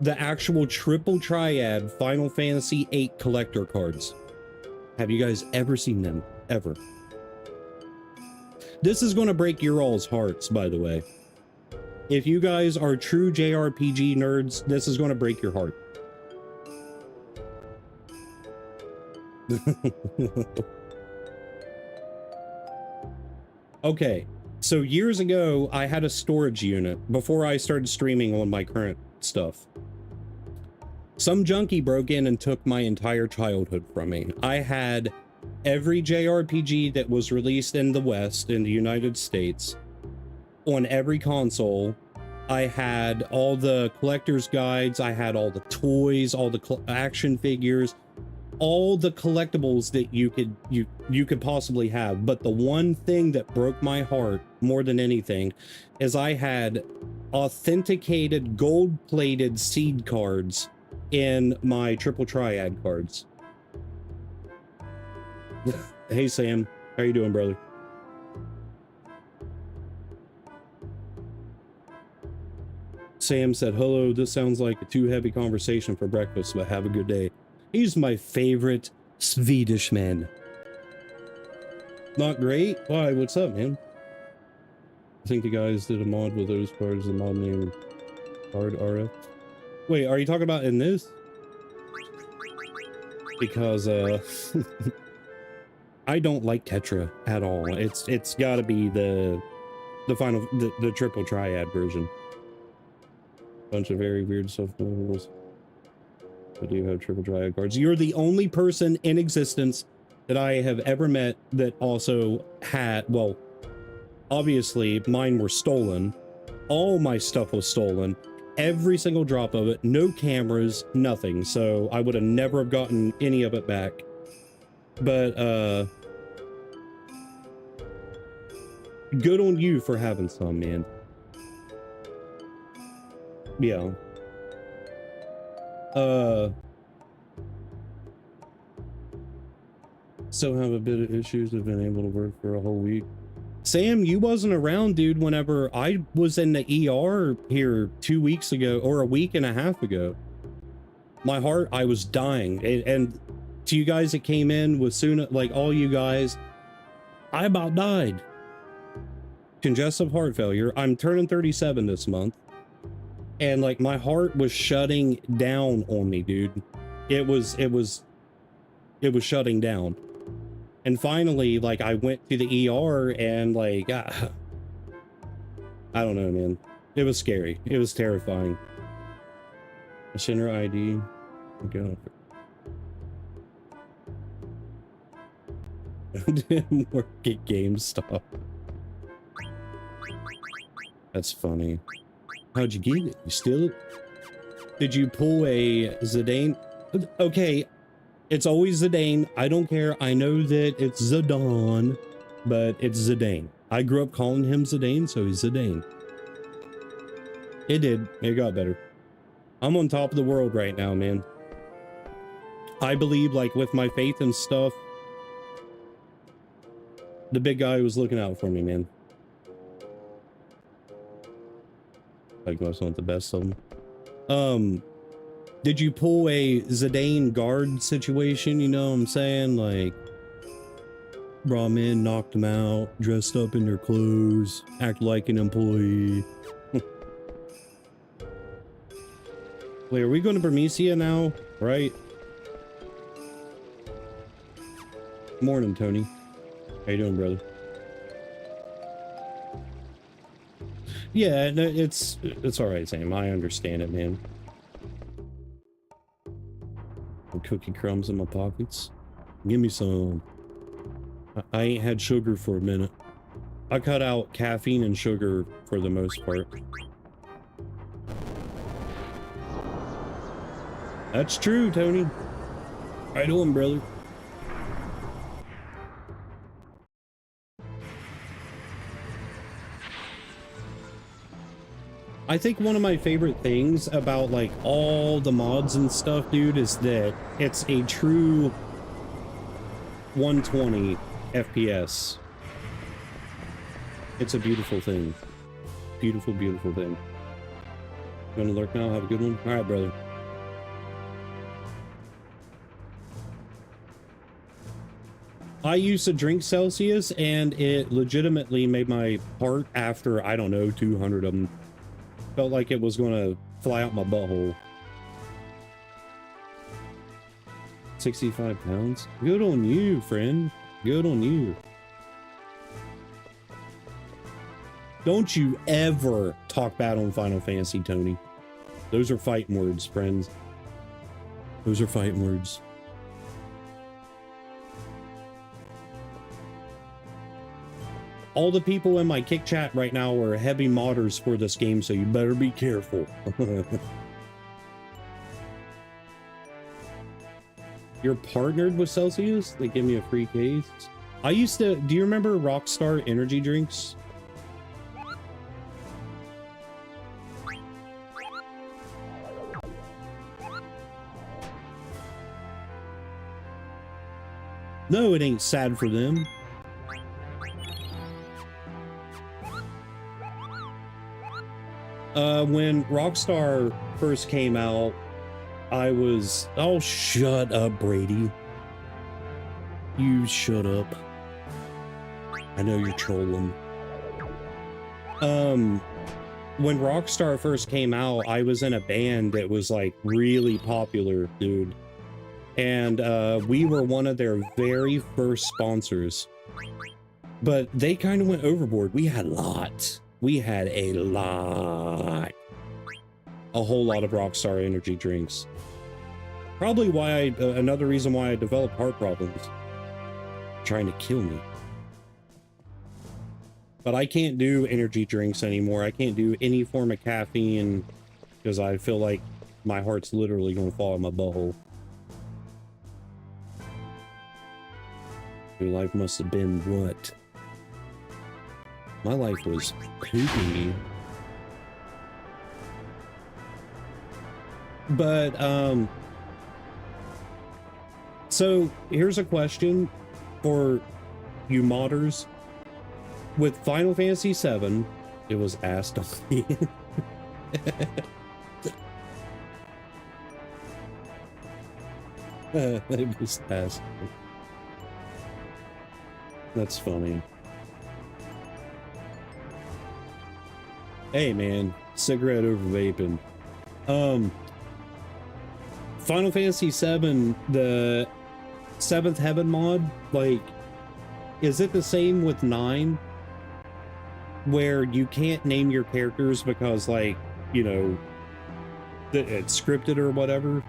the actual triple triad Final Fantasy VIII collector cards? Have you guys ever seen them? Ever? This is going to break your all's hearts, by the way. If you guys are true JRPG nerds, this is going to break your heart. Okay, so years ago, I had a storage unit before I started streaming on my current stuff. Some junkie broke in and took my entire childhood from me. I had every JRPG that was released in the West, in the United States, on every console. I had all the collector's guides, I had all the toys, all the action figures, all the collectibles that you could possibly have. But the one thing that broke my heart more than anything is I had authenticated gold-plated seed cards in my triple triad cards. Hey Sam, how you doing, brother? Sam said, hello, this sounds like a too heavy conversation for breakfast, but have a good day. He's my favorite Swedish man. Not great? Why, what's up, man? I think the guys did a mod with those cards, the mod name Card RF. Wait, are you talking about in this? Because, I don't like Tetra at all. It's gotta be the triple triad version. Bunch of very weird stuff. I do have triple triad cards. You're the only person in existence that I have ever met that also had, well, obviously mine were stolen. All my stuff was stolen. Every single drop of it, no cameras, nothing. So I would have never have gotten any of it back. But, good on you for having some, man. Yeah. So have a bit of issues, have been able to work for a whole week. Sam, you wasn't around, dude, whenever I was in the ER here 2 weeks ago, or a week and a half ago. My heart, I was dying. And to you guys that came in with soon, like all you guys, I about died. Congestive heart failure. I'm turning 37 this month. And like my heart was shutting down on me, dude. It was shutting down. And finally, like I went to the ER and like, I don't know, man. It was scary. It was terrifying. Shinra ID. Okay. Didn't work at GameStop. That's funny. How'd you get it? You steal it? Did you pull a Zidane? Okay, it's always Zidane. I don't care. I know that it's Zidane, but it's Zidane. I grew up calling him Zidane, so he's Zidane. It did. It got better. I'm on top of the world right now, man. I believe, like, with my faith and stuff, the big guy was looking out for me, man. Like, that's not the best of them. Did you pull a Zidane guard situation? You know what I'm saying? Like, brought him in, knocked him out, dressed up in their clothes, act like an employee. Wait, are we going to Bermesia now? Right? Morning, Tony. How you doing, brother? Yeah, no, it's all right, Sam. I understand it, man. Cookie crumbs in my pockets. Give me some. I ain't had sugar for a minute. I cut out caffeine and sugar for the most part. That's true, Tony. How you doing, brother? I think one of my favorite things about like all the mods and stuff, dude, is that it's a true 120 FPS. It's a beautiful thing. Beautiful, beautiful thing. You wanna lurk now? Have a good one? Alright, brother. I used to drink Celsius and it legitimately made my heart after, I don't know, 200 of them. Felt like it was gonna fly out my butthole. 65 pounds? Good on you, friend. Good on you. Don't you ever talk bad on Final Fantasy, Tony. Those are fighting words, friends. Those are fighting words. All the people in my Kick chat right now are heavy modders for this game, so you better be careful. You're partnered with Celsius? They give me a free case. I used to... Do you remember Rockstar energy drinks? No, it ain't sad for them. When Rockstar first came out, I was... Oh, shut up, Brady. You shut up. I know you're trolling. When Rockstar first came out, I was in a band that was, like, really popular, dude. And, we were one of their very first sponsors. But they kind of went overboard. We had lots. We had a lot. A whole lot of Rockstar energy drinks. Probably why I, another reason why I developed heart problems. Trying to kill me. But I can't do energy drinks anymore. I can't do any form of caffeine because I feel like my heart's literally going to fall in my butthole. Your life must have been what? My life was poopy. But, so here's a question for you modders. With Final Fantasy VII, it was asked of me. It was asked. That's funny. Hey man, cigarette over vaping. Final Fantasy VII, the 7th Heaven mod, like, is it the same with 9? Where you can't name your characters because, like, you know, it's scripted or whatever?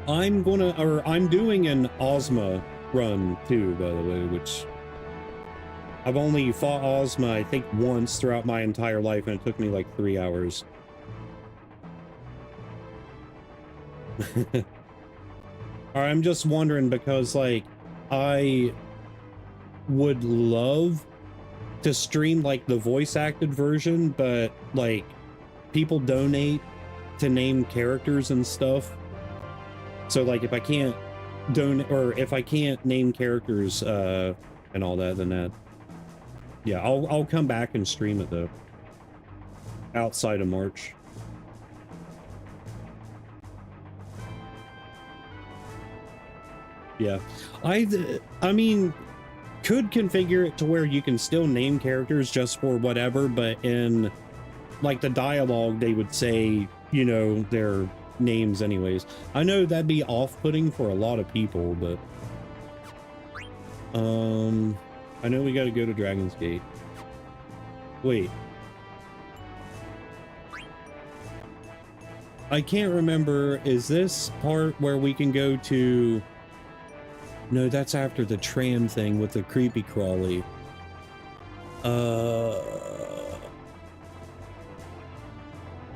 I'm doing an Ozma run too, by the way, which I've only fought Ozma, I think, once throughout my entire life, and it took me like 3 hours. I'm just wondering because, like, I would love to stream, like, the voice-acted version, but, like, people donate to name characters and stuff. So, like, if I can't donate, or if I can't name characters, and all that, then that... Yeah, I'll come back and stream it, though. Outside of March. Yeah. I mean, could configure it to where you can still name characters just for whatever, but in, like, the dialogue, they would say, you know, their names anyways. I know that'd be off-putting for a lot of people, but... I know we gotta go to Dragon's Gate. Wait. I can't remember. Is this part where we can go to... No, that's after the tram thing with the creepy crawly. I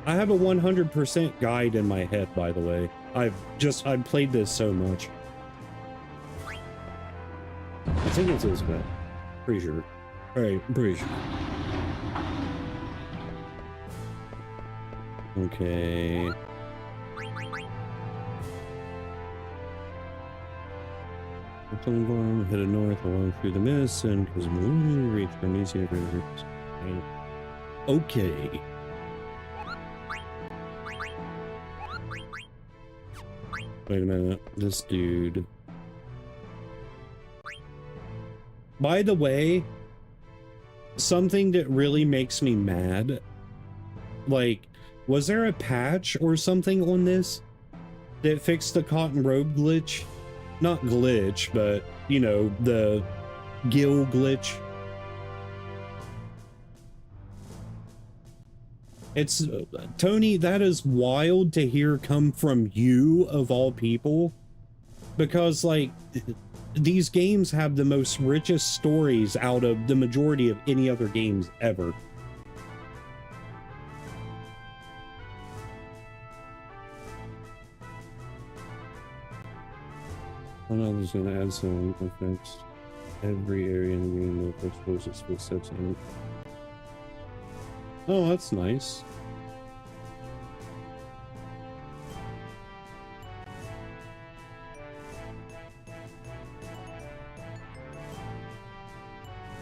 have a 100% guide in my head, by the way. I've played this so much. I think it's this guy. Pretty sure. Alright, I'm pretty sure. Okay. Headed north along through the mist and because we reach Arnesia. Okay. Wait a minute. This dude. By the way, something that really makes me mad, like, was there a patch or something on this that fixed the cotton robe glitch? Not glitch, but, you know, the gill glitch. It's, Tony, that is wild to hear come from you, of all people. Because, like, these games have the most richest stories out of the majority of any other games ever. I know there's going to add some effects. Every area in the game will expose its footsteps in it. Oh, that's nice.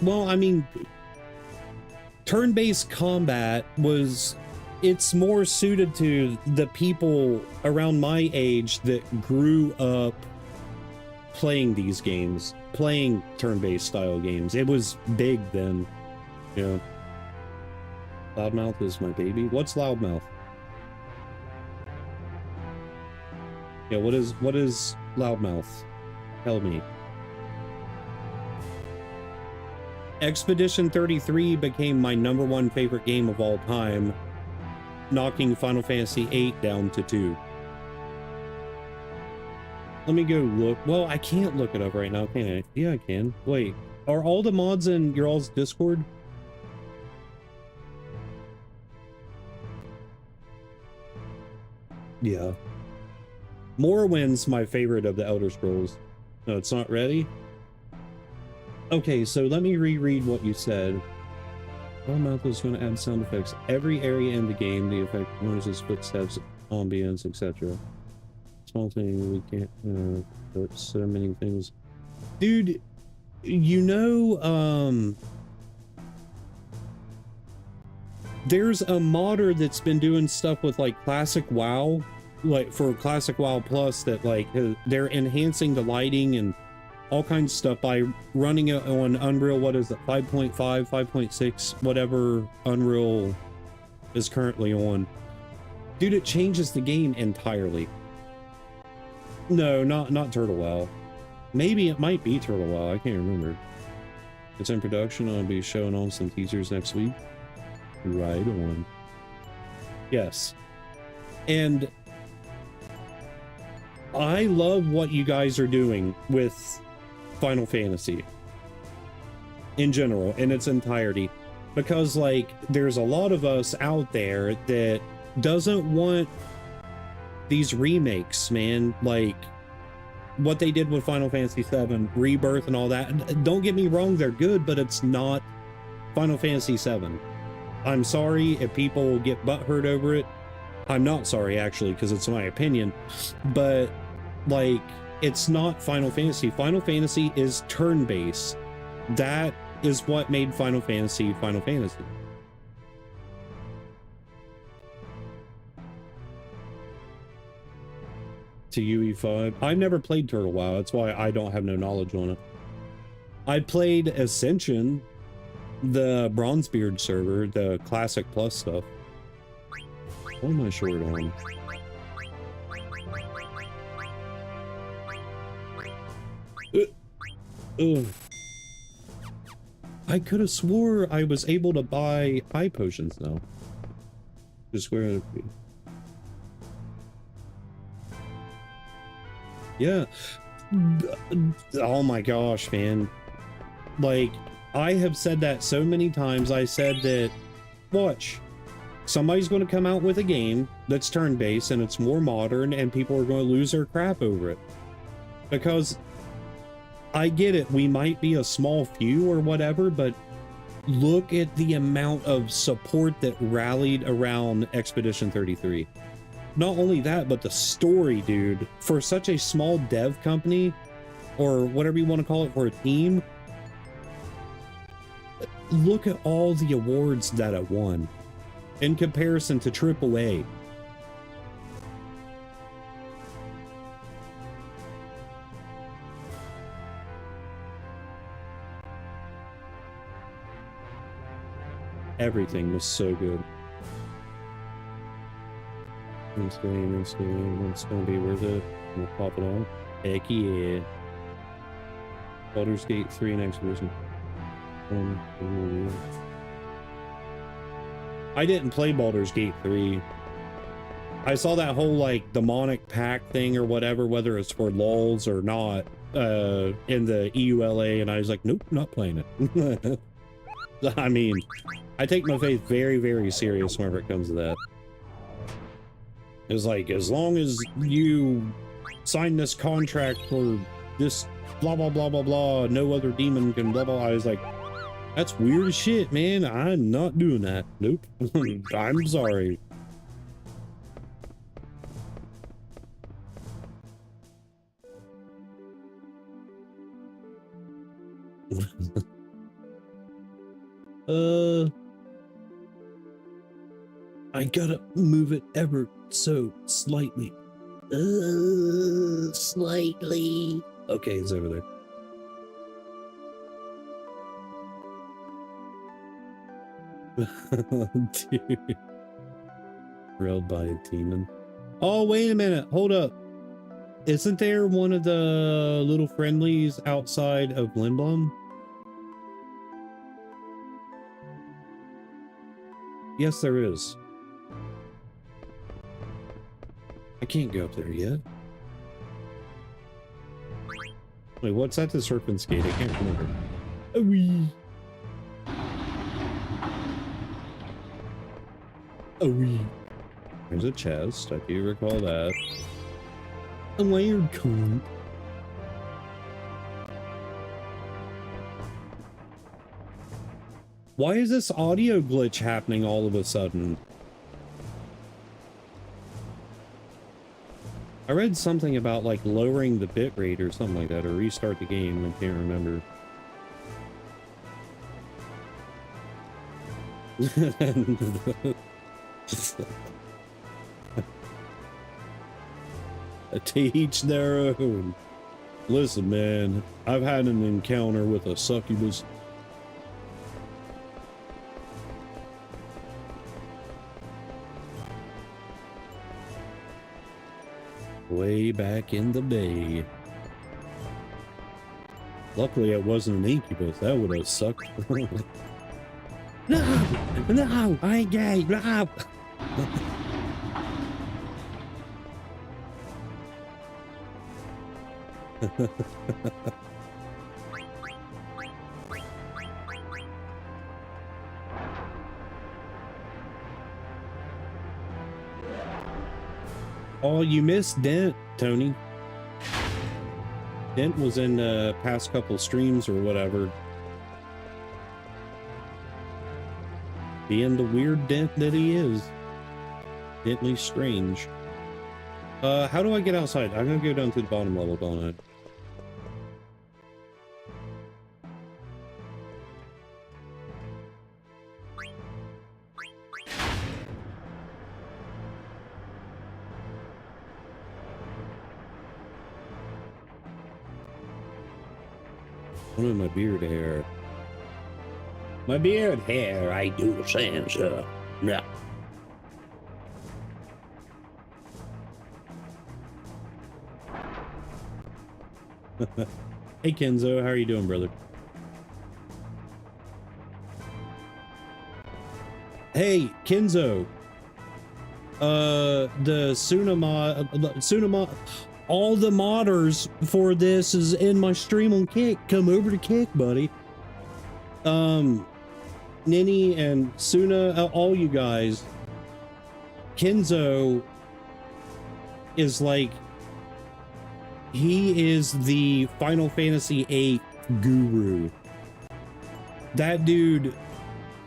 Well, I mean, turn-based combat it's more suited to the people around my age that grew up playing these games, playing turn-based style games. It was big then. Yeah. Loudmouth is my baby. What's Loudmouth? Yeah, what is Loudmouth? Tell me. Expedition 33 became my #1 favorite game of all time, knocking Final Fantasy VIII down to 2. Let me go look. Well, I can't look it up right now, can I? Yeah, I can. Wait, are all the mods in your all's Discord? Yeah. Morrowind's my favorite of the Elder Scrolls. No, it's not ready? Okay, so let me reread what you said. Loudmouth is going to add sound effects. Every area in the game, the effect noises, footsteps, ambience, etc. Small thing, we can't, but so many things. Dude, you know, there's a modder that's been doing stuff with, like, Classic WoW, like, for Classic WoW Plus, that, like, they're enhancing the lighting and all kinds of stuff by running it on Unreal, what is it, 5.5, 5.6, whatever Unreal is currently on. Dude, it changes the game entirely. No, not Turtle WoW. Maybe it might be Turtle WoW, I can't remember. It's in production, I'll be showing on some teasers next week. Right on. Yes. And I love what you guys are doing with Final Fantasy in general, in its entirety, because, like, there's a lot of us out there that doesn't want these remakes, man, like what they did with Final Fantasy VII, Rebirth and all that. Don't get me wrong, they're good, but it's not Final Fantasy VII. I'm sorry if people get butthurt over it. I'm not sorry, actually, because it's my opinion, but, like, it's not Final Fantasy. Final Fantasy is turn-based. That is what made Final Fantasy Final Fantasy. To UE5. I've never played Turtle WoW, that's why I don't have no knowledge on it. I played Ascension, the Bronzebeard server, the Classic Plus stuff. What am I short on? Ugh. I could have swore I was able to buy eye potions now. Just where Yeah. Oh my gosh, man. Like, I have said that so many times. I said that, watch, somebody's going to come out with a game that's turn-based and it's more modern and people are going to lose their crap over it. Because I get it, we might be a small few or whatever, but look at the amount of support that rallied around Expedition 33. Not only that, but the story, dude. For such a small dev company, or whatever you want to call it, for a team, look at all the awards that it won in comparison to AAA. Everything was so good. It's gonna be worth it. We'll pop it on. Heck yeah. Baldur's Gate 3 next version. I didn't play Baldur's Gate 3. I saw that whole like demonic pack thing or whatever, whether it's for lulz or not, in the EULA, and I was like, nope, not playing it. I mean, I take my faith very, very serious whenever it comes to that. It's like, as long as you sign this contract for this blah, blah, blah, blah, blah, no other demon can blah, blah. I was like, that's weird as shit, man. I'm not doing that. Nope. I'm sorry. I gotta move it ever so slightly. Slightly. Okay, it's over there. Dude. Railed by a demon. Oh, wait a minute. Hold up. Isn't there one of the little friendlies outside of Lindblom? Yes, there is. I can't go up there yet. Wait, what's at the Serpent's Gate? I can't remember. Oh, wee. Oh, wee. There's a chest. I do recall that. A layered cone. Why is this audio glitch happening all of a sudden? I read something about like lowering the bitrate or something like that, or restart the game. I can't remember. To each their own. Listen, man, I've had an encounter with a succubus. Way back in the day. Luckily, it wasn't an incubus. That would have sucked. No! No! I ain't gay! No! Oh, you missed Dent, Tony. Dent was in the past couple streams or whatever. Being the weird Dent that he is. Dently strange. How do I get outside? I'm gonna go down to the bottom level, don't I? What is my beard hair? My beard hair, I do sense, yeah. Hey Kenzo, how are you doing, brother? Hey Kenzo, the Sunama, all the modders for this is in my stream on Kick. Come over to Kick, buddy. Nini and Suna, all you guys. Kenzo is like, he is the Final Fantasy VIII guru. That dude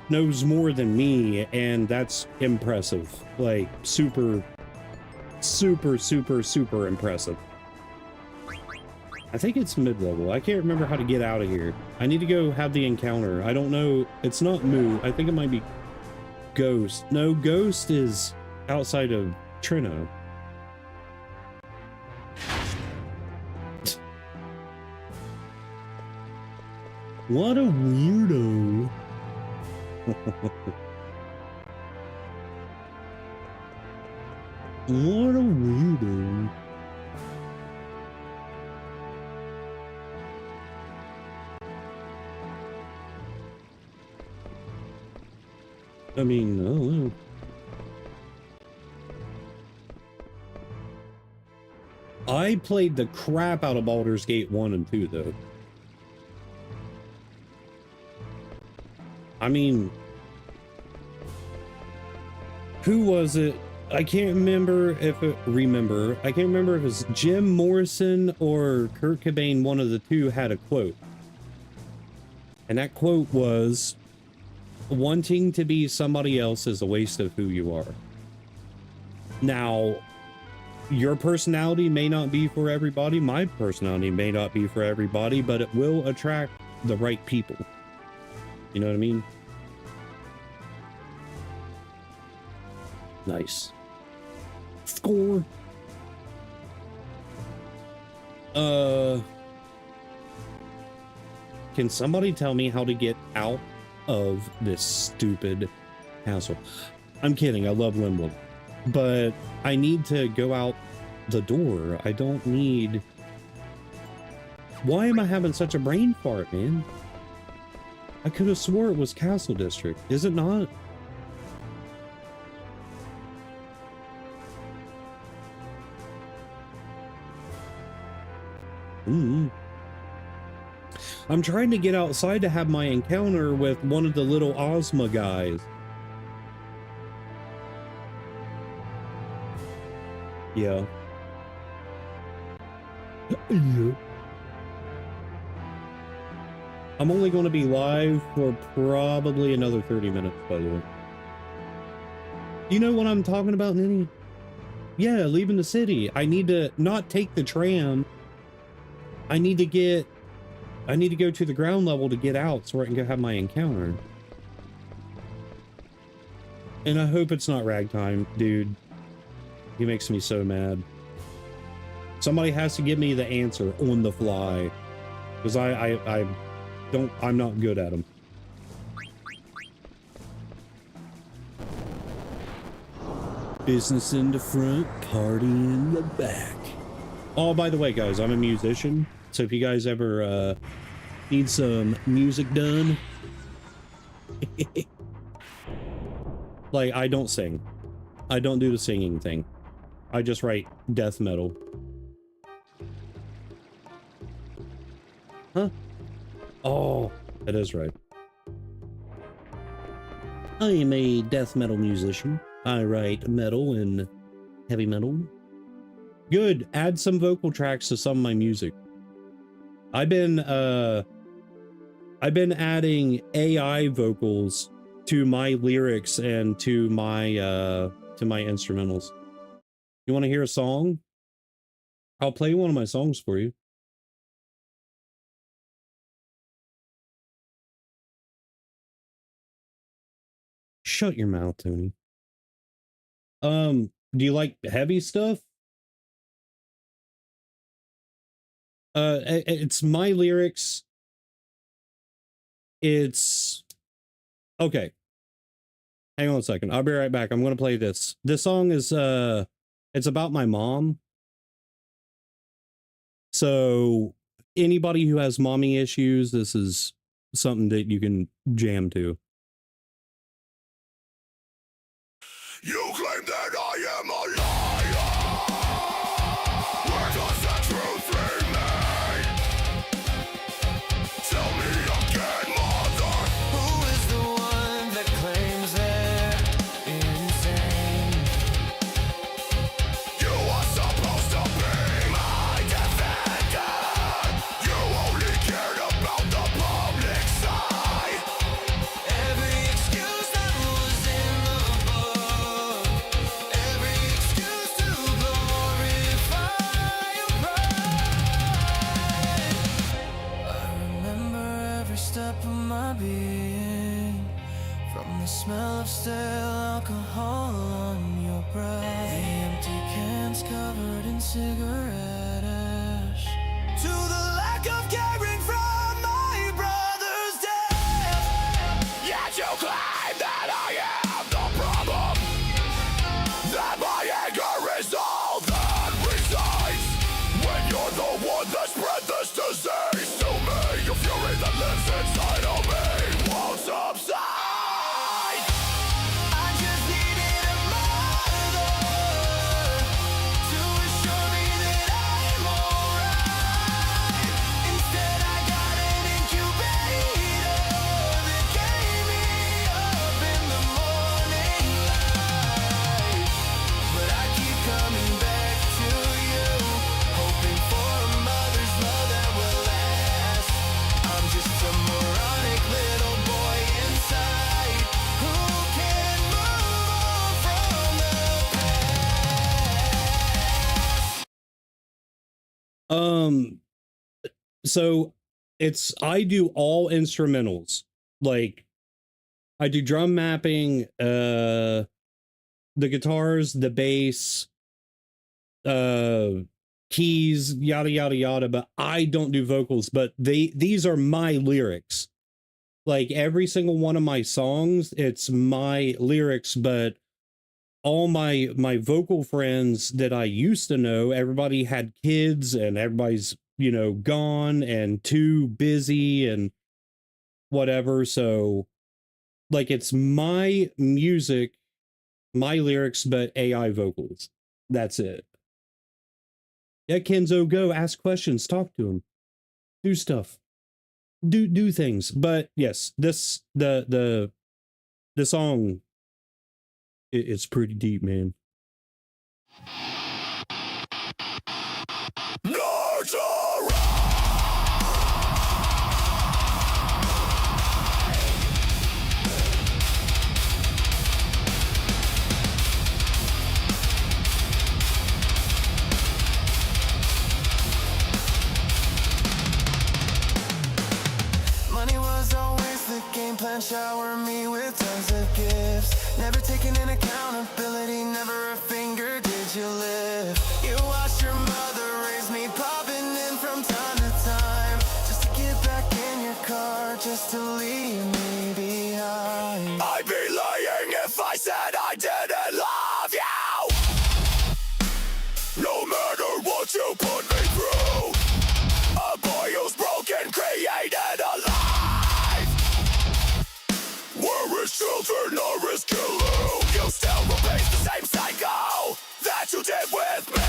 knows more than me, and that's impressive. Like, super impressive. I think it's mid-level. I can't remember how to get out of here. I need to go have the encounter. I don't know. It's not Moo. I think it might be Ghost. No, Ghost is outside of Trino. What a weirdo. What a weirdo. I mean, I don't know. I played the crap out of Baldur's Gate 1 and 2, though. I mean, who was it? I can't remember if it, I can't remember if it was Jim Morrison or Kurt Cobain, one of the two had a quote. And that quote was, wanting to be somebody else is a waste of who you are. Now, your personality may not be for everybody. My personality may not be for everybody, but it will attract the right people. You know what I mean? Nice. Score. Can somebody tell me how to get out of this stupid hassle? I'm kidding. I love Limwood, but I need to go out the door. I don't need... Why am I having such a brain fart, man? I could have swore it was Castle District. Is it not? I'm trying to get outside to have my encounter with one of the little Ozma guys. Yeah. Yeah. I'm only going to be live for probably another 30 minutes, by the way. You know what I'm talking about, Ninny? Yeah, leaving the city. I need to not take the tram. I need to go to the ground level to get out so I can go have my encounter. And I hope it's not Ragtime, dude. He makes me so mad. Somebody has to give me the answer on the fly. Because I'm not good at them. Business in the front, party in the back. Oh, by the way, guys, I'm a musician. So if you guys ever need some music done, like, I don't sing. I don't do the singing thing. I just write death metal. Huh? Oh, that is right. I am a death metal musician. I write metal and heavy metal. Good. Add some vocal tracks to some of my music. I've been adding AI vocals to my lyrics and to my instrumentals. You want to hear a song? I'll play one of my songs for you. Shut your mouth, Tony. Do you like heavy stuff? It's my lyrics. It's okay. Hang on a second. I'll be right back. I'm gonna play this. This song is it's about my mom. So anybody who has mommy issues, this is something that you can jam to. You claim that I am a liar. Where does stale alcohol on your breath. The empty cans covered in cigarette ash. To the lack of caring from my brother's death. Yet you claim that I am the problem, that my anger is all that resides. When you're the one that spread this disease to me, your fury that lives inside of me won't subside. I just needed a mother to assure me that I'm alright. Instead I got an incubator that gave me up in the morning light. But I keep coming back to you, hoping for a mother's love that will last. I'm just a moronic little boy inside who can move on from the past. So I do all instrumentals. Like, I do drum mapping, the guitars, the bass, keys, yada yada yada, but I don't do vocals. But these are my lyrics. Like, every single one of my songs, it's my lyrics. But all my vocal friends that I used to know, everybody had kids and everybody's, gone and too busy and whatever. So, like, it's my music, my lyrics, but AI vocals. That's it. Yeah, Kenzo, go ask questions, talk to him, do stuff, do things. But yes, this the song, it's pretty deep, man. Money was always the game plan, shower me with tons of gifts. Never taking in accountability, never a finger did you lift. You watched your mother raise me, popping in from time to time, just to get back in your car, just to leave me behind. I'd be lying if I said I didn't love you. No matter what you put me through, a boy who's broken created a life where his children are his killer. You still repeat the same cycle that you did with me,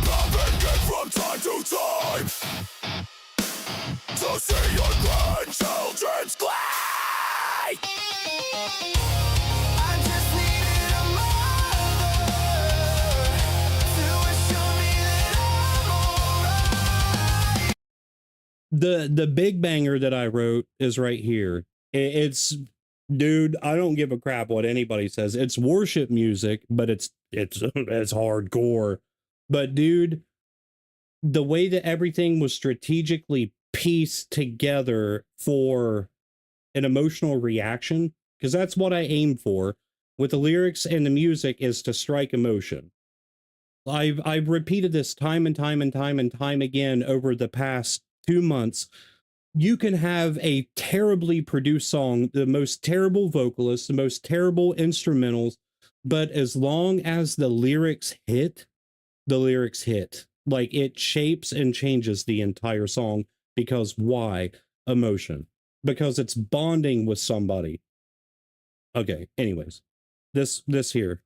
bumping it from time to time to see your grandchildren's glee. I just needed a mother to assure me that I'm alright. The big banger that I wrote is right here. It's, dude, I don't give a crap what anybody says. It's worship music, but it's hardcore. But dude, the way that everything was strategically pieced together for an emotional reaction, because that's what I aim for with the lyrics and the music, is to strike emotion. I've repeated this time and time again over the past 2 months. You can have a terribly produced song, the most terrible vocalists, the most terrible instrumentals, but as long as the lyrics hit, like, it shapes and changes the entire song. Because why? Emotion. Because it's bonding with somebody. Okay, anyways, this here.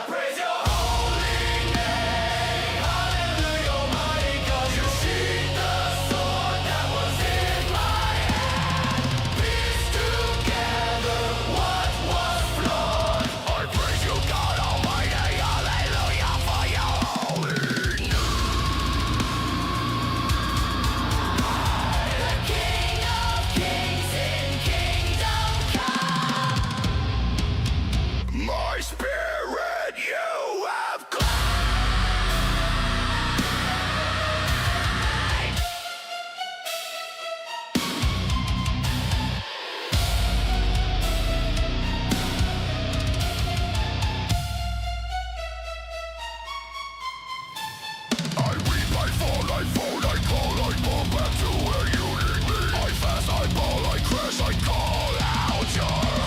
praise your holy name. Hallelujah, Almighty God. You sheathed the sword that was in my hand. Piece together what was flawed. I praise you, God Almighty. Hallelujah for your holy name. The King of Kings in kingdom come. My spirit you have I weep, I fall, I fold, I call, I fall back to where you lead me. I fast, I ball, I crash, I call out your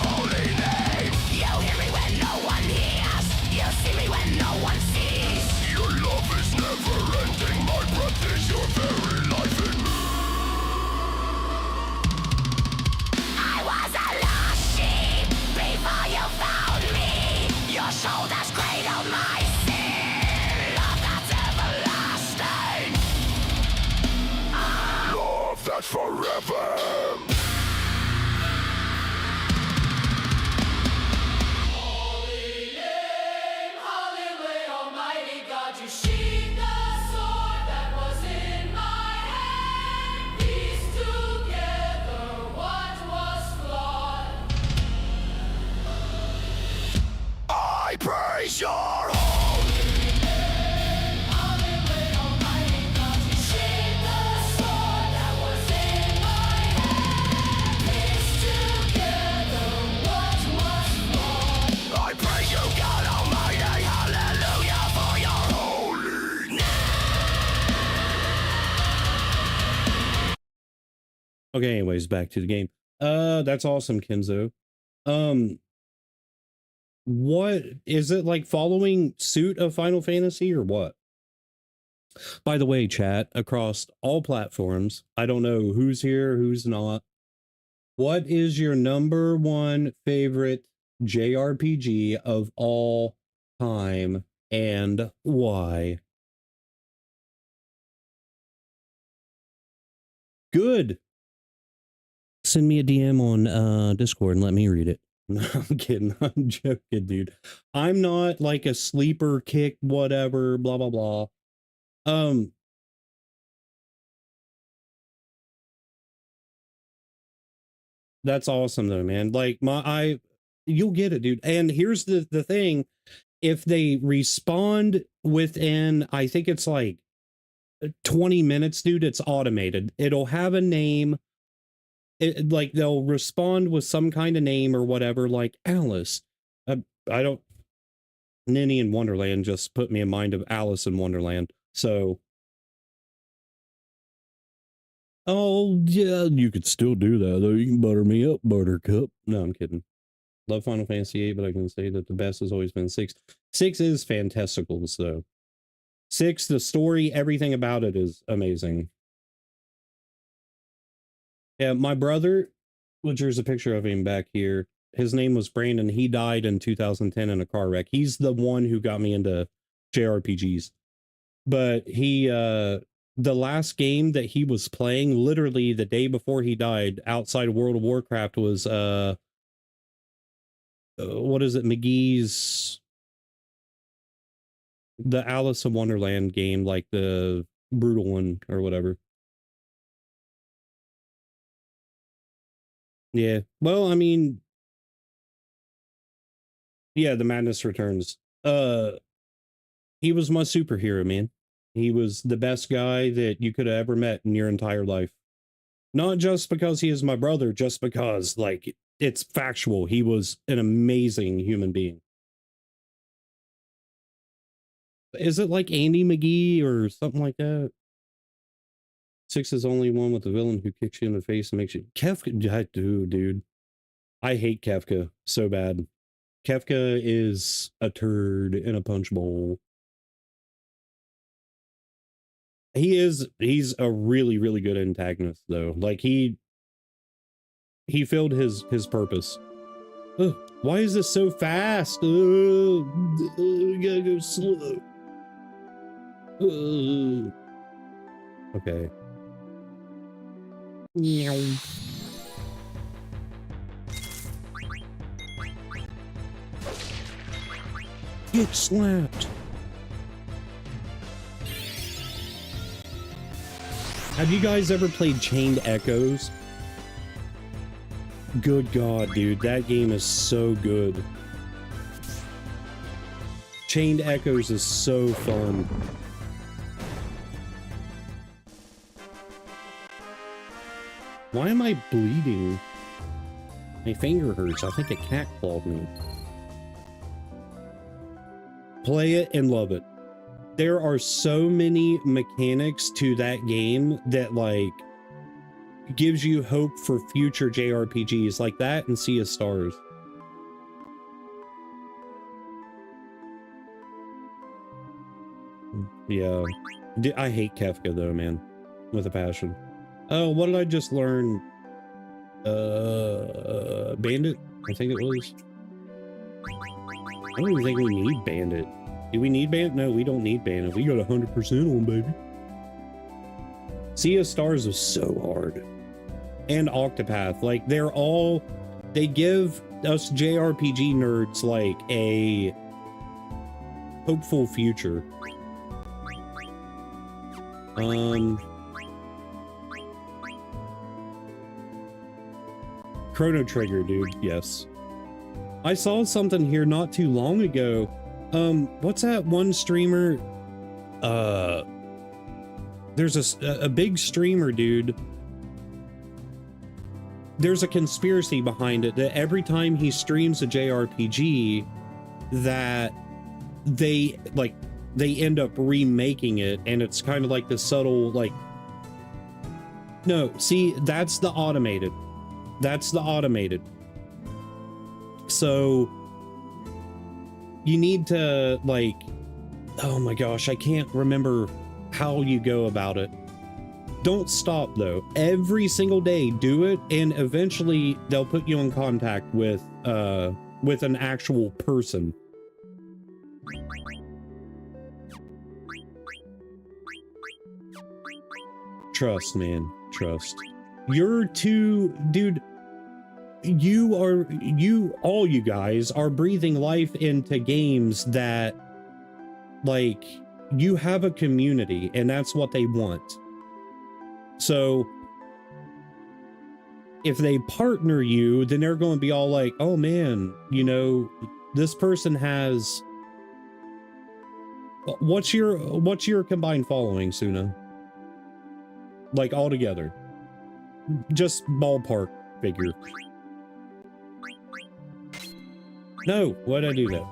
holy name. You hear me when no one hears. You see me when no one sees. Your love is never ending. My breath is your very life in me. I was a lost sheep before you found me. Your shoulders cradled my sin. Love that's everlasting. Love that's forever. Holy name, hallelujah, Almighty God, you sheathed the sword that was in my hand. Piece together what was flawed. I praise your holy name. Hallelujah, Almighty God, you sheathed the sword that was in my hand. Piece together what was flawed. I praise you, God Almighty. Hallelujah for your holy name. Okay, anyways, back to the game. That's awesome, Kenzo. What is it like, following suit of Final Fantasy or what? By the way, chat, across all platforms, I don't know who's here, who's not. What is your number one favorite JRPG of all time and why? Good. Send me a DM on Discord and let me read it. No, I'm kidding. I'm joking, dude. I'm not like a sleeper kick, whatever, blah, blah, blah. That's awesome though, man. Like you'll get it, dude. And here's the thing. If they respond within, I think it's like 20 minutes, dude, it's automated. It'll have a name. Like they'll respond with some kind of name or whatever, like Alice. I don't, Ninny in Wonderland just put me in mind of Alice in Wonderland. So, oh yeah, you could still do that though. You can butter me up, Buttercup. No, I'm kidding. Love Final Fantasy 8, but I can say that the best has always been 6. 6 is fantastical, so 6, the story, everything about it is amazing. Yeah, my brother, which there's a picture of him back here. His name was Brandon. He died in 2010 in a car wreck. He's the one who got me into JRPGs. But he, the last game that he was playing, literally the day before he died, outside of World of Warcraft, was, what is it, McGee's, the Alice in Wonderland game, like the brutal one or whatever. Yeah. Well, I mean, yeah, the Madness Returns. He was my superhero, man. He was the best guy that you could have ever met in your entire life. Not just because he is my brother, just because, like, it's factual. He was an amazing human being. Is it like Andy McGee or something like that? 6 is only one with the villain who kicks you in the face and makes you... Kefka, dude. I hate Kefka so bad. Kefka is a turd in a punch bowl. He's a really, really good antagonist, though. Like, he filled his purpose. Ugh, why is this so fast? We gotta go slow. Okay. Get slapped. Have you guys ever played Chained Echoes? Good God, dude, that game is so good. Chained Echoes is so fun. Why am I bleeding? My finger hurts. I think a cat clawed me. Play it and love it. There are so many mechanics to that game that, like, gives you hope for future JRPGs like that and Sea of Stars. Yeah. I hate Kefka though, man. With a passion. Oh, what did I just learn? Bandit? I think it was. I don't even think we need Bandit. Do we need Bandit? No, we don't need Bandit. We got 100% on, baby. Sea of Stars was so hard. And Octopath. Like, they're all... They give us JRPG nerds, like, a hopeful future. Chrono Trigger, dude. Yes. I saw something here not too long ago. What's that one streamer? There's a big streamer, dude. There's a conspiracy behind it that every time he streams a JRPG, that they end up remaking it, and it's kind of like the subtle, like... No, see, that's the automated. That's the automated. So you need to, like, oh my gosh, I can't remember how you go about it. Don't stop though. Every single day do it, and eventually they'll put you in contact with an actual person. Trust, man. Trust. You're too, dude. All you guys are breathing life into games that, like, you have a community, and that's what they want. So if they partner you, then they're going to be all like, oh man, you know, this person has... What's your combined following, Suna? Like, all together. Just ballpark figure. No, why'd I do that?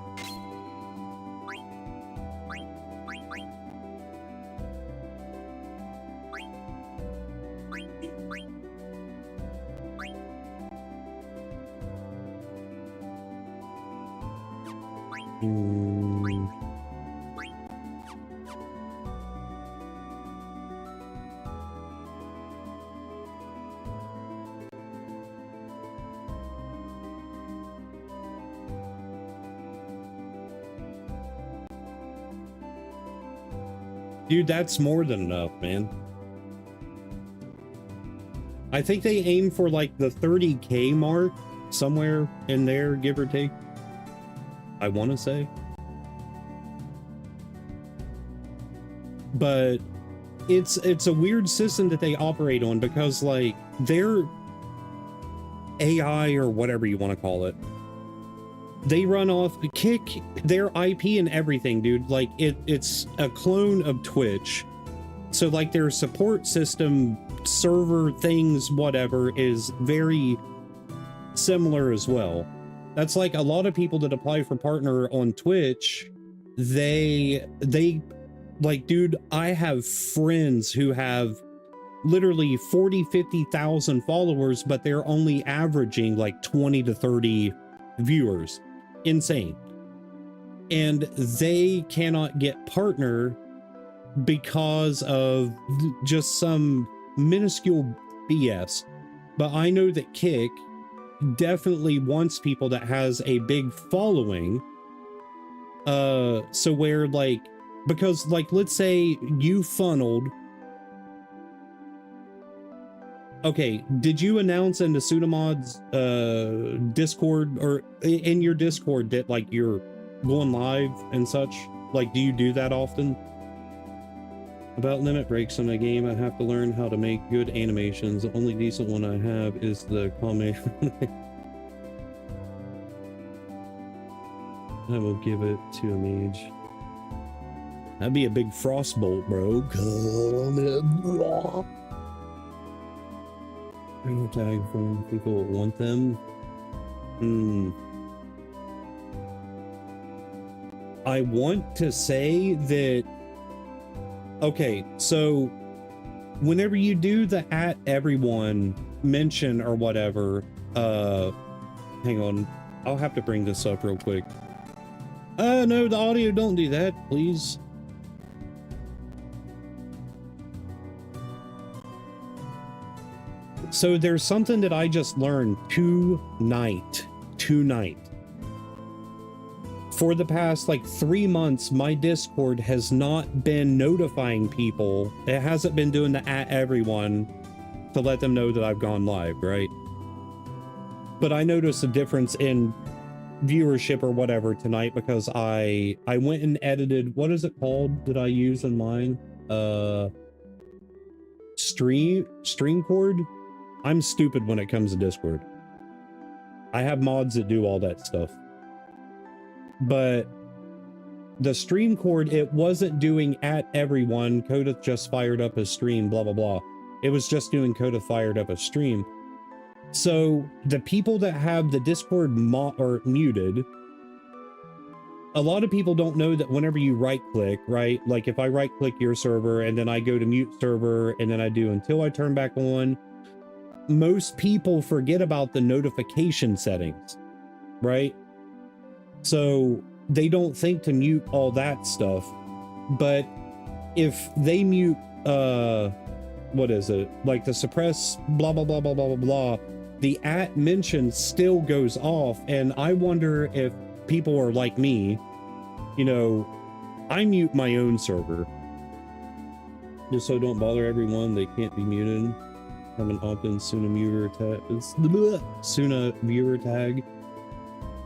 Dude, that's more than enough, man. I think they aim for like the 30K mark, somewhere in there, give or take. I want to say. But it's a weird system that they operate on, because like their AI, or whatever you want to call it, they run off, kick their IP and everything, dude. Like it's a clone of Twitch. So like their support system, server things, whatever, is very similar as well. That's like a lot of people that apply for partner on Twitch, they like, dude, I have friends who have literally 40,000-50,000 followers, but they're only averaging like 20 to 30 viewers. Insane. And they cannot get partner because of just some minuscule BS. But I know that Kick definitely wants people that has a big following. So where like, because like, let's say you funneled. Okay, did you announce in the Pseudomod's Discord, or in your Discord, that like you're going live and such? Like, do you do that often? About limit breaks in a game, I have to learn how to make good animations. The only decent one I have is the comment. I will give it to a mage. That'd be a big frostbolt, bro. Tag from people that want them. I want to say that. Okay, so whenever you do the @everyone mention or whatever, hang on, I'll have to bring this up real quick. No, the audio, don't do that, please. So there's something that I just learned tonight. For the past like 3 months, my Discord has not been notifying people. It hasn't been doing the @everyone to let them know that I've gone live, right? But I noticed a difference in viewership or whatever tonight because I went and edited, what is it called that I use in mine? Streamcord? I'm stupid when it comes to Discord. I have mods that do all that stuff. But the Streamcord, it wasn't doing @everyone. Kodith just fired up his stream, blah, blah, blah. It was just doing Kodith fired up a stream. So the people that have the Discord muted, a lot of people don't know that whenever you right click, right? Like if I right click your server and then I go to mute server and then I do until I turn back on, most people forget about the notification settings, right? So they don't think to mute all that stuff. But if they mute, what is it? Like the suppress blah, blah, blah, blah, blah, blah, blah, the @mention still goes off. And I wonder if people are like me, you know, I mute my own server. Just so don't bother everyone, they can't be muted. Have an opt-in Suna viewer tag, Suna viewer tag,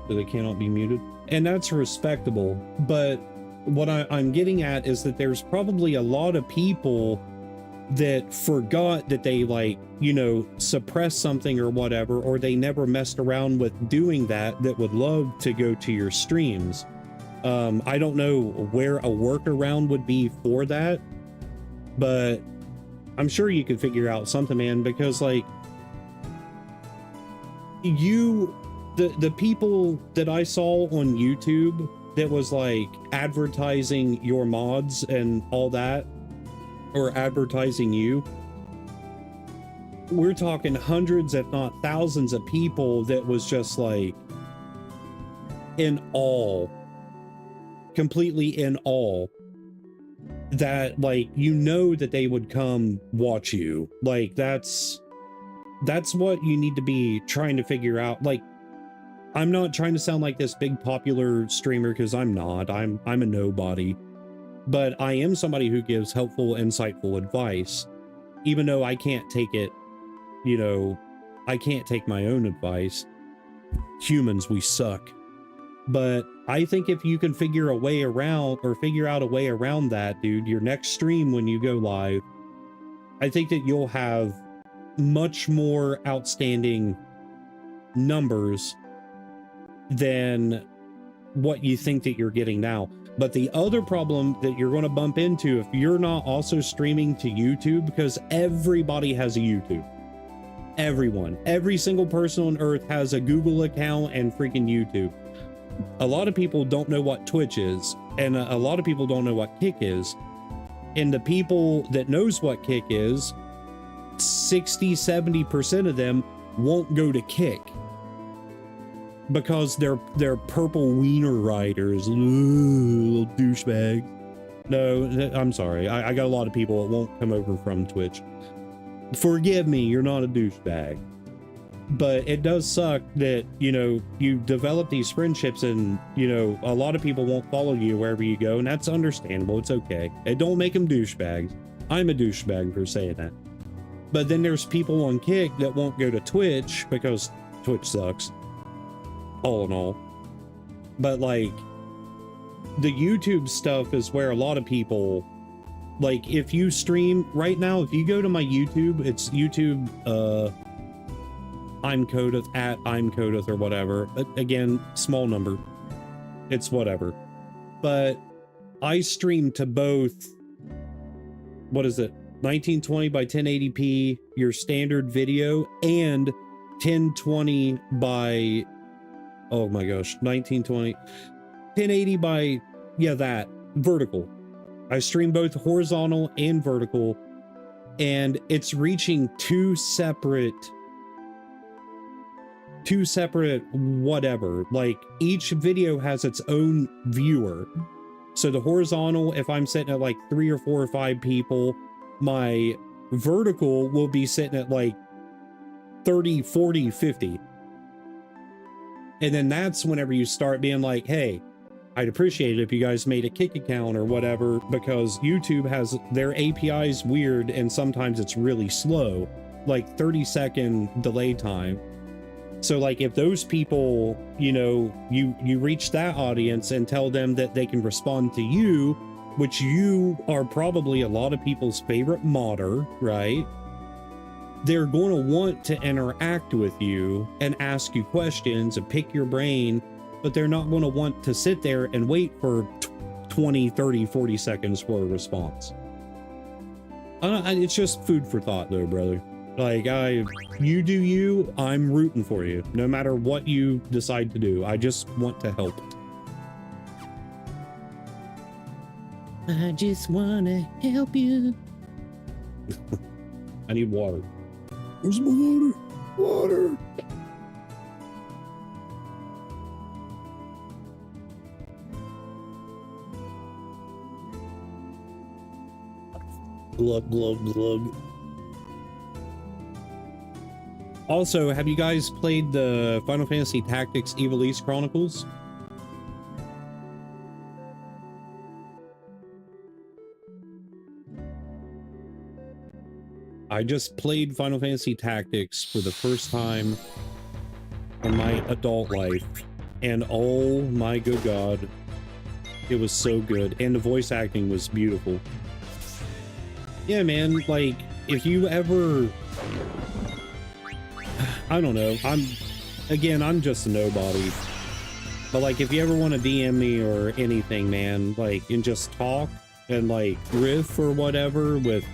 so they cannot be muted. And that's respectable. But what I'm getting at is that there's probably a lot of people that forgot that they, like, you know, suppressed something or whatever, or they never messed around with doing that would love to go to your streams. I don't know where a workaround would be for that, but I'm sure you could figure out something, man, because like the people that I saw on YouTube that was like advertising your mods and all that, or advertising you, we're talking hundreds if not thousands of people that was just like in awe, completely in awe, that like, you know, that they would come watch you. Like that's what you need to be trying to figure out. Like, I'm not trying to sound like this big popular streamer, because I'm not. I'm a nobody, but I am somebody who gives helpful, insightful advice, even though I can't take it, you know, I can't take my own advice. Humans, we suck. But I think if you can figure a way around, or figure out a way around that, dude, your next stream when you go live, I think that you'll have much more outstanding numbers than what you think that you're getting now. But the other problem that you're going to bump into if you're not also streaming to YouTube, because everybody has a YouTube. Everyone, every single person on earth has a Google account and freaking YouTube. A lot of people don't know what Twitch is, and a lot of people don't know what Kick is. And the people that knows what Kick is, 60-70% of them won't go to Kick because they're purple wiener riders, little douchebags. No, I'm sorry. I got a lot of people that won't come over from Twitch. Forgive me, you're not a douchebag. But it does suck that, you know, you develop these friendships and, you know, a lot of people won't follow you wherever you go, and that's understandable. It's okay. It don't make them douchebags. I'm a douchebag for saying that. But then there's people on Kick that won't go to Twitch because Twitch sucks, all in all. But like, the YouTube stuff is where a lot of people, like, if you stream right now, if you go to my YouTube, it's YouTube, I'm Kodith at I'm Kodith or whatever. Again, small number. It's whatever. But I stream to both, what is it? 1920 by 1080p, your standard video, and 1020 by, oh my gosh, 1920, 1080 by, yeah, that, vertical. I stream both horizontal and vertical, and it's reaching two separate whatever. Like, each video has its own viewer. So the horizontal, if I'm sitting at like 3 or 4 or 5 people, my vertical will be sitting at like 30, 40, 50. And then that's whenever you start being like, hey, I'd appreciate it if you guys made a Kick account or whatever, because YouTube has their APIs weird and sometimes it's really slow, like 30-second delay time. So like, if those people, you know, you reach that audience and tell them that they can respond to you, which you are probably a lot of people's favorite modder, right? They're going to want to interact with you and ask you questions and pick your brain, but they're not going to want to sit there and wait for 20, 30, 40 seconds for a response. It's just food for thought though, brother. Like, you do you, I'm rooting for you, no matter what you decide to do. I just want to help. I just want to help you. I need water. Where's my water? Water. Glug, glug, glug. Also, have you guys played the Final Fantasy Tactics Ivalice Chronicles? I just played Final Fantasy Tactics for the first time in my adult life, and oh my good god, it was so good, and the voice acting was beautiful. Yeah, man, like, if you ever, I don't know, I'm just a nobody, but like, if you ever want to DM me or anything, man, like, and just talk and like riff or whatever with,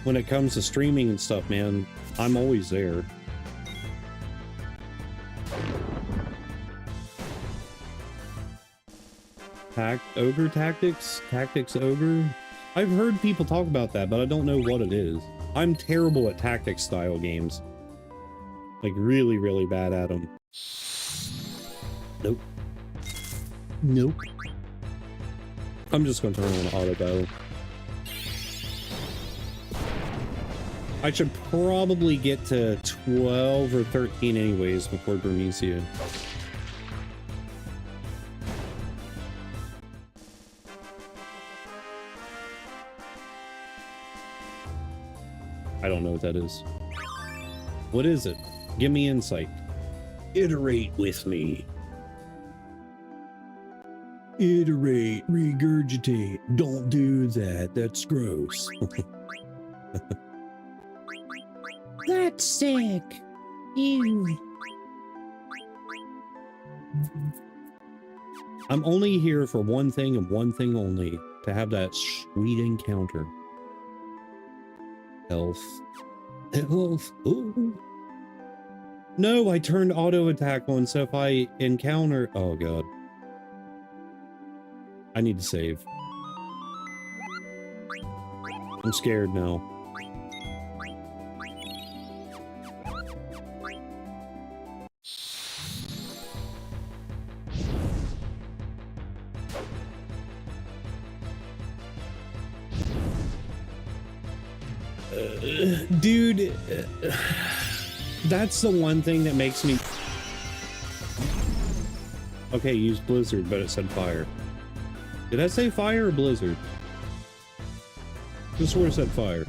when it comes to streaming and stuff, man, I'm always there. Ogre Tactics? Tactics Ogre? I've heard people talk about that, but I don't know what it is. I'm terrible at tactics style games. Like, really, really bad at them. Nope. Nope. I'm just gonna turn on auto battle. I should probably get to 12 or 13 anyways before Bernicia. I don't know what that is. What is it? Give me insight. Iterate with me. Iterate, regurgitate. Don't do that. That's gross. That's sick. Ew. I'm only here for one thing and one thing only, to have that sweet encounter. Elf. Elf. Ooh. No, I turned auto attack on, so if I encounter... Oh god. I need to save. I'm scared now. Dude, That's the one thing that makes me... Okay, use Blizzard, but it said fire. Did I say fire or Blizzard? Just where it said fire.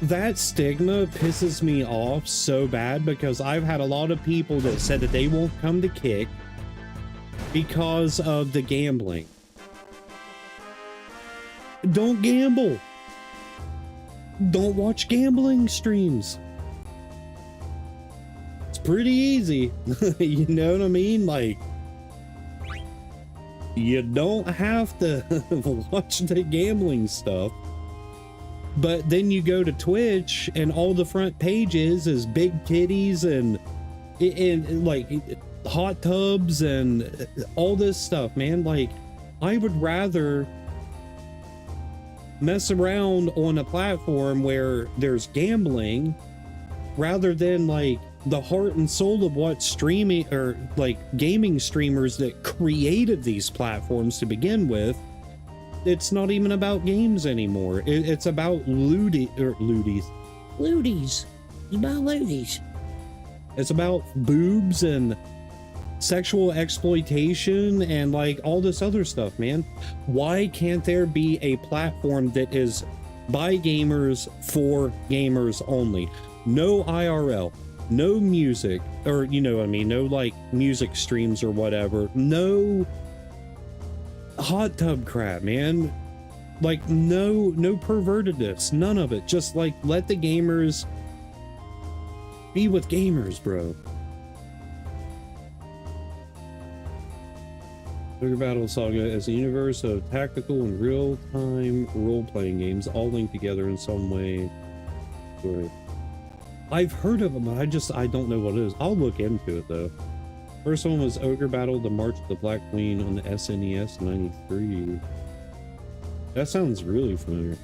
That stigma pisses me off so bad because I've had a lot of people that said that they won't come to Kick because of the gambling. Don't gamble. Don't watch gambling streams. It's pretty easy. You know what I mean? Like, you don't have to watch the gambling stuff. But then you go to Twitch and all the front pages is big titties and like hot tubs and all this stuff, man. Like, I would rather mess around on a platform where there's gambling rather than like the heart and soul of what streaming or like gaming streamers that created these platforms to begin with. It's not even about games anymore. It's about looties. It's about looties. It's about boobs and sexual exploitation and like all this other stuff, man. Why can't there be a platform that is by gamers for gamers only? No IRL, no music, or you know what I mean, no like music streams or whatever. No hot tub crap, man. Like no pervertedness, none of it. Just like let the gamers be with gamers, bro. Ogre Battle Saga is a universe of tactical and real-time role-playing games, all linked together in some way. I've heard of them, but I don't know what it is. I'll look into it though. First one was Ogre Battle: The March of the Black Queen on the SNES 93. That sounds really familiar.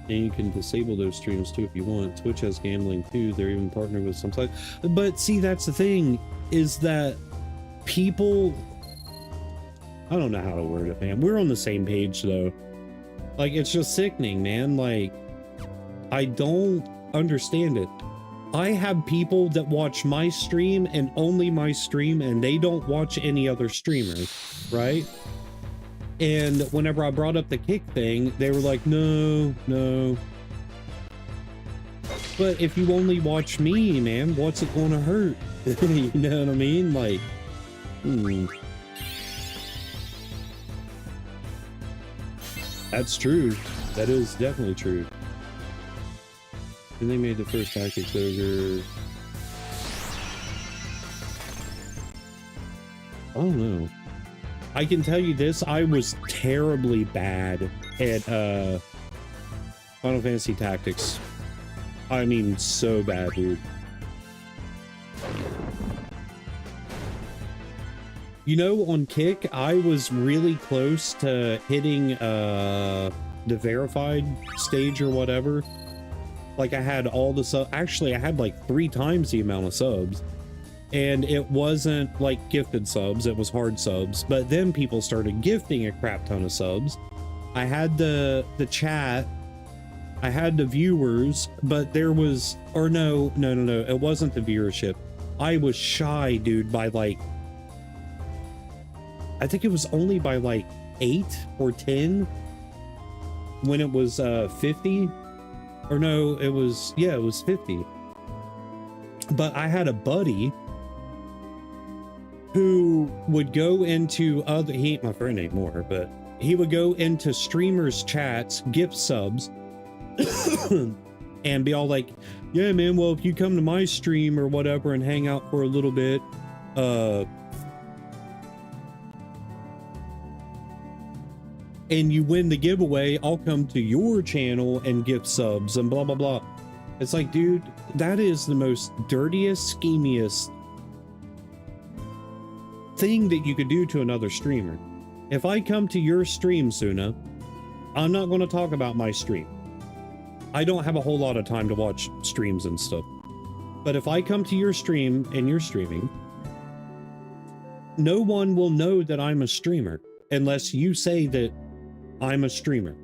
And you can disable those streams too if you want. Twitch has gambling too. They're even partnered with some sites. But see, that's the thing, is that people... I don't know how to word it, man. We're on the same page though. Like, it's just sickening, man. Like, I don't understand it. I have people that watch my stream and only my stream, and they don't watch any other streamers, right? And whenever I brought up the Kick thing, they were like, no. But if you only watch me, man, what's it gonna hurt? You know what I mean? Like, That's true. That is definitely true. And they made the first Tactics Ogre. I don't know. I can tell you this, I was terribly bad at Final Fantasy Tactics. I mean, so bad, dude. You know, on Kick, I was really close to hitting the verified stage or whatever. Like, I had all the subs. Actually, I had like 3 times the amount of subs. And it wasn't like gifted subs, it was hard subs. But then people started gifting a crap ton of subs. I had the chat, I had the viewers, but there was, or no, it wasn't the viewership. I was shy, dude, by like, I think it was only by like 8 or 10 when it was 50. Or no, it was, yeah, it was 50. But I had a buddy who would go into other, he ain't my friend anymore, but he would go into streamers' chats, gift subs, and be all like, yeah, man, well, if you come to my stream or whatever and hang out for a little bit, and you win the giveaway, I'll come to your channel and gift subs and blah, blah, blah. It's like, dude, that is the most dirtiest, schemiest thing that you could do to another streamer. If I come to your stream, Suna, I'm not going to talk about my stream. I don't have a whole lot of time to watch streams and stuff. But if I come to your stream and you're streaming, no one will know that I'm a streamer unless you say that I'm a streamer.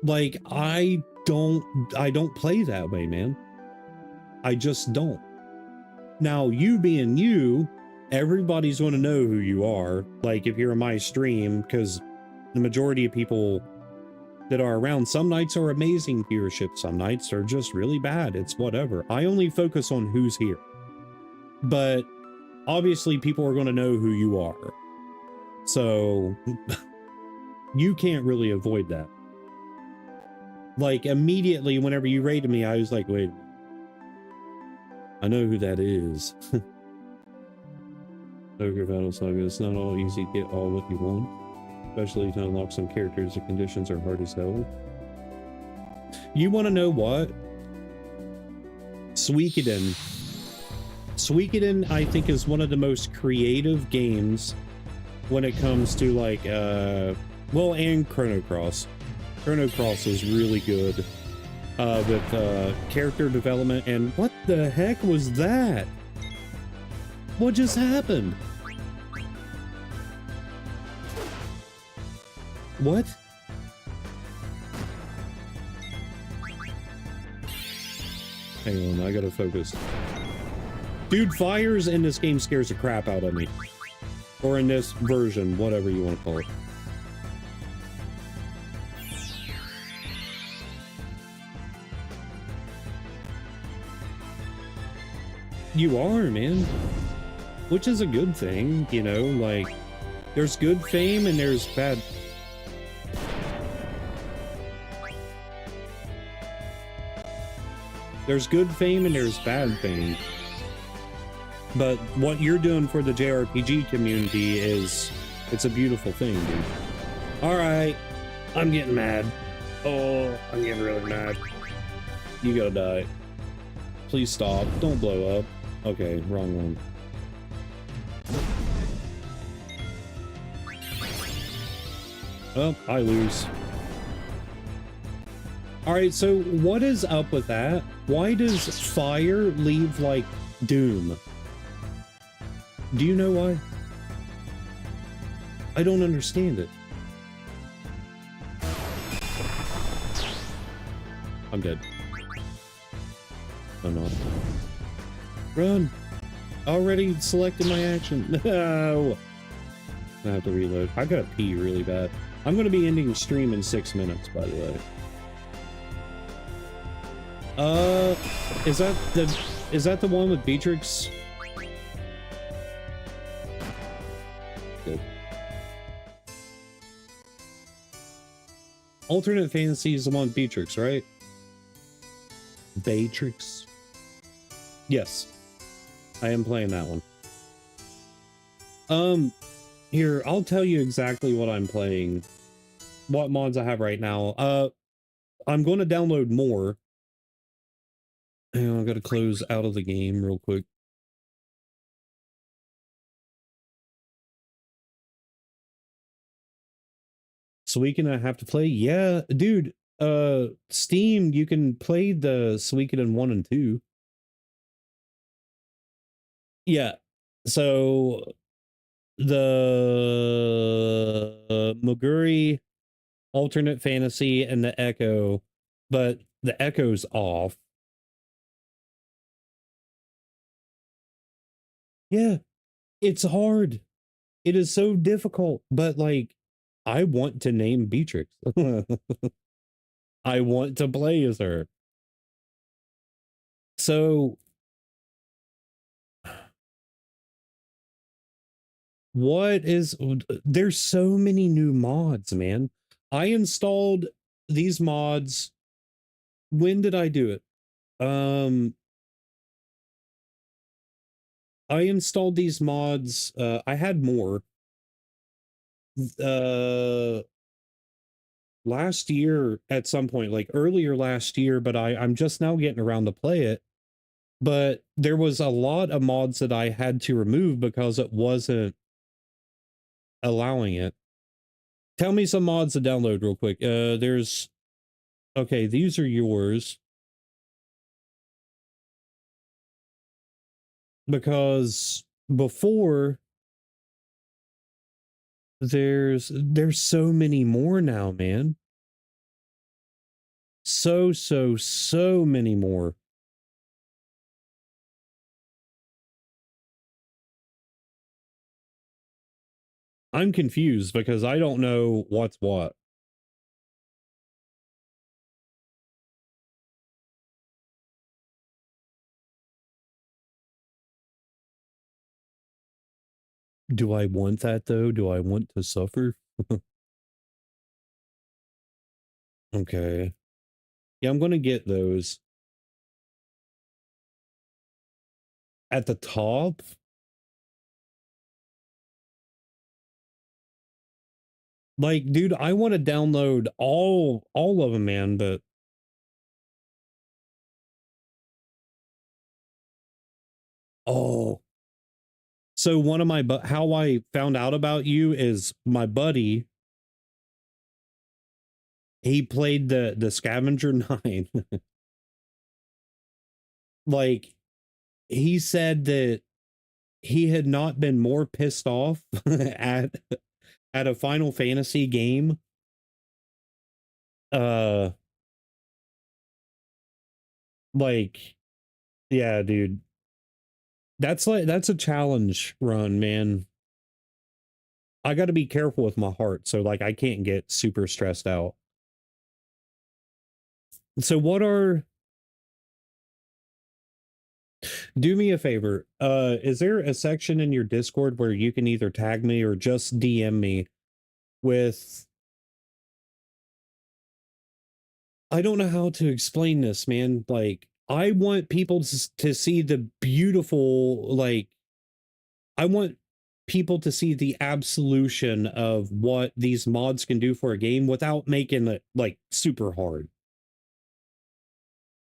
Like, I don't play that way, man. I just don't. Now, you being you, everybody's going to know who you are. Like, if you're in my stream, because the majority of people that are around, some nights are amazing viewership, some nights are just really bad. It's whatever. I only focus on who's here. But obviously, people are going to know who you are. So, you can't really avoid that. Like, immediately, whenever you rated me, I was like, wait, I know who that is. Ogre Battle Saga, it's not all easy to get all what you want. Especially to unlock some characters, the conditions are hard as hell. You want to know what? Suikoden. Suikoden, I think, is one of the most creative games when it comes to, like, well, and Chrono Cross. Chrono Cross is really good with character development. And what the heck was that? What just happened? What? Hang on, I gotta focus. Dude, fires in this game scares the crap out of me. Or in this version, whatever you want to call it. You are, man. Which is a good thing, you know, like, there's good fame and there's bad. There's good fame and there's bad fame. But what you're doing for the JRPG community is, it's a beautiful thing, dude. Alright, I'm getting mad. Oh, I'm getting really mad. You gotta die. Please stop. Don't blow up. Okay, wrong one. Well, I lose. Alright, so what is up with that? Why does fire leave, like, doom? Do you know why? I don't understand it. I'm dead. I'm not. Run! Already selected my action. No! I have to reload. I gotta pee really bad. I'm gonna be ending stream in 6 minutes, by the way. Is that the one with Beatrix? Good. Alternate Fantasy is the one with Beatrix, right? Beatrix? Yes. I am playing that one. Here, I'll tell you exactly what I'm playing. What mods I have right now. I'm going to download more. And I've got to close out of the game real quick. Suikoden I have to play? Yeah, dude. Steam, you can play the Suikoden 1 and 2. Yeah. So the Moguri, Alternate Fantasy, and the Echo, but the Echo's off. Yeah, it's hard. It is so difficult, but like, I want to name Beatrix. I want to play as her. So, what is, there's so many new mods, man. I installed these mods. When did I do it? I installed these mods. I had more. Last year at some point, like earlier last year, but I'm just now getting around to play it. But there was a lot of mods that I had to remove because it wasn't allowing it. Tell me some mods to download real quick. There's, okay, these are yours. Because before, there's so many more now, man. So many more. I'm confused because I don't know what's what. Do I want that though? Do I want to suffer? Okay. Yeah, I'm gonna get those. At the top? Like, dude, I want to download all of them, man, but oh. So one of my how I found out about you is my buddy, he played the Scavenger 9. Like, he said that he had not been more pissed off at a Final Fantasy game. Like, yeah, dude. That's a challenge run, man. I got to be careful with my heart, so like I can't get super stressed out. So what are do me a favor. Is there a section in your Discord where you can either tag me or just DM me with I don't know how to explain this, man. Like I want people to see the beautiful like I want people to see the absolution of what these mods can do for a game without making it like super hard.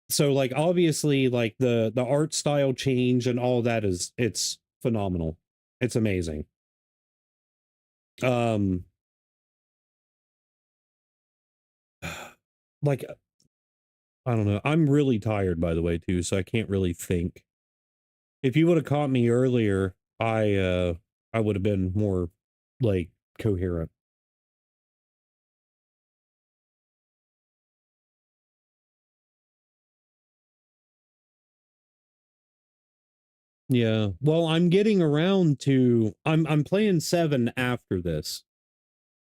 So like obviously like the art style change and all that is it's phenomenal. It's amazing. Like I don't know. I'm really tired by the way too, so I can't really think. If you would have caught me earlier, I would have been more like coherent. Yeah. Well, I'm getting around to I'm playing 7 after this.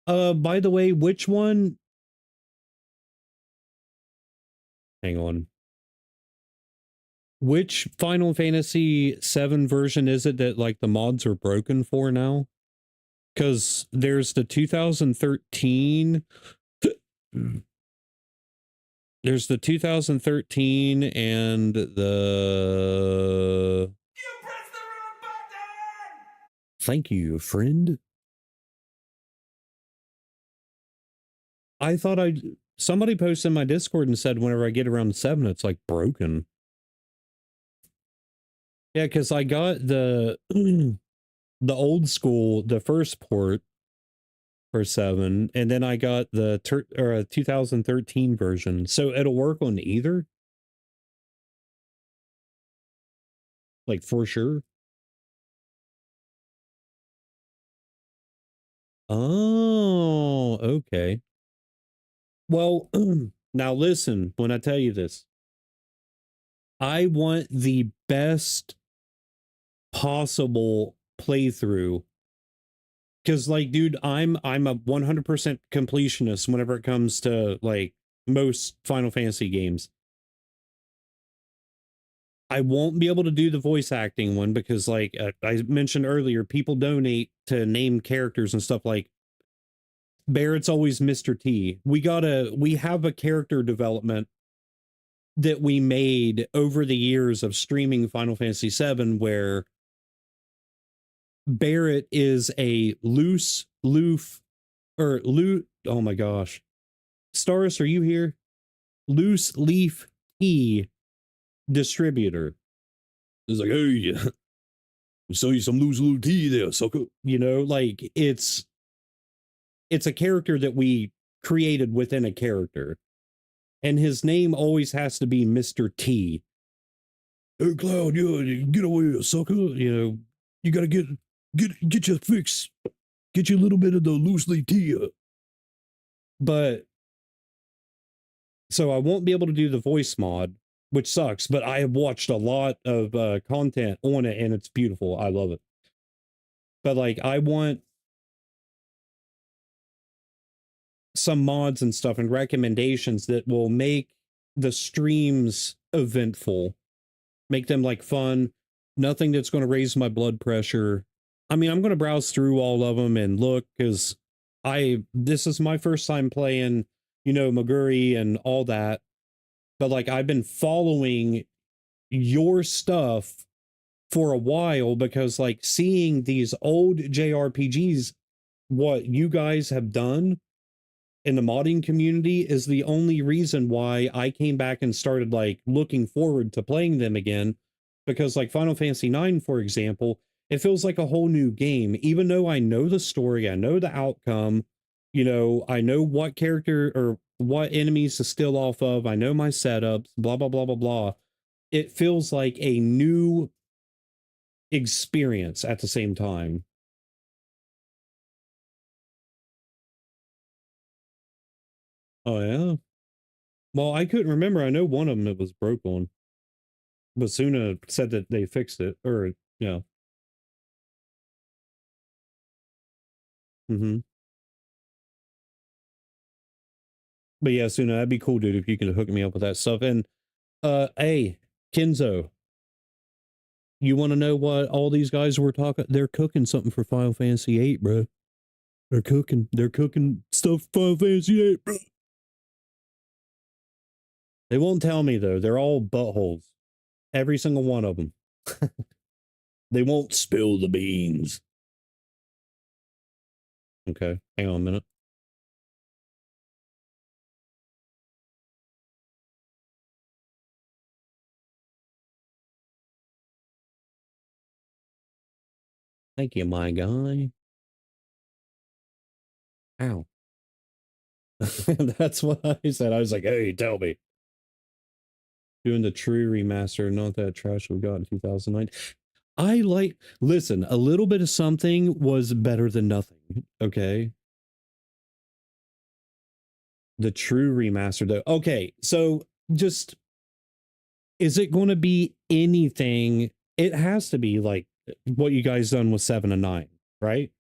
By the way, which one? Hang on. Which Final Fantasy 7 version is it that like the mods are broken for now? Cuz there's the 2013 there's the 2013 and the Thank you, friend. I thought somebody posted in my Discord and said whenever I get around 7, it's like broken. Yeah, because I got the the old school, the first port for 7, and then I got the 2013 version. So it'll work on either? Like for sure? Oh, okay. Well, now listen, when I tell you this, I want the best possible playthrough. Cause like, dude, I'm a 100% completionist whenever it comes to like most Final Fantasy games. I won't be able to do the voice acting one because like I mentioned earlier, people donate to name characters and stuff like Barrett's always Mr. T. We have a character development that we made over the years of streaming Final Fantasy VII where Barrett is a oh my gosh. Staris, are you here? Loose leaf tea distributor. It's like, hey, I'll sell you some loose leaf tea there, sucker. You know, like it's a character that we created within a character. And his name always has to be Mr. T. Hey, Cloud, yeah, get away, sucker. You know, you gotta get your fix. Get you a little bit of the loose leaf tea. But so I won't be able to do the voice mod, which sucks, but I have watched a lot of content on it and it's beautiful. I love it. But like I want some mods and stuff and recommendations that will make the streams eventful, make them like fun, nothing that's going to raise my blood pressure. I mean, I'm going to browse through all of them and look, because this is my first time playing, you know, Maguri and all that. But like, I've been following your stuff for a while, because like seeing these old JRPGs, what you guys have done in the modding community is the only reason why I came back and started like looking forward to playing them again. Because like Final Fantasy IX, for example, it feels like a whole new game, even though I know the story, I know the outcome, you know, I know what character or what enemies to steal off of, I know my setups, blah, blah, blah, blah, blah. It feels like a new experience at the same time. Oh, yeah? Well, I couldn't remember. I know one of them it was broke on. Basuna said that they fixed it, or, yeah. Mm-hmm. But yeah, Suna, that'd be cool, dude, if you can hook me up with that stuff. And hey, Kenzo, you want to know what all these guys were talking? They're cooking something for Final Fantasy VIII, bro. They're cooking stuff for Final Fantasy VIII, bro. They won't tell me though. They're all buttholes, every single one of them. They won't spill the beans. Okay, hang on a minute. Thank you, my guy. Ow. That's what I said. I was like, hey, tell me. Doing the true remaster, not that trash we got in 2009. I like, listen, a little bit of something was better than nothing, okay? The true remaster, though. Okay, so just, is it going to be anything? It has to be like what you guys done with 7 and 9, right?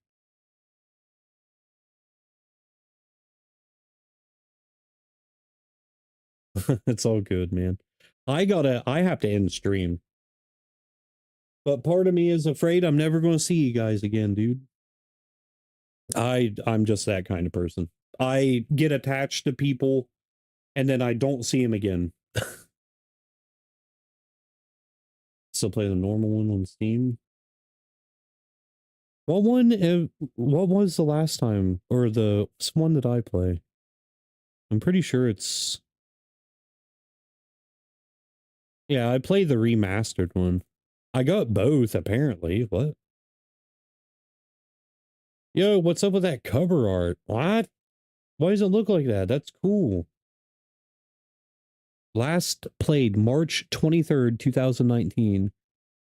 It's all good, man. I have to end stream. But part of me is afraid I'm never going to see you guys again, dude. I'm just that kind of person. I get attached to people and then I don't see them again. Still play the normal one on Steam. What one? What was the last time, or the one that I play? I'm pretty sure it's. Yeah, I played the remastered one. I got both apparently. What? Yo, what's up with that cover art? What? Why does it look like that? That's cool. Last played March 23rd, 2019.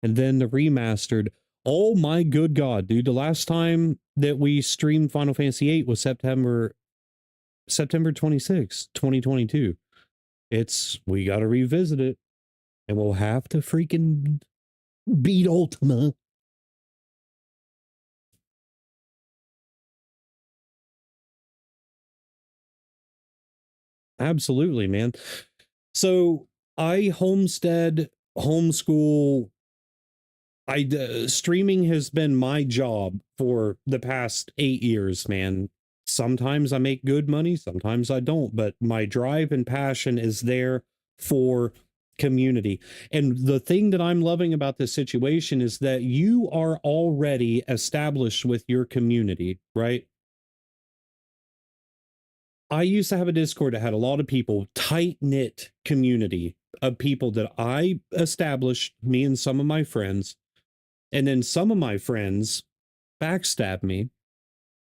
And then the remastered. Oh my good God, dude. The last time that we streamed Final Fantasy VIII was September 26th, 2022. We got to revisit it. And we'll have to freaking beat Ultima. Absolutely, man. So I homeschool. Streaming has been my job for the past 8 years, man. Sometimes I make good money, sometimes I don't, but my drive and passion is there for community. And the thing that I'm loving about this situation is that you are already established with your community, right? I used to have a Discord that had a lot of people, tight-knit community of people that I established, me and some of my friends. And then some of my friends backstabbed me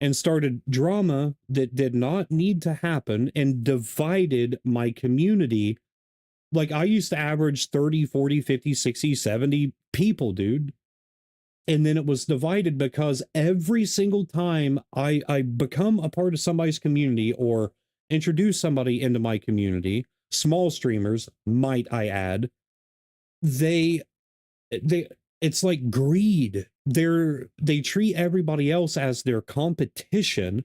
and started drama that did not need to happen and divided my community. Like, I used to average 30, 40, 50, 60, 70 people, dude. And then it was divided because every single time I become a part of somebody's community or introduce somebody into my community, small streamers, might I add, they it's like greed. They treat everybody else as their competition,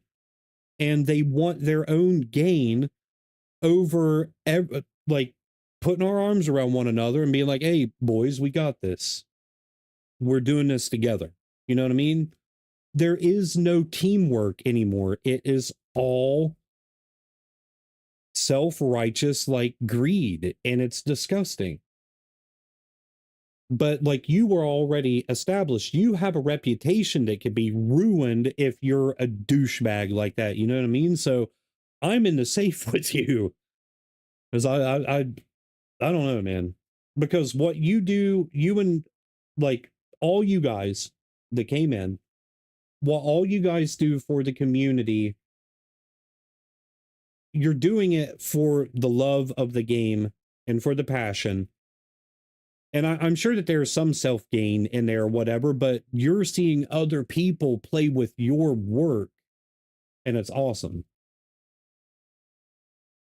and they want their own gain over like putting our arms around one another and being like, hey boys, we got this, we're doing this together. You know what I mean? There is no teamwork anymore. It is all self-righteous, like greed, and it's disgusting. But like, you were already established, you have a reputation that could be ruined if you're a douchebag like that. You know what I mean? So I'm in the safe with you, because I don't know, man, because what you do, you and like all you guys that came in, what all you guys do for the community, you're doing it for the love of the game and for the passion. And I'm sure that there's some self-gain in there or whatever, but you're seeing other people play with your work, and it's awesome.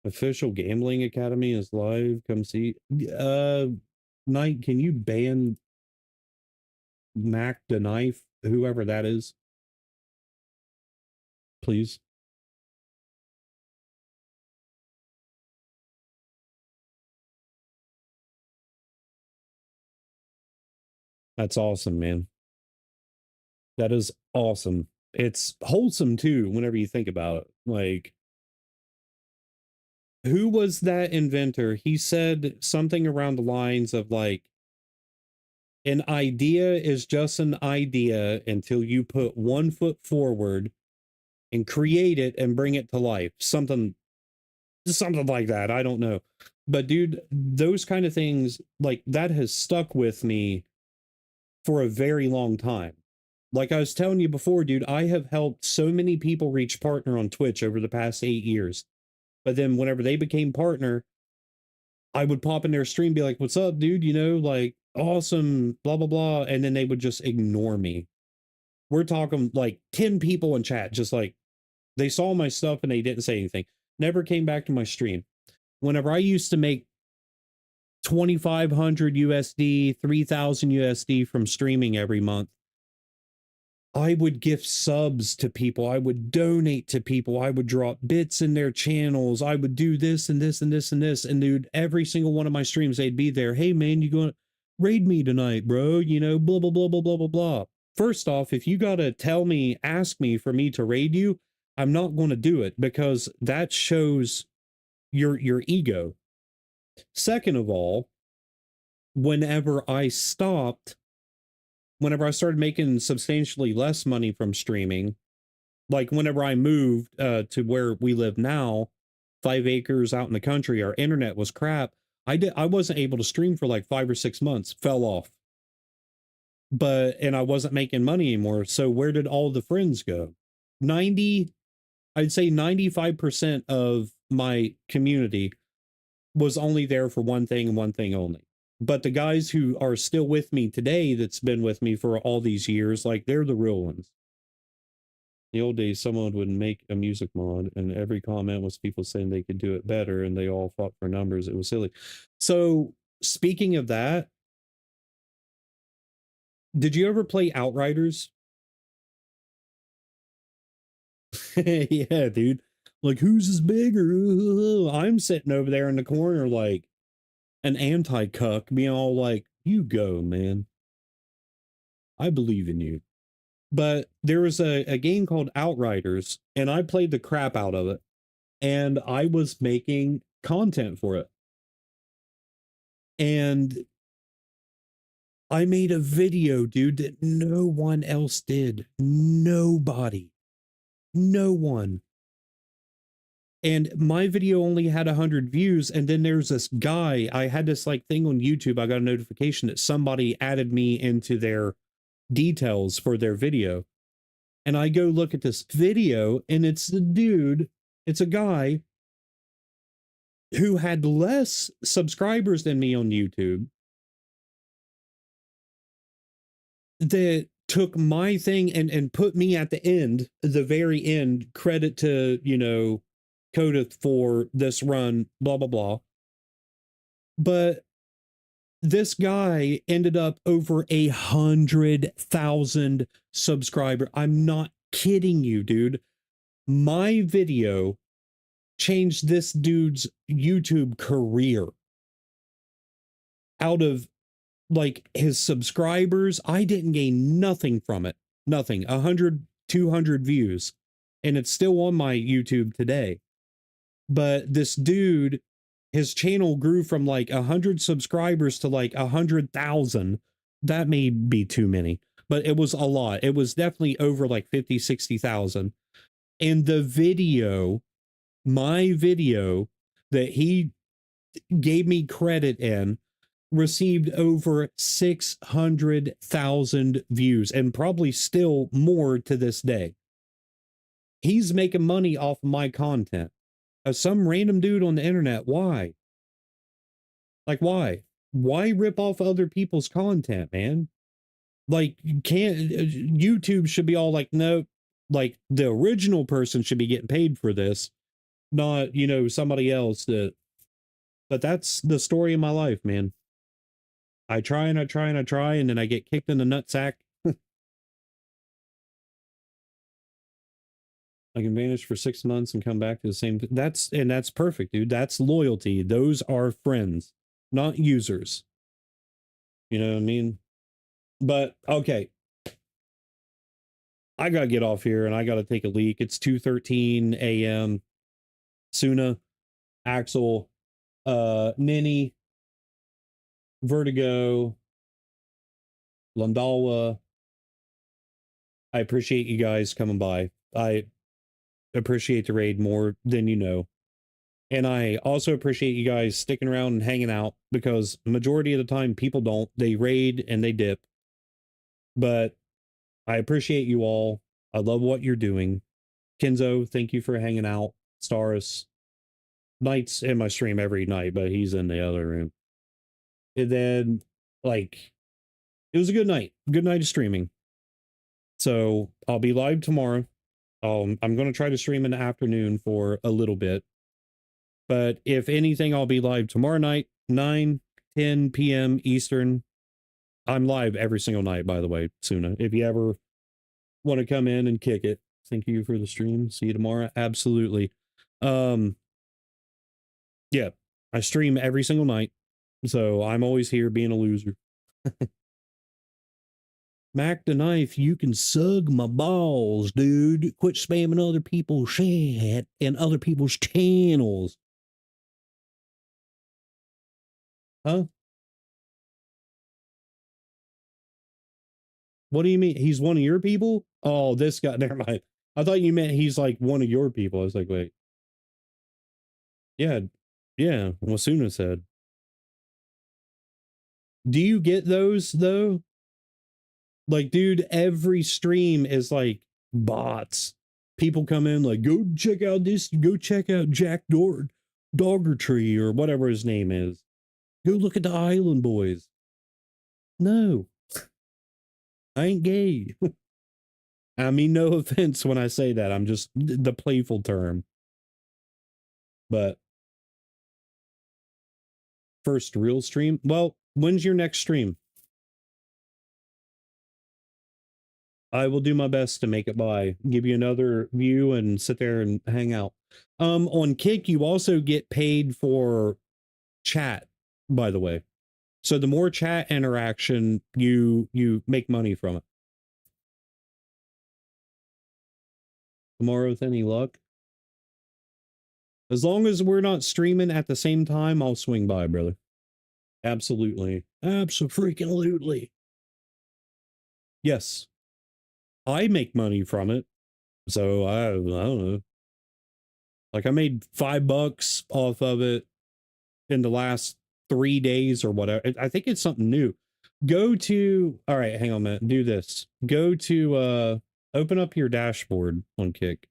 Official Gambling Academy is live. Come see. Knight, can you ban Mac the Knife, whoever that is? Please. That's awesome, man. That is awesome. It's wholesome too, whenever you think about it. Like, who was that inventor? He said something around the lines of like, an idea is just an idea until you put one foot forward and create it and bring it to life. Something like that. I don't know. But dude, those kind of things, like, that has stuck with me for a very long time. Like I was telling you before, dude, I have helped so many people reach partner on Twitch over the past 8 years. But then whenever they became partner, I would pop in their stream, be like, what's up, dude? You know, like, awesome, blah, blah, blah. And then they would just ignore me. We're talking like 10 people in chat, just like, they saw my stuff and they didn't say anything. Never came back to my stream. Whenever I used to make 2,500 USD, 3,000 USD from streaming every month, I would gift subs to people. I would donate to people. I would drop bits in their channels. I would do this and this and this and this. And dude, every single one of my streams, they'd be there. Hey man, you going to raid me tonight, bro? You know, blah, blah, blah, blah, blah, blah, blah. First off, if you got to ask me for me to raid you, I'm not going to do it, because that shows your ego. Second of all, whenever I started making substantially less money from streaming, like whenever I moved to where we live now, 5 acres out in the country, our internet was crap. I wasn't able to stream for like 5 or 6 months, fell off. And I wasn't making money anymore. So where did all the friends go? I'd say 95% of my community was only there for one thing and one thing only. But the guys who are still with me today, that's been with me for all these years, like, they're the real ones. In the old days, someone would make a music mod and every comment was people saying they could do it better, and they all fought for numbers. It was silly. So speaking of that, did you ever play Outriders? Yeah, dude. Like, who's is bigger? I'm sitting over there in the corner like an anti-cuck, being all like, you go, man. I believe in you. But there was a game called Outriders, and I played the crap out of it. And I was making content for it. And I made a video, dude, that no one else did. Nobody. No one. And my video only had 100 views. And then there's this guy, I had this like thing on YouTube. I got a notification that somebody added me into their details for their video. And I go look at this video, and it's the dude, it's a guy who had less subscribers than me on YouTube, that took my thing and put me at the end, the very end, credit to, you know, Codeth for this run, blah, blah, blah. But this guy ended up over 100,000 subscribers. I'm not kidding you, dude. My video changed this dude's YouTube career. Out of like his subscribers, I didn't gain nothing from it. Nothing. 100, 200 views. And it's still on my YouTube today. But this dude, his channel grew from like 100 subscribers to like 100,000. That may be too many, but it was a lot. It was definitely over like 50, 60,000. And the video, my video that he gave me credit in, received over 600,000 views and probably still more to this day. He's making money off of my content. Some random dude on the internet. Why? Like, why? Why rip off other people's content, man? Like, you can't. YouTube should be all like, no, like the original person should be getting paid for this, not, you know, somebody else that. But that's the story of my life, man. I try and I try and I try, and then I get kicked in the nutsack. I can vanish for 6 months and come back to the same. That's perfect, dude. That's loyalty. Those are friends, not users. You know what I mean? But okay. I gotta get off here and I gotta take a leak. It's 2:13 a.m. Suna, Axel, Ninny, Vertigo, Landalwa. I appreciate you guys coming by. I appreciate the raid more than you know. And I also appreciate you guys sticking around and hanging out, because majority of the time people don't. They raid and they dip. But I appreciate you all. I love what you're doing. Kenzo, thank you for hanging out. Staris. Knight's in my stream every night, but he's in the other room. And then, like, it was a good night. Good night of streaming. So I'll be live tomorrow. I'm going to try to stream in the afternoon for a little bit. But if anything, I'll be live tomorrow night, 9, 10 p.m. Eastern. I'm live every single night, by the way, Suna. If you ever want to come in and kick it, thank you for the stream. See you tomorrow. Absolutely. Yeah, I stream every single night. So I'm always here being a loser. Mac the Knife, you can sug my balls, dude. Quit spamming other people's shit and other people's channels. Huh? What do you mean? He's one of your people? Oh, this guy. Never mind. I thought you meant he's like one of your people. I was like, wait. Yeah. Yeah. Wasuna said. Do you get those though? Like, dude, every stream is like bots. People come in like, go check out this, go check out Jack Doggertree or whatever his name is. Go look at the Island Boys. No, I ain't gay. I mean, no offense when I say that. I'm just the playful term. But first real stream? Well, when's your next stream? I will do my best to make it by. Give you another view and sit there and hang out. On Kick, you also get paid for chat, by the way. So the more chat interaction, you make money from it. Tomorrow with any luck? As long as we're not streaming at the same time, I'll swing by, brother. Absolutely. Abso-freaking-lutely. Yes. I make money from it. So I don't know. Like, I made $5 off of it in the last 3 days or whatever. I think it's something new. Go to, all right, hang on a minute. Do this. Go to, open up your dashboard on Kick.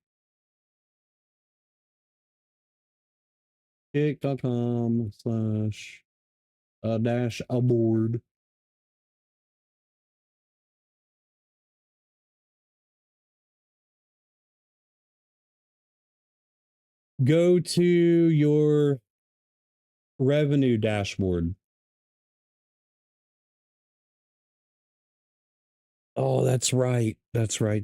Kick.com/-aboard. Go to your revenue dashboard. Oh, that's right. That's right.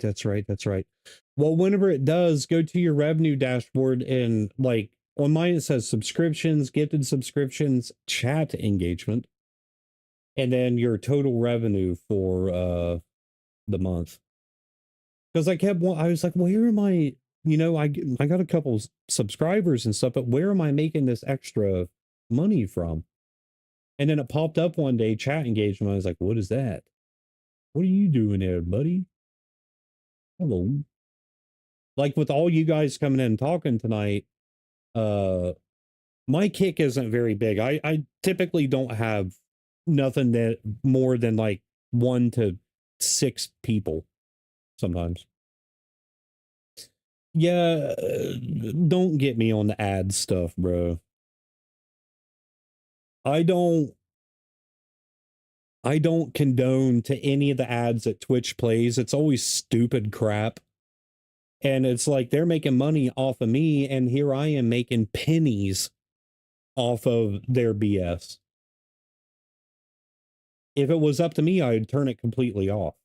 Well, whenever it does, go to your revenue dashboard and like on mine it says subscriptions, gifted subscriptions, chat engagement, and then your total revenue for the month. Because I was like, where am I? You know, I got a couple subscribers and stuff, but where am I making this extra money from? And then it popped up one day, chat engagement. I was like, what is that? What are you doing there, buddy? Hello. Like with all you guys coming in and talking tonight, my kick isn't very big. I typically don't have nothing that more than like 1 to 6 people sometimes. Yeah, don't get me on the ad stuff, bro. I don't I don't condone to any of the ads that Twitch plays. It's always stupid crap. And it's like they're making money off of me, and here I am making pennies off of their BS. If it was up to me, I'd turn it completely off.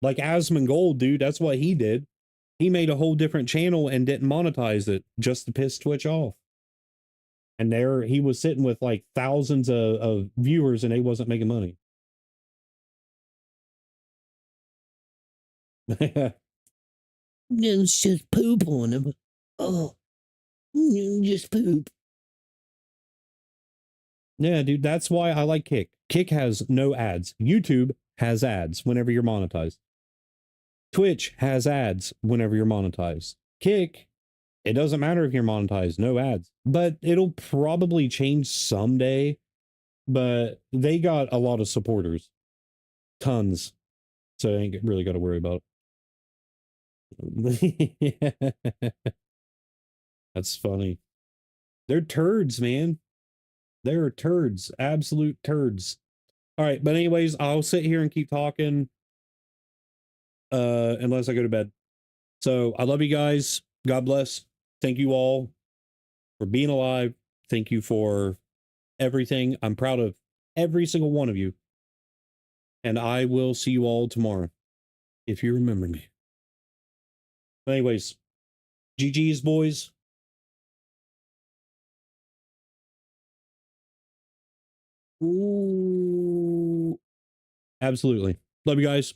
Like Asmongold, dude, that's what he did. He made a whole different channel and didn't monetize it just to piss Twitch off. And there he was sitting with like thousands of viewers and they wasn't making money. It's just poop on him. Oh, just poop. Yeah, dude, that's why I like Kick. Kick has no ads. YouTube has ads whenever you're monetized. Twitch has ads whenever you're monetized. Kick, it doesn't matter if you're monetized, no ads. But it'll probably change someday. But they got a lot of supporters. Tons. So I ain't really got to worry about it. That's funny. They're turds, man. They're turds. Absolute turds. All right, but anyways, I'll sit here and keep talking unless I go to bed. So I love you guys. God bless. Thank you all for being alive. Thank you for everything. I'm proud of every single one of you. And I will see you all tomorrow, if you remember me. But anyways, GG's, boys. Ooh. Absolutely. Love you guys.